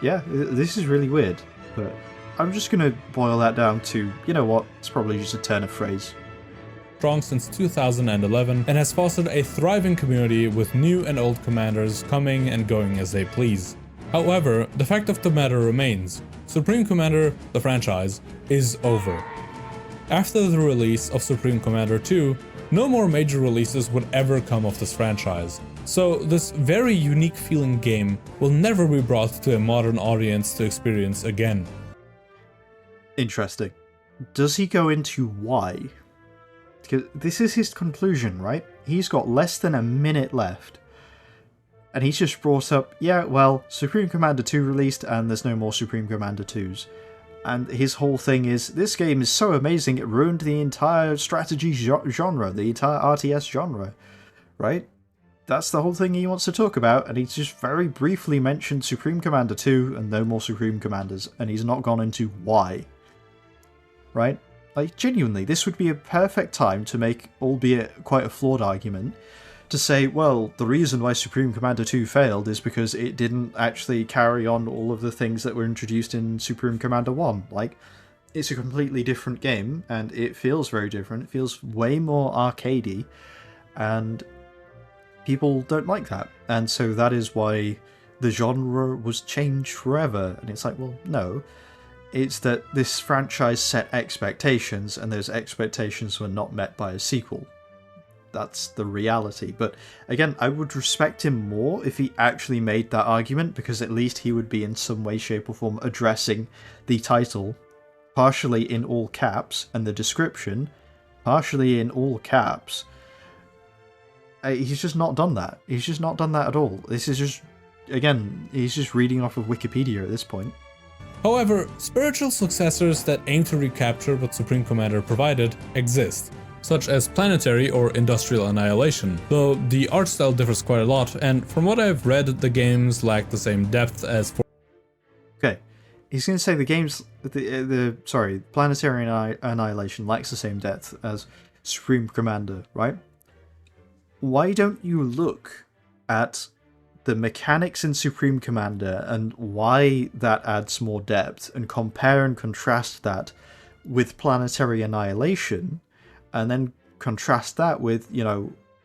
yeah, this is really weird. But I'm just going to boil that down to, you know what, it's probably just a turn of phrase. Strong since 2011 and has fostered a thriving community with new and old commanders coming and going as they please. However, the fact of the matter remains, Supreme Commander, the franchise, is over. After the release of Supreme Commander 2, no more major releases would ever come of this franchise. So this very unique feeling game will never be brought to a modern audience to experience again. Interesting. Does he go into why? Because this is his conclusion, right? He's got less than a minute left. And he's just brought up, yeah, well, Supreme Commander 2 released and there's no more Supreme Commander 2s. And his whole thing is, this game is so amazing it ruined the entire strategy genre, the entire RTS genre, right? That's the whole thing he wants to talk about, and he's just very briefly mentioned Supreme Commander 2 and no more Supreme Commanders, and he's not gone into why. Right? Like, genuinely, this would be a perfect time to make, albeit quite a flawed argument, to say, well, the reason why Supreme Commander 2 failed is because it didn't actually carry on all of the things that were introduced in Supreme Commander 1. Like, it's a completely different game, and it feels very different. It feels way more arcadey, and people don't like that. And so that is why the genre was changed forever. And it's like, well, no. It's that this franchise set expectations, and those expectations were not met by a sequel. That's the reality. But again, I would respect him more if he actually made that argument, because at least he would be in some way, shape or form addressing the title, partially in all caps, and the description, partially in all caps. He's just not done that. He's just not done that at all. This is just, again, he's just reading off of Wikipedia at this point. However, spiritual successors that aim to recapture what Supreme Commander provided exist, such as Planetary or Industrial Annihilation, though the art style differs quite a lot, and from what I've read, the games lack the same depth as Okay, he's going to say the games, Planetary Annihilation lacks the same depth as Supreme Commander, right? Why don't you look at the mechanics in Supreme Commander and why that adds more depth, and compare and contrast that with Planetary Annihilation, and then contrast that with,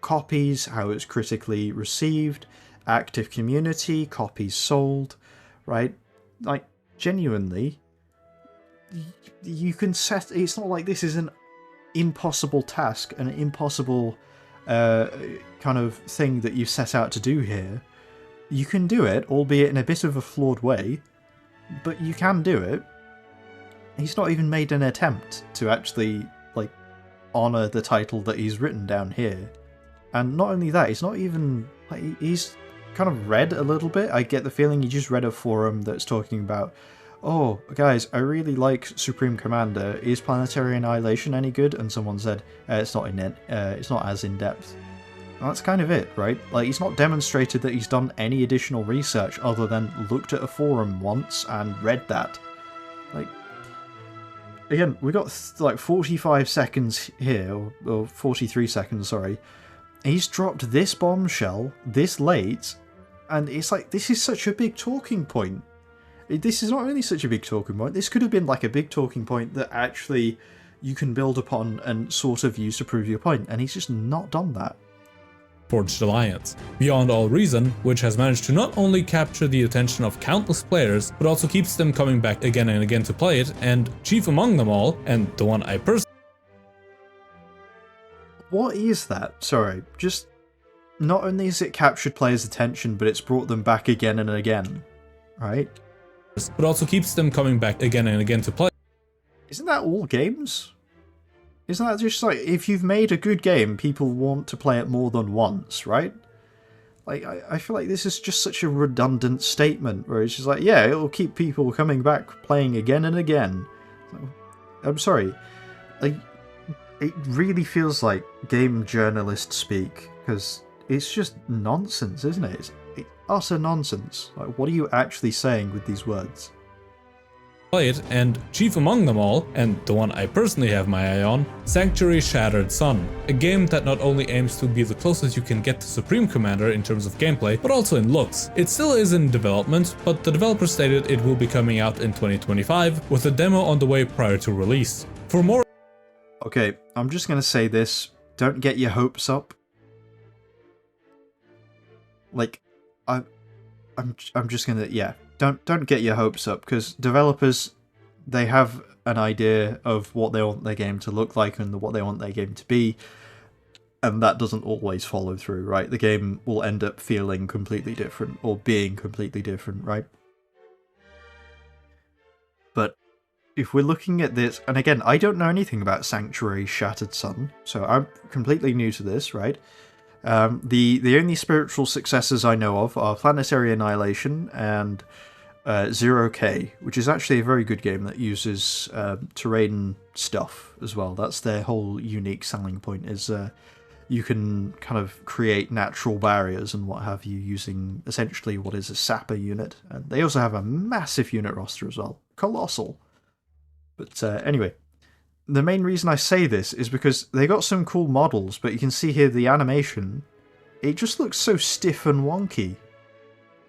copies, how it's critically received, active community, copies sold, right? Like, genuinely, you can set... It's not like this is an impossible task, an impossible kind of thing that you set out to do here. You can do it, albeit in a bit of a flawed way, but you can do it. He's not even made an attempt to actually, honour the title that he's written down here. And not only that, he's not even... he's kind of read a little bit. I get the feeling he just read a forum that's talking about, oh, guys, I really like Supreme Commander. Is Planetary Annihilation any good? And someone said, it's not as in-depth. That's kind of it, right? Like, he's not demonstrated that he's done any additional research other than looked at a forum once and read that. Like, again, we got like 45 seconds here, or 43 seconds, sorry. He's dropped this bombshell this late, and it's like, this is such a big talking point. This is not only such a big talking point, this could have been like a big talking point that actually you can build upon and sort of use to prove your point, and he's just not done that. Forged Alliance, beyond all reason, which has managed to not only capture the attention of countless players, but also keeps them coming back again and again to play it, and chief among them all, and the one I personally... What is that? Sorry, just... Not only has it captured players' attention, but it's brought them back again and again, right? But also keeps them coming back again and again to play. Isn't that all games? Isn't that just like, if you've made a good game, people want to play it more than once, right? Like, I feel like this is just such a redundant statement, where it's just like, yeah, it'll keep people coming back playing again and again. I'm sorry. Like, it really feels like game journalist speak, because it's just nonsense, isn't it? It's utter nonsense. Like, what are you actually saying with these words? Play it, and chief among them all, and the one I personally have my eye on, Sanctuary Shattered Sun, a game that not only aims to be the closest you can get to Supreme Commander in terms of gameplay, but also in looks. It still is in development, but the developer stated it will be coming out in 2025, with a demo on the way prior to release. For more... Okay, I'm just gonna say this, don't get your hopes up. Like, I'm just gonna, yeah, don't get your hopes up, because developers, they have an idea of what they want their game to look like and what they want their game to be, and that doesn't always follow through, right? The game will end up feeling completely different, or being completely different, right? But if we're looking at this, and again, I don't know anything about Sanctuary Shattered Sun, so I'm completely new to this, right? The only spiritual successors I know of are Planetary Annihilation and 0K, which is actually a very good game that uses terrain stuff as well. That's their whole unique selling point, is you can kind of create natural barriers and what have you using essentially what is a sapper unit. And they also have a massive unit roster as well. Colossal. But anyway, the main reason I say this is because they got some cool models, but you can see here the animation, it just looks so stiff and wonky.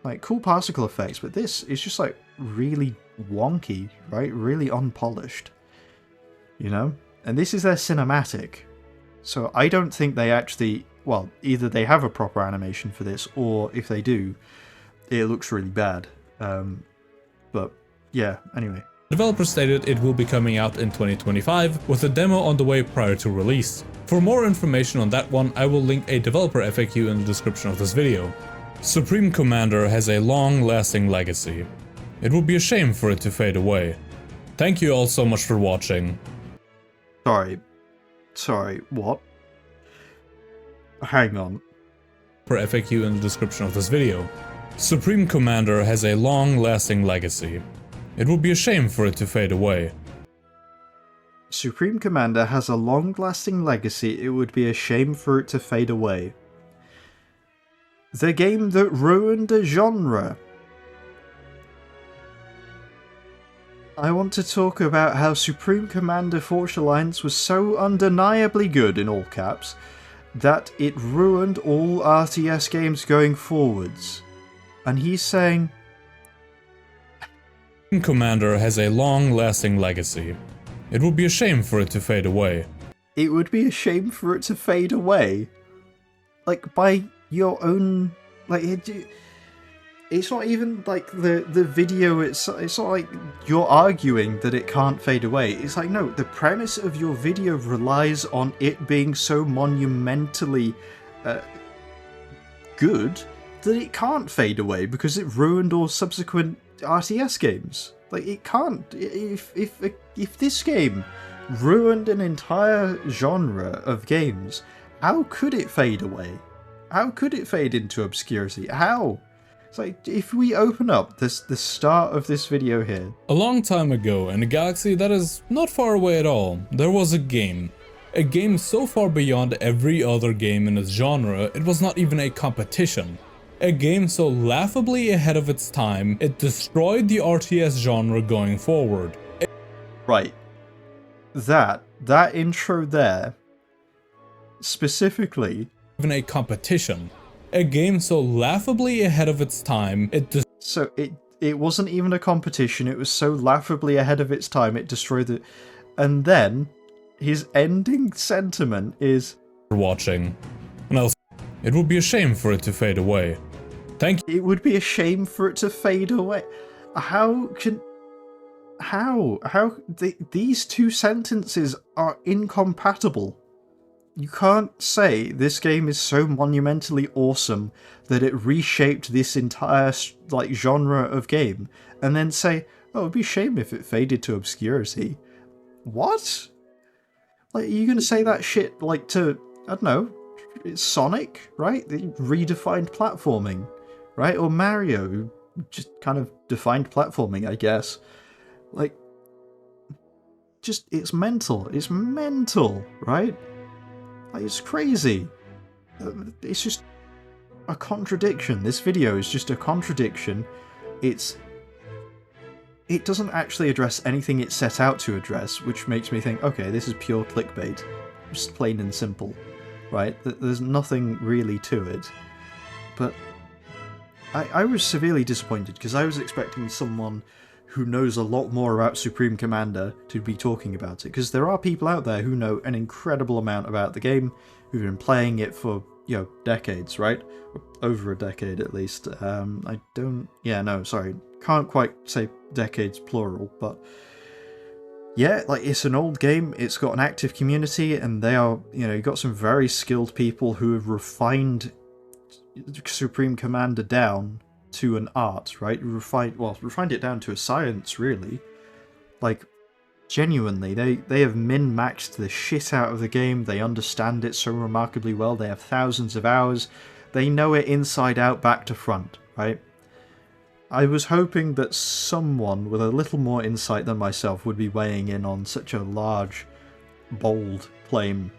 Like, cool particle effects, but this is just like really wonky, right? Really unpolished, you know? And this is their cinematic. So I don't think they actually, well, either they have a proper animation for this, or if they do, it looks really bad. But yeah, anyway. Developer stated it will be coming out in 2025, with a demo on the way prior to release. For more information on that one, I will link a developer FAQ in the description of this video. Supreme Commander has a long-lasting legacy. It would be a shame for it to fade away. Thank you all so much for watching. Sorry, what? Hang on. For FAQ in the description of this video. Supreme Commander has a long-lasting legacy. It would be a shame for it to fade away. Supreme Commander has a long-lasting legacy, it would be a shame for it to fade away. The game that ruined a genre. I want to talk about how Supreme Commander Forged Alliance was so undeniably good, in all caps, that it ruined all RTS games going forwards. And he's saying... Commander has a long-lasting legacy. It would be a shame for it to fade away. It would be a shame for it to fade away? Like, by your own... Like, it's not even, like, the video, it's not like you're arguing that it can't fade away. It's like, no, the premise of your video relies on it being so monumentally good that it can't fade away because it ruined all subsequent RTS games. Like, it can't. If this game ruined an entire genre of games, how could it fade away? How could it fade into obscurity? How? It's like, if we open up the start of this video here. A long time ago, in a galaxy that is not far away at all, there was a game. A game so far beyond every other game in its genre, it was not even a competition. A game so laughably ahead of its time, it destroyed the RTS genre going forward. Right. that intro there, specifically... Even a competition. A game so laughably ahead of its time, So it wasn't even a competition, it was so laughably ahead of its time, it destroyed it. And then, his ending sentiment is... watching. And I'll... It would be a shame for it to fade away. Thank you. It would be a shame for it to fade away. How can... These two sentences are incompatible. You can't say this game is so monumentally awesome that it reshaped this entire like genre of game, and then say, "Oh, it'd be a shame if it faded to obscurity." What? Like, are you gonna say that shit like to, I don't know, it's Sonic, right? They redefined platforming, right? Or Mario, who just kind of defined platforming, I guess. Like, just, it's mental. It's mental, right? Like, it's crazy. It's just a contradiction. This video is just a contradiction. It doesn't actually address anything it set out to address, which makes me think, okay, this is pure clickbait. Just plain and simple, right? There's nothing really to it. But I was severely disappointed, because I was expecting someone who knows a lot more about Supreme Commander to be talking about it, because there are people out there who know an incredible amount about the game, who've been playing it for, you know, decades, right? Over a decade at least. Can't quite say decades plural, but yeah, like, it's an old game, it's got an active community, and they are, you know, you've got some very skilled people who have refined Supreme Commander down to an art, right? Refined it down to a science, really. Like, genuinely, they have min-maxed the shit out of the game, they understand it so remarkably well, they have thousands of hours, they know it inside out, back to front, right? I was hoping that someone with a little more insight than myself would be weighing in on such a large, bold claim.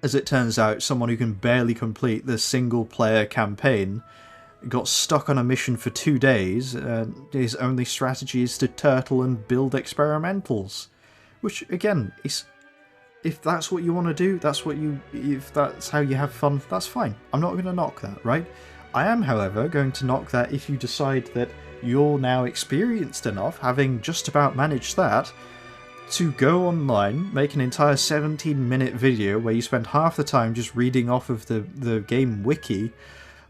As it turns out, someone who can barely complete the single-player campaign got stuck on a mission for 2 days, his only strategy is to turtle and build experimentals. Which, again, is, if that's what you want to do, if that's how you have fun, that's fine. I'm not going to knock that, right? I am, however, going to knock that if you decide that you're now experienced enough, having just about managed that, to go online, make an entire 17-minute video where you spend half the time just reading off of the game wiki,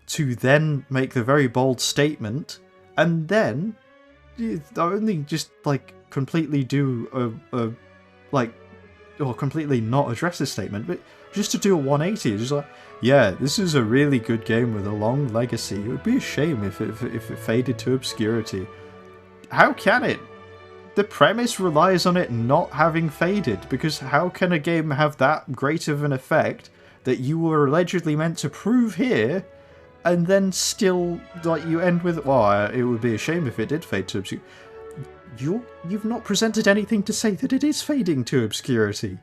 to then make the very bold statement, and then only just, like, completely do or completely not address this statement, but just to do a 180, just like, yeah, this is a really good game with a long legacy. It would be a shame if it faded to obscurity. How can it? The premise relies on it not having faded, because how can a game have that great of an effect that you were allegedly meant to prove here, and then still, like, you end with, well, it would be a shame if it did fade to obscurity. You've not presented anything to say that it is fading to obscurity.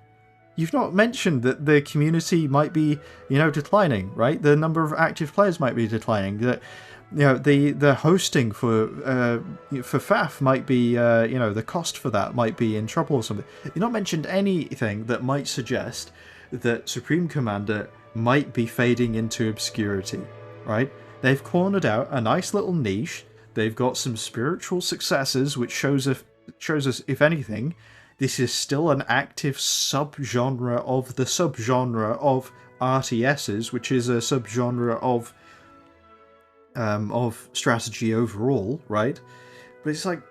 You've not mentioned that the community might be, you know, declining, right? The number of active players might be declining. That, you know, the hosting for FAF might be, you know, the cost for that might be in trouble or something. You've not mentioned anything that might suggest that Supreme Commander might be fading into obscurity, right? They've cornered out a nice little niche. They've got some spiritual successes, which shows us, if anything, this is still an active subgenre of the subgenre of RTSs, which is a subgenre of strategy overall, right? But it's like,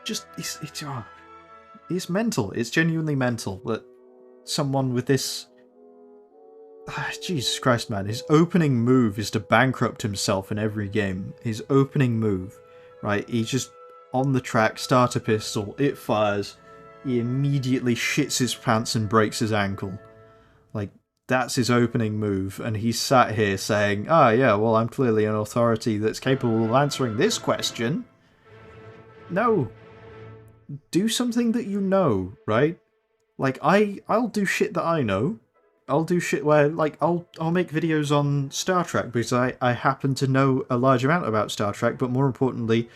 just it's mental. It's genuinely mental that someone with this. Jesus Christ, man. His opening move is to bankrupt himself in every game. His opening move, right? He's just on the track, start a pistol, it fires, he immediately shits his pants and breaks his ankle. Like, that's his opening move, and he's sat here saying, ah, yeah, well, I'm clearly an authority that's capable of answering this question. No. Do something that you know, right? Like, I'll do shit that I know. I'll do shit where, like, I'll make videos on Star Trek because I happen to know a large amount about Star Trek, but more importantly,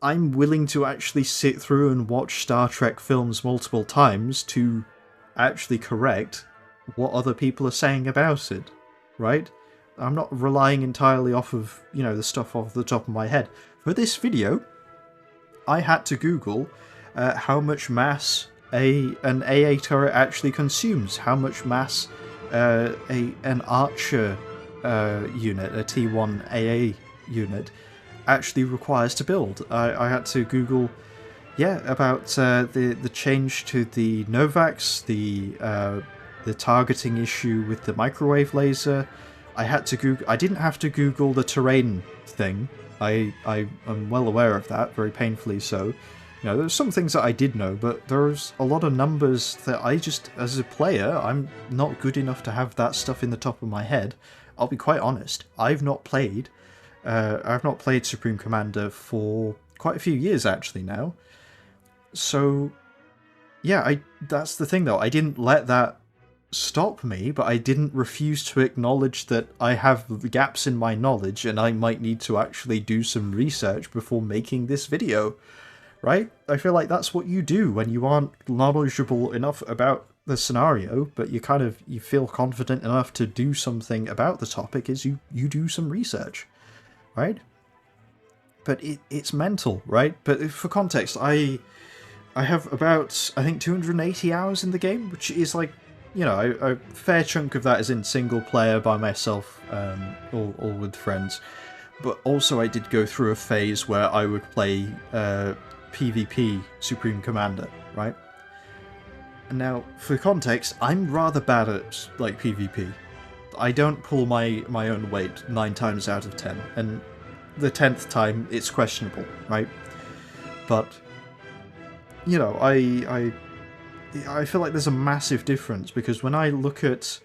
I'm willing to actually sit through and watch Star Trek films multiple times to actually correct what other people are saying about it, right? I'm not relying entirely off of, the stuff off the top of my head. For this video, I had to Google how much mass an AA turret actually consumes, how much mass an Archer unit, a T1 AA unit, actually requires to build. I had to Google, about the change to the Novax, the targeting issue with the microwave laser. I had to Google. I didn't have to Google the terrain thing. I am well aware of that, very painfully so. There's some things that I did know, but there's a lot of numbers that I just, as a player, I'm not good enough to have that stuff in the top of my head. I'll be quite honest. I've not played Supreme Commander for quite a few years actually now. So, yeah, that's the thing though. I didn't let that stop me, but I didn't refuse to acknowledge that I have gaps in my knowledge and I might need to actually do some research before making this video, right? I feel like that's what you do when you aren't knowledgeable enough about the scenario, but you feel confident enough to do something about the topic, is you do some research, right? But it's mental, right? But for context, I have about, I think, 280 hours in the game, which is like, a fair chunk of that is in single player by myself, or with friends. But also I did go through a phase where I would play PvP Supreme Commander, right? And now, for context, I'm rather bad at, like, PvP. I don't pull my own weight 9 times out of 10, and the 10th time it's questionable, right? But, I feel like there's a massive difference, because when I look at,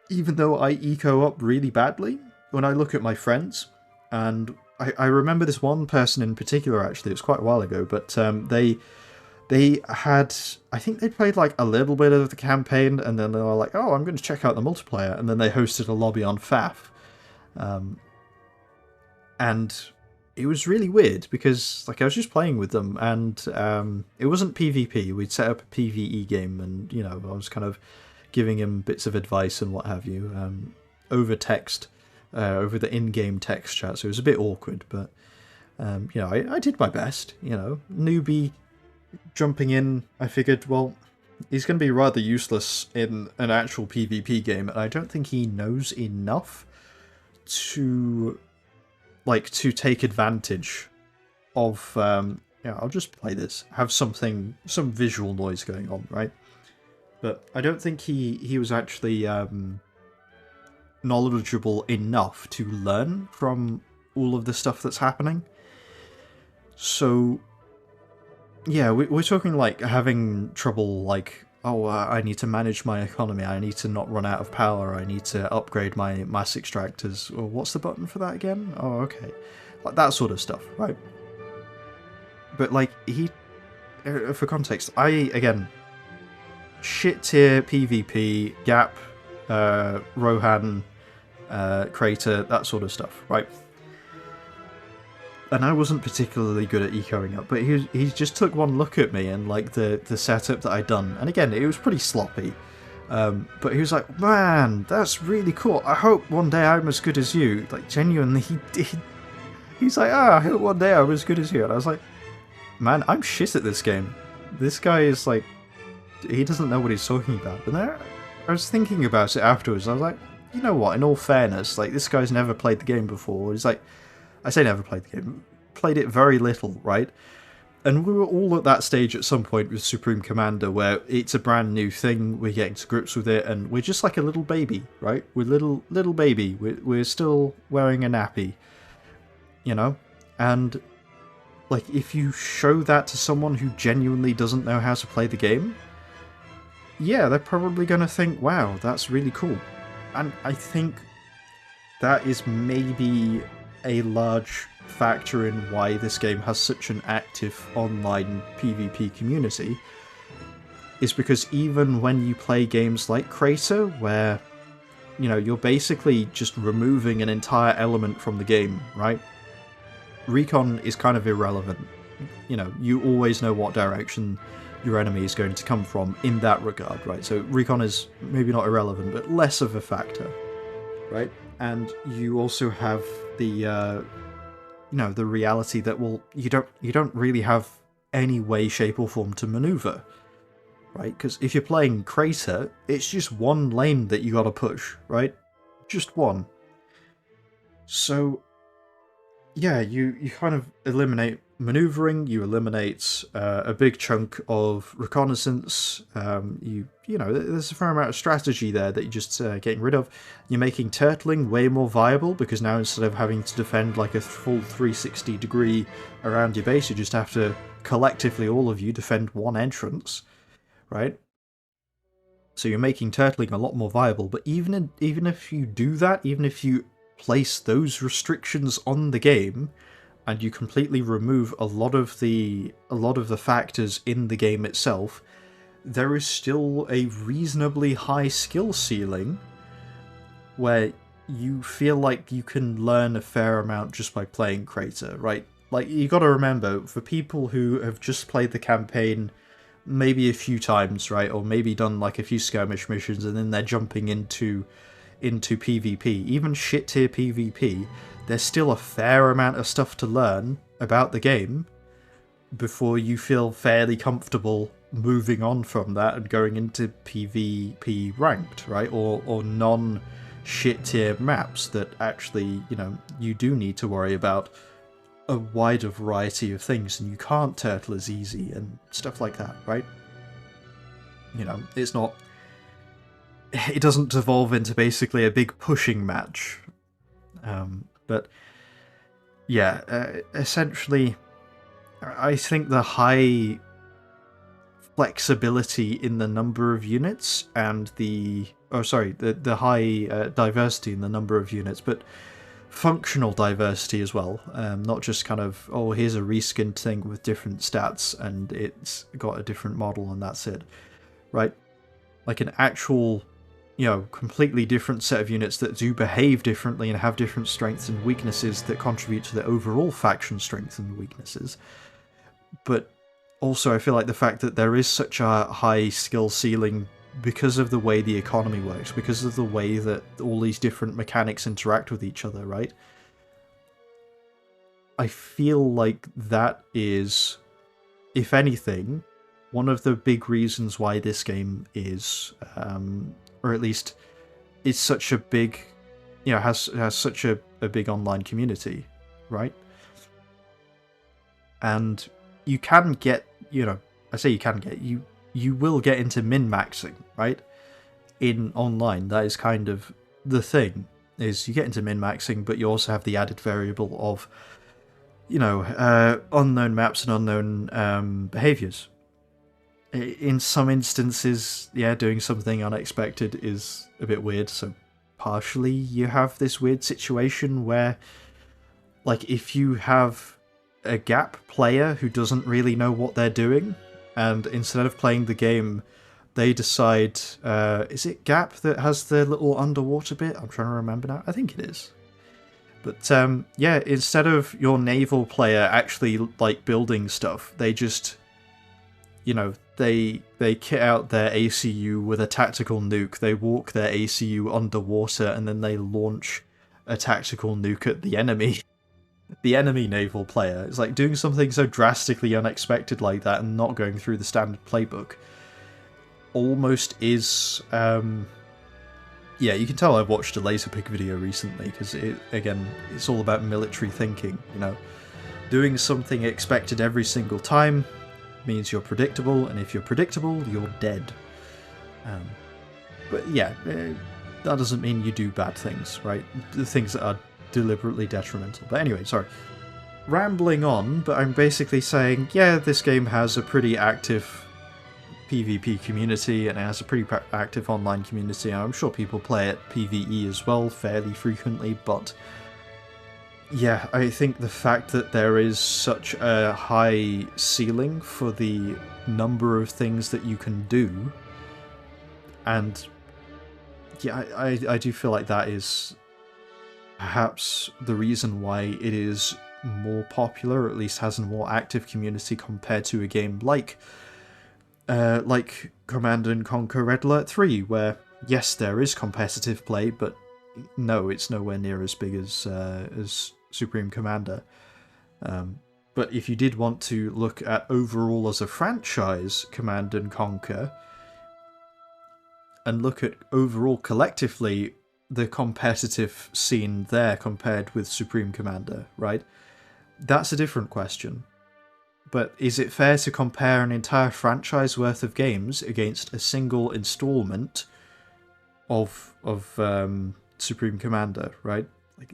even though I eco up really badly, when I look at my friends, and I remember this one person in particular, actually, it was quite a while ago, but they had, I think they played like a little bit of the campaign, and then they were like, oh, I'm going to check out the multiplayer, and then they hosted a lobby on FAF. And it was really weird, because like I was just playing with them, and it wasn't PvP. We'd set up a PvE game, and I was kind of giving him bits of advice and what have you, over text, over the in-game text chat. So it was a bit awkward, but I did my best. Newbie jumping in, I figured, well, he's going to be rather useless in an actual PvP game, and I don't think he knows enough to take advantage of, I'll just play this, have some visual noise going on, right? But I don't think he was actually knowledgeable enough to learn from all of the stuff that's happening. So, yeah, we're talking like having trouble, like, I need to manage my economy, I need to not run out of power, I need to upgrade my mass extractors. Or what's the button for that again? Oh, okay. Like that sort of stuff, right? But like, for context, again, shit tier PvP, Gap, Rohan, Crater, that sort of stuff, right? And I wasn't particularly good at ecoing up, but he just took one look at me and like the setup that I'd done, and again, it was pretty sloppy. But he was like, man, that's really cool. I hope one day I'm as good as you. Like, genuinely, he did. He's like, I hope one day I'm as good as you. And I was like, man, I'm shit at this game. This guy is like, he doesn't know what he's talking about. And I was thinking about it afterwards. I was like, you know what, in all fairness, like, this guy's never played the game before. He's like, I say never played the game, played it very little, right? And we were all at that stage at some point with Supreme Commander where it's a brand new thing, we're getting to grips with it, and we're just like a little baby, right? We're little baby, we're still wearing a nappy, And, like, if you show that to someone who genuinely doesn't know how to play the game, yeah, they're probably going to think, wow, that's really cool. And I think that is maybe a large factor in why this game has such an active online PvP community, is because even when you play games like Crater, where, you're basically just removing an entire element from the game, right? recon is kind of irrelevant. You know, you always know what direction your enemy is going to come from in that regard, right? So recon is maybe not irrelevant, but less of a factor, right? And you also have the the reality that, well, you don't really have any way, shape, or form to maneuver, right? Because if you're playing Crater, it's just one lane that you gotta push, right? Just one. So yeah, you kind of eliminate maneuvering, you eliminate a big chunk of reconnaissance. There's a fair amount of strategy there that you're just getting rid of. You're making turtling way more viable, because now instead of having to defend like a full 360 degree around your base, you just have to collectively, all of you, defend one entrance, right? So you're making turtling a lot more viable. But even if you do that, even if you place those restrictions on the game, and you completely remove a lot of the factors in the game itself, there is still a reasonably high skill ceiling where you feel like you can learn a fair amount just by playing Crater, right? Like, you gotta remember, for people who have just played the campaign maybe a few times, right, or maybe done like a few skirmish missions and then they're jumping into PvP, even shit tier PvP, there's still a fair amount of stuff to learn about the game before you feel fairly comfortable moving on from that and going into PvP ranked, right? Or non shit tier maps that actually, you do need to worry about a wider variety of things, and you can't turtle as easy and stuff like that, right? It's not... It doesn't devolve into basically a big pushing match. But yeah, essentially, I think the high flexibility in the number of units and the high diversity in the number of units, but functional diversity as well, not just kind of, oh, here's a reskinned thing with different stats and it's got a different model and that's it, right? Like an actual, completely different set of units that do behave differently and have different strengths and weaknesses that contribute to the overall faction strengths and weaknesses. But also, I feel like the fact that there is such a high skill ceiling because of the way the economy works, because of the way that all these different mechanics interact with each other, right? I feel like that is, if anything, one of the big reasons why this game is, or at least is such a big, has such a big online community, right? And you can get, I say you can get, you will get into min-maxing, right? In online, that is kind of the thing, is you get into min-maxing, but you also have the added variable of, unknown maps and unknown behaviors. In some instances, yeah, doing something unexpected is a bit weird, so partially you have this weird situation where, like, if you have a gap player who doesn't really know what they're doing, and instead of playing the game, they decide, is it Gap that has the little underwater bit? I'm trying to remember now. I think it is. But yeah, instead of your naval player actually like building stuff, they just, they kit out their ACU with a tactical nuke, they walk their ACU underwater, and then they launch a tactical nuke at the enemy. The enemy naval player. It's like doing something so drastically unexpected like that and not going through the standard playbook almost is, yeah, you can tell I've watched a Laserpick video recently, because it's all about military thinking, Doing something expected every single time means you're predictable, and if you're predictable, you're dead. But yeah, that doesn't mean you do bad things, right? The things that are deliberately detrimental. But anyway, sorry. Rambling on, but I'm basically saying, yeah, this game has a pretty active PvP community, and it has a pretty active online community, and I'm sure people play it PvE as well fairly frequently, but yeah, I think the fact that there is such a high ceiling for the number of things that you can do, and yeah, I do feel like that is perhaps the reason why it is more popular, or at least has a more active community compared to a game like Command and Conquer Red Alert 3, where yes, there is competitive play, but no, it's nowhere near as big as Supreme Commander. But if you did want to look at overall as a franchise, Command and Conquer, and look at overall collectively the competitive scene there compared with Supreme Commander, right? That's a different question. But is it fair to compare an entire franchise worth of games against a single installment of Supreme Commander, right? Like,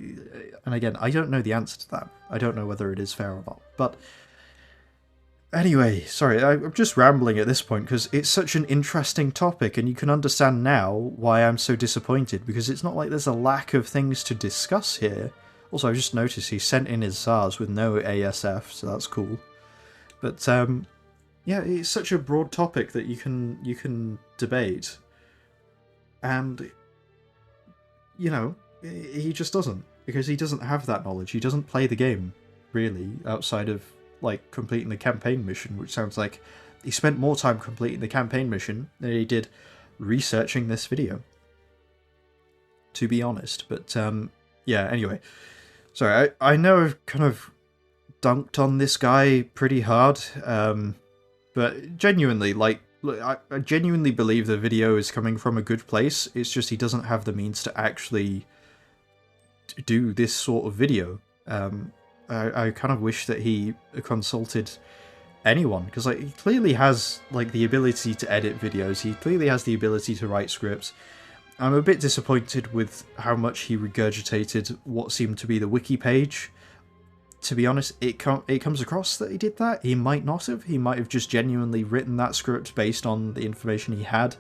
and again, I don't know the answer to that. I don't know whether it is fair or not. But anyway, sorry, I'm just rambling at this point because it's such an interesting topic, and you can understand now why I'm so disappointed, because it's not like there's a lack of things to discuss here. Also, I just noticed he sent in his SARS with no ASF, so that's cool. But yeah, it's such a broad topic that you can debate, and you know, he just doesn't, because he doesn't have that knowledge. He doesn't play the game really outside of like completing the campaign mission, which sounds like he spent more time completing the campaign mission than he did researching this video, to be honest. But yeah, anyway, sorry, I know I've kind of dunked on this guy pretty hard, but genuinely, like, I genuinely believe the video is coming from a good place. It's just he doesn't have the means to actually do this sort of video. I kind of wish that he consulted anyone, because like, he clearly has like the ability to edit videos. He clearly has the ability to write scripts. I'm a bit disappointed with how much he regurgitated what seemed to be the wiki page. To be honest, it comes across that he did that. He might not have. He might have just genuinely written that script based on the information he had.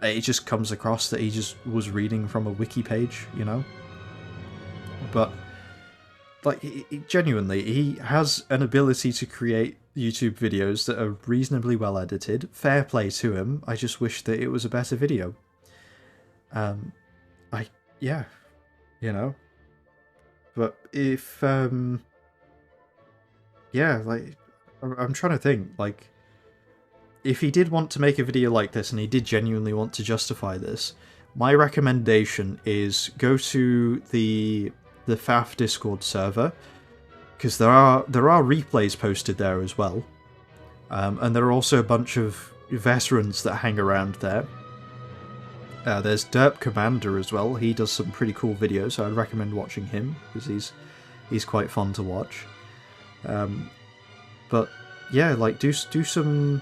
It just comes across that he just was reading from a wiki page, you know? But like, genuinely, he has an ability to create YouTube videos that are reasonably well edited. Fair play to him. I just wish that it was a better video. Yeah, you know. But if yeah, like, I'm trying to think, like, if he did want to make a video like this and he did genuinely want to justify this, my recommendation is go to the FAF Discord server, because there are replays posted there as well, and there are also a bunch of veterans that hang around there. There's Derp Commander as well. He does some pretty cool videos, so I'd recommend watching him, because he's quite fun to watch. But yeah, like, do some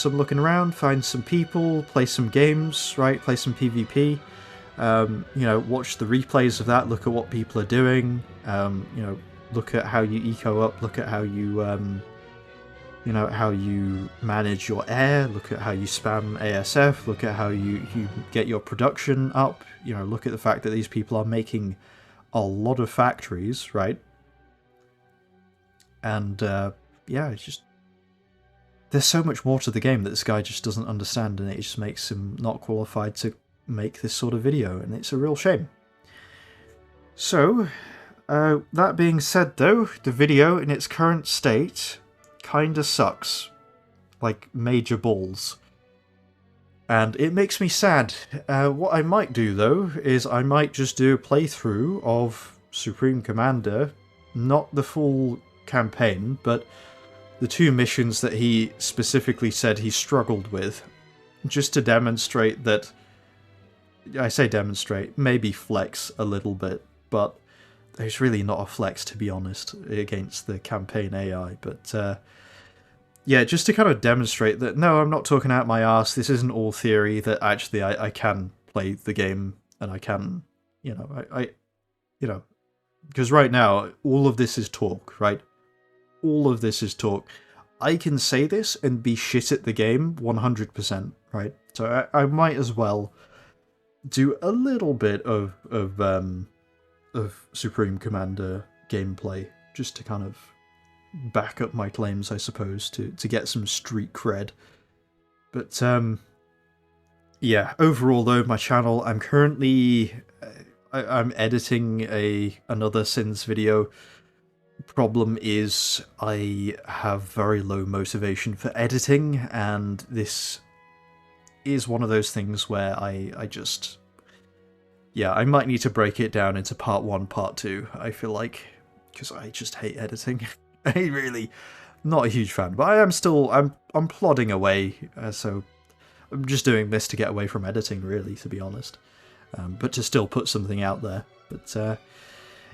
looking around, find some people, play some games, right? Play some PvP. You know, watch the replays of that. Look at what people are doing. You know, look at how you eco up. Look at how you you know, how you manage your air. Look at how you spam ASF. Look at how you get your production up. You know, look at the fact that these people are making a lot of factories, right? And yeah, it's just, there's so much more to the game that this guy just doesn't understand, and it just makes him not qualified to make this sort of video, and it's a real shame. So, that being said though, the video in its current state kinda sucks. Like, major balls. And it makes me sad. What I might do though, is I might just do a playthrough of Supreme Commander, not the full campaign, but the 2 missions that he specifically said he struggled with, just to demonstrate that, I say demonstrate, maybe flex a little bit, but it's really not a flex, to be honest, against the campaign AI. But yeah, just to kind of demonstrate that, no, I'm not talking out my arse, this isn't all theory, that actually I can play the game, and I can, you know, you know, because right now, all of this is talk, right? All of this is talk. I can say this and be shit at the game 100%, right? So I might as well do a little bit of Supreme Commander gameplay, just to kind of back up my claims, I suppose, to get some street cred. But yeah, overall though, my channel, I'm currently I'm editing another Sins video. Problem is, I have very low motivation for editing, and this is one of those things where I just... Yeah, I might need to break it down into part 1, part 2, I feel like, because I just hate editing. I really... Not a huge fan, but I am still... I'm plodding away, so I'm just doing this to get away from editing, really, to be honest. But to still put something out there. But,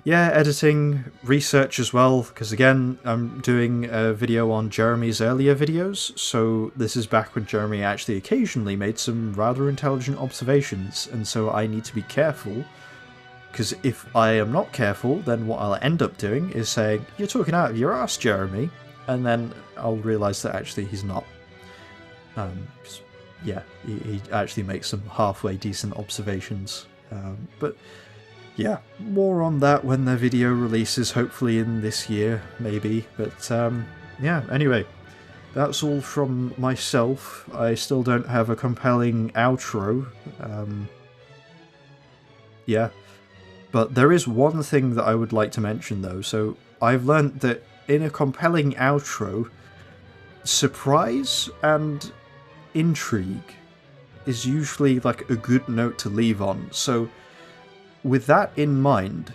yeah, editing, research as well, because again, I'm doing a video on Jeremy's earlier videos, so this is back when Jeremy actually occasionally made some rather intelligent observations, and so I need to be careful, because if I am not careful, then what I'll end up doing is saying, "You're talking out of your ass, Jeremy," and then I'll realise that actually he's not. Yeah, he actually makes some halfway decent observations, but... Yeah, more on that when the video releases, hopefully in this year, maybe. But, yeah, anyway, that's all from myself. I still don't have a compelling outro. Yeah. But there is one thing that I would like to mention, though. So, I've learnt that in a compelling outro, surprise and intrigue is usually, like, a good note to leave on. So... With that in mind,